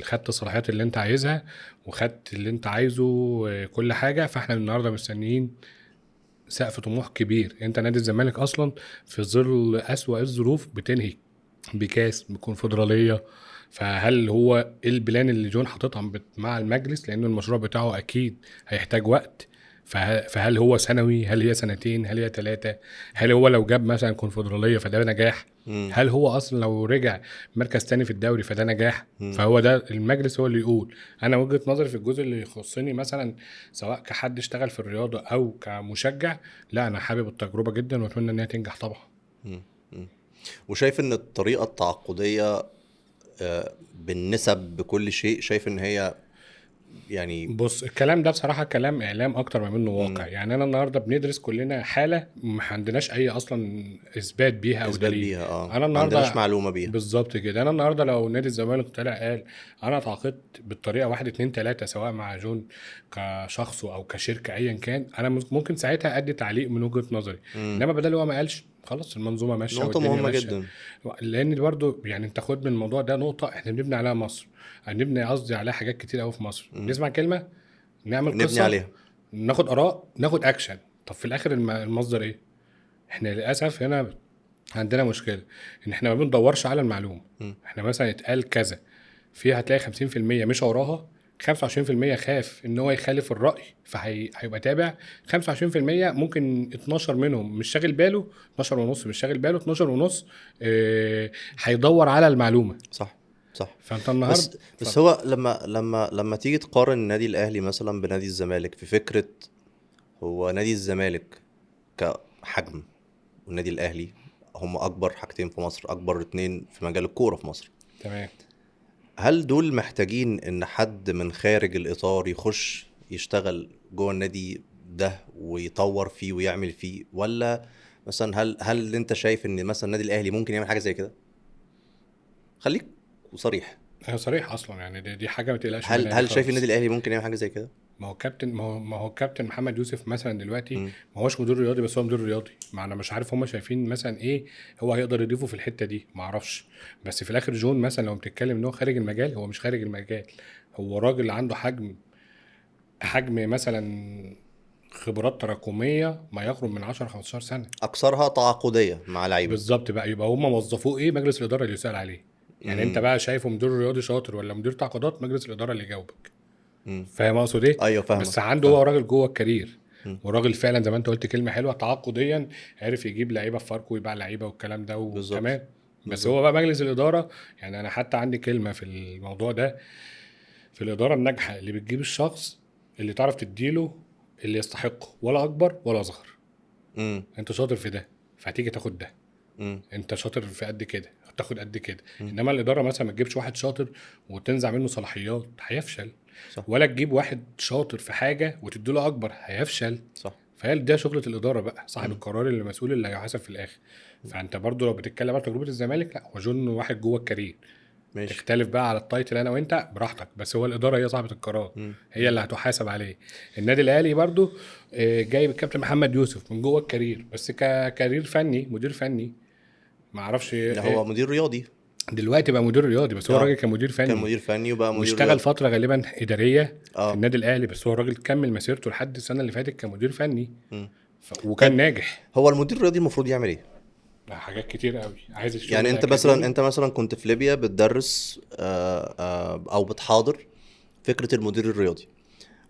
خدت الصلاحيات اللي انت عايزها، وخدت اللي انت عايزه، كل حاجه. فاحنا النهارده مستنيين سقف طموح كبير. انت نادي الزمالك اصلا في ظل اسوأ الظروف بتنهي بكاس بكونفدراليه. فهل هو ايه البلان اللي جون حاططها مع المجلس؟ لان المشروع بتاعه اكيد هيحتاج وقت. فهل هو سنوي؟ هل هي سنتين؟ هل هي 3؟ هل هو لو جاب مثلا كونفدراليه فده نجاح؟ مم. هل هو اصلا لو رجع مركز تاني في الدوري فده نجاح؟ مم. فهو ده المجلس هو اللي يقول. انا وجهة نظري في الجزء اللي يخصني مثلا، سواء كحد اشتغل في الرياضة او كمشجع، لا انا حابب التجربة جدا واتمنى انها تنجح طبعا. مم. مم. وشايف إن الطريقة التعاقدية بالنسب بكل شيء، شايف إن هي يعني. بص، الكلام ده بصراحة كلام إعلام أكتر ما منه مم. واقع. يعني أنا النهاردة بندرس كلنا حالة ما عندناش أي أصلا إثبات بيها أو إثبات دليل. بيها، أنا ما عندناش النهاردة معلومة بيها. بالظبط كده، أنا النهاردة لو نادي الزمالك طلع قال أنا اتعاقدت بالطريقة 1 2 3، سواء مع جون كشخص أو كشركة أيا كان، أنا ممكن ساعتها أدي تعليق من وجهة نظري. مم. إنما بدل هو ما قالش، خلاص المنظومة ماشية نقطة والدنيا مهمة ماشية. جدا. لأن برضو يعني أنت خد من الموضوع ده نقطة إحنا بنبني عليها مصر، هنبني قصدي عليها حاجات كتير قوي في مصر. مم. نسمع كلمة، نعمل نبني قصة، عليها. ناخد آراء، ناخد أكشن. طب في الآخر المصدر إيه؟ إحنا للأسف هنا عندنا مشكلة، إن إحنا ما بندورش على المعلومة. مم. إحنا مثلا اتقال كذا، فيها هتلاقي 50% مش وراها، 25% خاف إن هو يخالف الرأي فهيبقى تابع، 25% ممكن 12 منهم مش شاغل باله، 12 ونص مش شاغل باله، 12 ونص هيدور على المعلومة. صح. صح. فأنت النهاردة بس هو لما تيجي تقارن النادي الاهلي مثلا بنادي الزمالك في فكره، هو نادي الزمالك كحجم والنادي الاهلي هم اكبر حاجتين في مصر، اكبر اتنين في مجال الكوره في مصر. تمام. هل دول محتاجين ان حد من خارج الاطار يخش يشتغل جوه النادي ده ويطور فيه ويعمل فيه، ولا مثلا هل انت شايف ان مثلا النادي الاهلي ممكن يعمل حاجه زي كده؟ خليك صريح. هي صريح اصلا، يعني دي حاجه ما تقلقش هل منها دي هل شايف النادي خالص. الاهلي ممكن يعمل حاجه زي كده؟ ما هو الكابتن محمد يوسف مثلا دلوقتي مم. ما هوش مدير رياضي، بس هو مدير رياضي. ما انا مش عارف هم شايفين مثلا ايه هو هيقدر يضيفه في الحته دي، ما اعرفش. بس في الاخر جون مثلا لو بتتكلم ان هو خارج المجال، هو مش خارج المجال. هو راجل عنده حجم مثلا خبرات تراكميه ما يقرب من 10 15 سنه. اكثرها تعاقديه مع لعيبه. بالظبط بقى، يبقى هم وظفوه ايه؟ مجلس الاداره اللي يسال عليه. يعني انت مم. بقى شايفه مدير رياضي شاطر ولا مدير تعاقدات؟ مجلس الاداره اللي يجاوبك. مم. فاهم اقصد ايه؟ ايوه فاهمك بس عنده فاهم. هو راجل جوه الكارير، مم. وراجل فعلا زي ما انت قلت كلمه حلوه، تعاقديا عرف يجيب لعيبه في فاركو ويباع لعيبه والكلام ده بالظبط. وتمام. بس بالظبط. هو بقى مجلس الاداره، يعني انا حتى عندي كلمه في الموضوع ده: في الاداره الناجحه اللي بتجيب الشخص اللي تعرف تديله اللي يستحقه، ولا اكبر ولا اصغر. مم. انت شاطر في ده فهتيجي تاخد ده، مم. انت شاطر في قد كده هتاخد قد كده. مم. انما الاداره مثلا ما تجيبش واحد شاطر وتنزع منه صلاحيات، هيفشل. صح. ولا تجيب واحد شاطر في حاجه وتديله اكبر، هيفشل. صح. فهي ده شغله الاداره بقى، صاحب مم. القرار اللي مسؤول اللي هيحاسب في الاخر. فانت برضو لو بتتكلم عن تجربه الزمالك، لا هو جون واحد جوه الكارير. ماشي. تختلف بقى على التايتل انا وانت براحتك، بس هو الاداره هي صاحبه القرار، مم. هي اللي هتحاسب عليه. النادي الاهلي برضو جايب الكابتن محمد يوسف من جوه الكارير، بس ككارير فني مدير فني ما اعرفش لا هو مدير رياضي. دلوقتي بقى مدير رياضي، بس هو اه راجل كان مدير كان فني مدير فني وبقى مدير واشتغل رياضي. فتره غالبا اداريه في اه. النادي الاهلي، بس هو الراجل كمل مسيرته لحد السنه اللي فاتت كمدير فني مم. وكان طيب ناجح. هو المدير الرياضي المفروض يعمل ايه؟ حاجات كتير قوي، عايز الشغل يعني الاكاديمي. انت مثلا كنت في ليبيا بتدرس او بتحاضر فكرة المدير الرياضي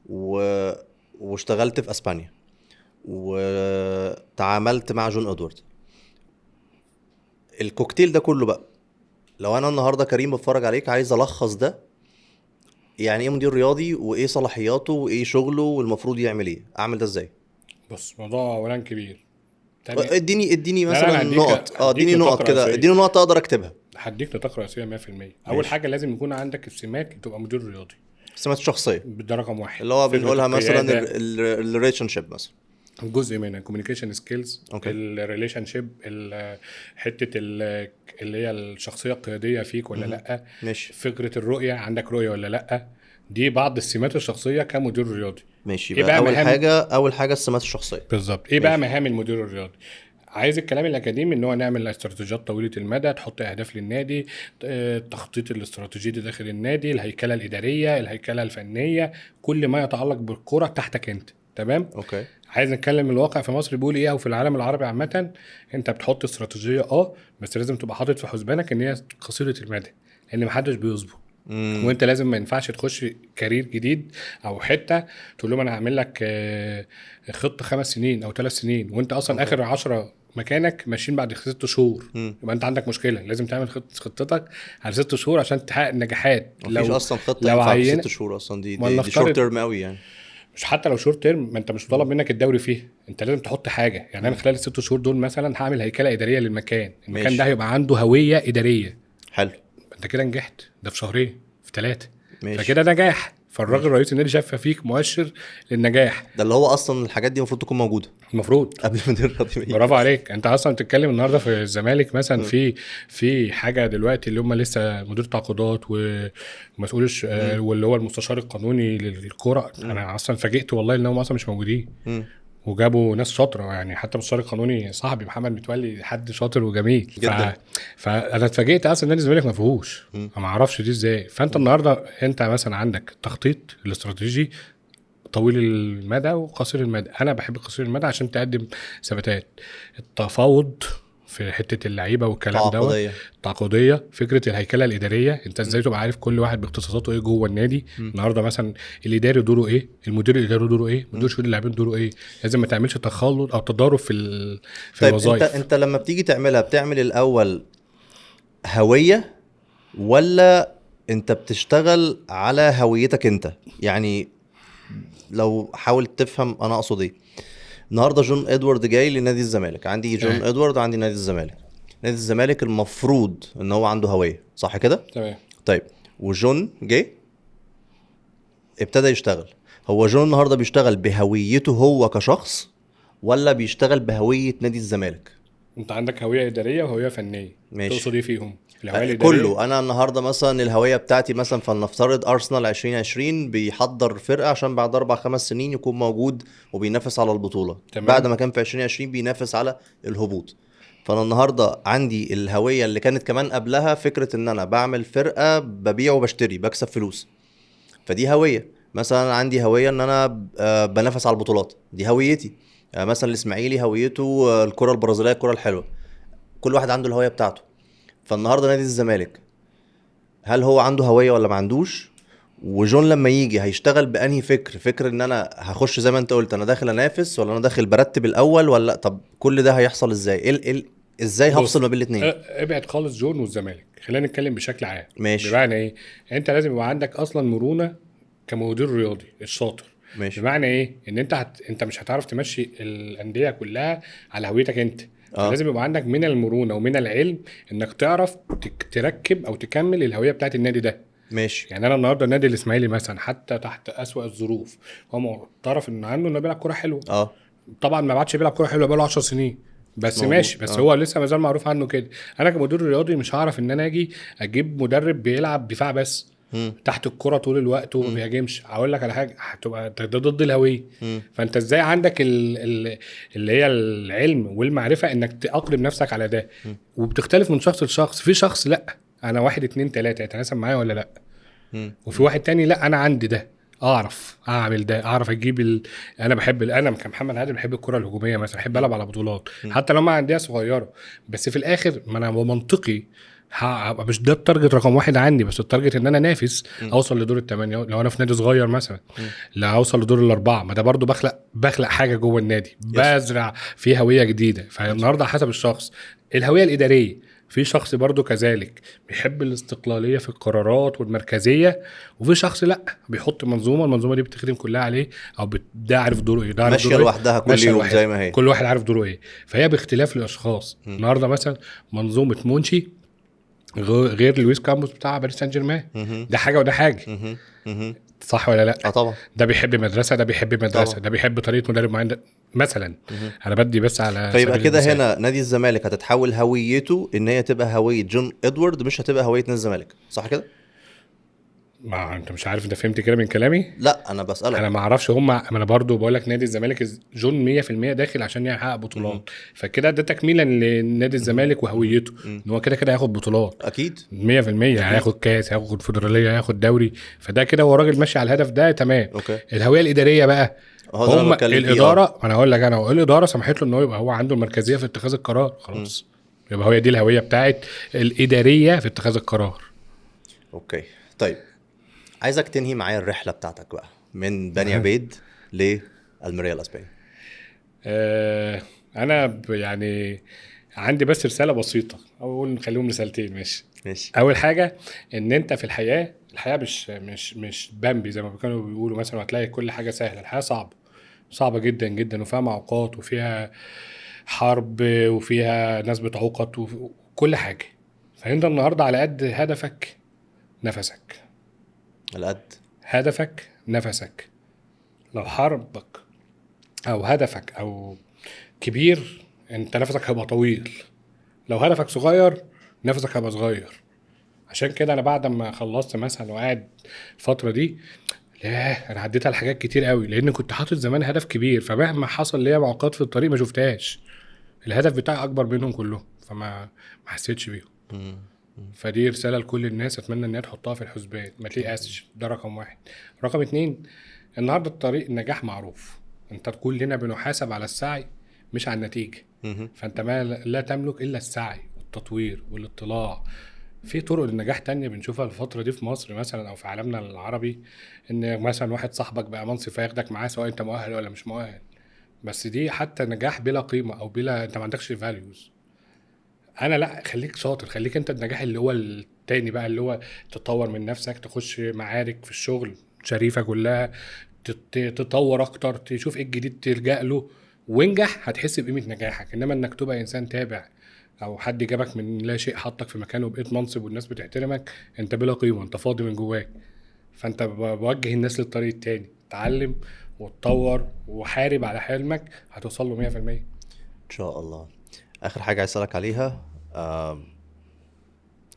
و... واشتغلت في اسبانيا وتعاملت مع جون ادوارد. الكوكتيل ده كله بقى، لو انا النهارده كريم بتفرج عليك عايز الخص ده، يعني ايه مدير رياضي وايه صلاحياته وايه شغله والمفروض يعمل ايه، اعمل ده ازاي؟ بص، موضوع اولا كبير. تاني، اديني لا مثلا انا نقط، هديك اديني نطاق نقط كده، رئيسيه. اديني نقط اقدر اكتبها. هديك نطاق رئيسيه 100%. اول ماشي. حاجه لازم يكون عندك السمات لتبقى مدير رياضي. السمات الشخصيه ده رقم واحد. اللي هو فكره بنقولها مثلا القياده، الريليشن شيب مثلا. جزء منها الكوميونيكيشن سكيلز، اوكي. الريليشن شيب، حته اللي هي الشخصيه القياديه فيك ولا مهم. لا. ماشي. فكره الرؤيه، عندك رؤيه ولا لا. دي بعض السمات الشخصيه كمدير رياضي. ماشي ايه بقى بقى مهام؟ اول حاجه السمات الشخصيه. بالظبط، ايه بقى ماشي. مهام المدير الرياضي؟ عايز الكلام الاكاديمي ان هو نعمل استراتيجيات طويله المدى، تحط اهداف للنادي، تخطيط الاستراتيجي داخل النادي، الهيكله الاداريه، الهيكله الفنيه، كل ما يتعلق بالكره تحتك انت. تمام. اوكي. عايز نتكلم الواقع في مصر بيقول ايه او في العالم العربي عامه. انت بتحط استراتيجيه بس لازم تبقى حاطط في حسبانك ان هي قصيره المدى، لان محدش بيصبر. امم. وانت لازم ما ينفعش تخش كارير جديد او حته تقول لهم انا هعمل لك خطه 5 سنين او 3 سنين، وانت اصلا اوكي. اخر 10 مكانك ماشيين بعد 6 شهور. امم. يبقى انت عندك مشكله. لازم تعمل خطتك على 6 شهور عشان تحقق النجاحات. مفيش اصلا خطه لو ينفع في عينه 6 شهور اصلا، دي ولا دي شورت نفترض، تيرم قوي يعني. مش حتى لو شورت تيرم، ما انت مش مطالب منك الدوري فيه، انت لازم تحط حاجه. يعني انا مم. خلال ال6 شهور دول مثلا هعمل هيكله اداريه للمكان، المكان ماشي. ده هيبقى عنده هويه اداريه. حلو. انت كده نجحت، ده في شهرين في 3. ماشي. فكده نجاح. فالراجل ماشي. رئيس النادي شاف فيك مؤشر للنجاح. ده اللي هو اصلا الحاجات دي المفروض تكون موجوده المفروض. قبل المدير الرياضي ما يجي. برافو عليك. انت اصلا بتتكلم النهارده في الزمالك مثلا مم. في حاجه دلوقتي اللي هم لسه مدير تعاقدات ومسؤول واللي هو المستشار القانوني للكره. انا اصلا فاجئت والله انهم اصلا مش موجودين، مم. وجابوا ناس شاطره. يعني حتى المستشار القانوني صاحبي محمد متولي حد شاطر وجميل جدا. فانا اتفاجئت اصلا نادي الزمالك ما فيهوش. مم. ما اعرفش دي ازاي. فانت النهارده انت مثلا عندك تخطيط الاستراتيجي طويل المدى وقصير المدى. انا بحب قصير المدى عشان تقدم ثباتات. التفاوض في حته اللعيبه والكلام دوت، التعاقديه، فكره الهيكله الاداريه، انت ازاي تبقى عارف كل واحد باختصاصاته ايه جوه النادي. النهارده مثلا الاداري دوره ايه، المدير الاداري دوره ايه، مدير شؤون اللاعبين دوره ايه. لازم ما تعملش تخلط او تضارب في طيب الوظائف. انت لما بتيجي تعملها بتعمل الاول هويه ولا انت بتشتغل على هويتك انت؟ يعني لو حاول تفهم انا اقصد ايه. النهارده جون ادوارد جاي لنادي الزمالك، عندي جون ادوارد عندي نادي الزمالك. نادي الزمالك المفروض ان هو عنده هويه، صح كده؟ تمام. طيب وجون جاي ابتدى يشتغل. هو جون النهارده بيشتغل بهويته هو كشخص ولا بيشتغل بهويه نادي الزمالك؟ انت عندك هويه اداريه وهويه فنيه. ماشي. تقصد ايه فيهم؟ الهويه الاداريه كله. انا النهارده مثلا الهويه بتاعتي مثلا، فلنفترض ارسنال 2020 بيحضر فرقه عشان بعد 4 5 سنين يكون موجود وبينافس على البطوله، بعد تمام. ما كان في 2020 بينافس على الهبوط. فانا النهارده عندي الهويه اللي كانت كمان قبلها، فكره ان انا بعمل فرقه ببيع وبشتري بكسب فلوس، فدي هويه. مثلا عندي هويه ان انا بنافس على البطولات، دي هويتي. مثلا الاسماعيلي هويته الكره البرازيليه، الكره الحلوه. كل واحد عنده الهويه بتاعته. فالنهارده نادي الزمالك، هل هو عنده هوية ولا ما عندوش؟ وجون لما يجي هيشتغل بأنهي فكر ان انا هخش زي ما انت قلت، انا داخل انافس ولا انا داخل برتب الاول، ولا لأ؟ طب كل ده هيحصل ازاي؟ ازاي هفصل بص، ما بين الاتنين؟ ابعد خالص جون والزمالك، خلينا نتكلم بشكل عام. ماشي. بمعنى ايه؟ انت لازم يبقى عندك اصلا مرونه كمدير رياضي الشاطر. ماشي. بمعنى ايه؟ ان انت مش هتعرف تمشي الانديه كلها على هويتك انت. اه. فلازم يبقى عندك من المرونه ومن العلم انك تعرف تركب او تكمل الهويه بتاعت النادي ده. ماشي. يعني انا النهارده النادي الاسماعيلي مثلا حتى تحت اسوأ الظروف هو معترف ان عنده انه بيلعب كوره حلوه. اه. طبعا ما بعدش بيلعب كوره حلوه بقاله 10 سنين، مش بس موجود. ماشي، بس اه. هو لسه ما زال معروف عنه كده. انا كمدير رياضي مش هعرف ان انا اجي اجيب مدرب بيلعب دفاع بس مم. تحت الكرة طول الوقت وما مم. بيهاجمش. هقول لك على حاجه، هتبقى ده ضد الهويه. مم. فانت ازاي عندك اللي هي العلم والمعرفه انك تأقلم نفسك على ده؟ مم. وبتختلف من شخص لشخص. في شخص لا انا واحد اتنين تلاته يتناسب معايا ولا لا، مم. وفي واحد تاني لا انا عندي ده، اعرف اعمل ده، اعرف اجيب انا بحب انا كمحمد عادل بحب الكره الهجوميه مثلا، بحب العب على بطولات مم. حتى لو ما عنديها صغيره. بس في الاخر ما انا منطقي هبقى مش ده التارجت رقم واحد عندي، بس التارجت ان انا انافس مم. اوصل لدور الثمانيه لو انا في نادي صغير مثلا. مم. لا اوصل لدور الاربعه، ما ده برضو بخلق حاجه جوه النادي، يس. بزرع فيه هويه جديده. يس. فالنهارده حسب الشخص. الهويه الاداريه، في شخص برضو كذلك بيحب الاستقلاليه في القرارات والمركزيه، وفي شخص لا بيحط منظومه، المنظومه دي بتخدم كلها عليه، او ده عارف دوره ايه، ده عارف ماشية دوره ايه، لوحدها كل ماشيه يوم لوحدها. زي ما هي. كل واحد عارف دوره ايه. فهي باختلاف الاشخاص. مم. النهارده مثلا منظومه مونشي غير لويس كامبوس بتاع باريس سان جيرمان. مهم. ده حاجه وده حاجه، مهم. مهم. صح ولا لا؟ اه طبعا. ده بيحب مدرسه، ده بيحب مدرسه، طبعا. ده بيحب طريقه مدرب معين مثلا. مهم. انا بدي بس على فيبقى سبيل كده المثال. هنا نادي الزمالك هتتحول هويته ان هي تبقى هوية جون ادوارد، مش هتبقى هوية نادي الزمالك، صح كده؟ ما انت مش عارف، انت فهمت كده من كلامي؟ لا انا انا بسألك. ما اعرفش ما انا برضو بقول لك نادي الزمالك جون 100% داخل عشان يحقق مهم. بطولات. فكده ده تكميلا لنادي مهم. الزمالك مهم. وهويته، مهم. ان هو كده كده هياخد بطولات اكيد. 100%. اكيد. هياخد كاس، هياخد فدراليه، هياخد دوري. فده كده هو راجل ماشي على الهدف ده تمام. اوكي. الهويه الاداريه بقى، هو ده اللي انا هم بتكلم فيه. اه. الاداره، ما انا هقول لك انا الاداره سمحت له ان هو يبقى هو عنده المركزيه في اتخاذ القرار، مم. خلاص يبقى هي دي الهويه بتاعت الاداريه في اتخاذ القرار. اوكي. طيب، عايزك تنهي معايا الرحلة بتاعتك بقى من بني عبيد للميريا الاسباني. آه، انا يعني عندي بس رساله بسيطه، او اقول نخليهم رسالتين ماشي. ماشي. اول حاجه ان انت في الحياه مش بامبي زي ما كانوا بيقولوا مثلا، هتلاقي كل حاجه سهله. الحياه صعبه، صعبه جدا جدا، وفيها معوقات، وفيها حرب، وفيها ناس بتعوقت، وكل حاجه. فانت النهارده على قد هدفك نفسك، على قد. هدفك نفسك. لو حربك او هدفك او كبير انت نفسك هيبقى طويل، لو هدفك صغير نفسك هيبقى صغير. عشان كده انا بعد ما خلصت مثلا وقاعد الفتره دي، ياه انا عديت على حاجات كتير قوي، لان كنت حاطط زمان هدف كبير، فمهما حصل ليا معوقات في الطريق ما شفتهاش. الهدف بتاعي اكبر منهم كلهم، ما حسيتش بيهم. مم. فدي رساله لكل الناس، اتمنى ان هي تحطها في الحسبان، ما تيأسش. ده رقم واحد. رقم اتنين، النهارده الطريق النجاح معروف، انت كلنا بنحاسب على السعي مش على النتيجه. مهم. فانت ما لا تملك الا السعي والتطوير والاطلاع. في طرق للنجاح تانية بنشوفها الفترة دي في مصر مثلا او في عالمنا العربي، ان مثلا واحد صاحبك بقى منصب فياخدك معاه سواء انت مؤهل ولا مش مؤهل. بس دي حتى نجاح بلا قيمة او بلا، انت ما عندكش فاليوز. انا لا، خليك شاطر، خليك انت النجاح اللي هو التاني بقى، اللي هو تطور من نفسك، تخش معارك في الشغل شريفة كلها، تطور اكتر، تشوف ايه الجديد تلجأ له، وانجح هتحس بقيمة نجاحك. انما انك تبقى انسان تابع او حد جابك من لا شيء حطك في مكانه وبقيت منصب والناس بتحترمك، انت بلا قيمة، انت فاضي من جواك. فانت بوجه الناس للطريق التاني، تعلم وتطور وحارب على حلمك، هتوصل له 100%. ان شاء الله. اخر حاجه عايز اسالك عليها،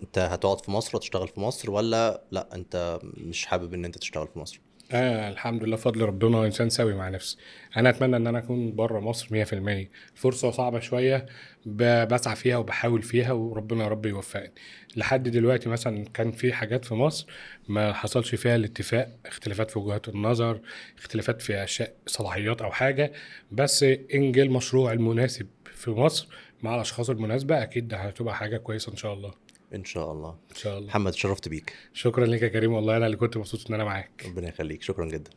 انت هتقعد في مصر وتشتغل في مصر، ولا لا انت مش حابب ان انت تشتغل في مصر؟ الحمد لله فضل ربنا انسان سوي مع نفسي. انا اتمنى ان انا اكون بره مصر 100%. الفرصه صعبه شويه، بسعى فيها وبحاول فيها وربنا يا رب يوفقني. لحد دلوقتي مثلا كان في حاجات في مصر ما حصلش فيها الاتفاق، اختلافات في وجهات النظر، اختلافات في اشياء صلاحيات او حاجه. بس ان جه المشروع المناسب في مصر مع الاشخاص المناسبه اكيد هتبقى حاجه كويسه ان شاء الله. ان شاء الله. ان شاء الله. محمد، شرفت بيك. شكرا لك يا كريم، والله انا اللي كنت مبسوط ان انا معاك. ربنا يخليك، شكرا جدا.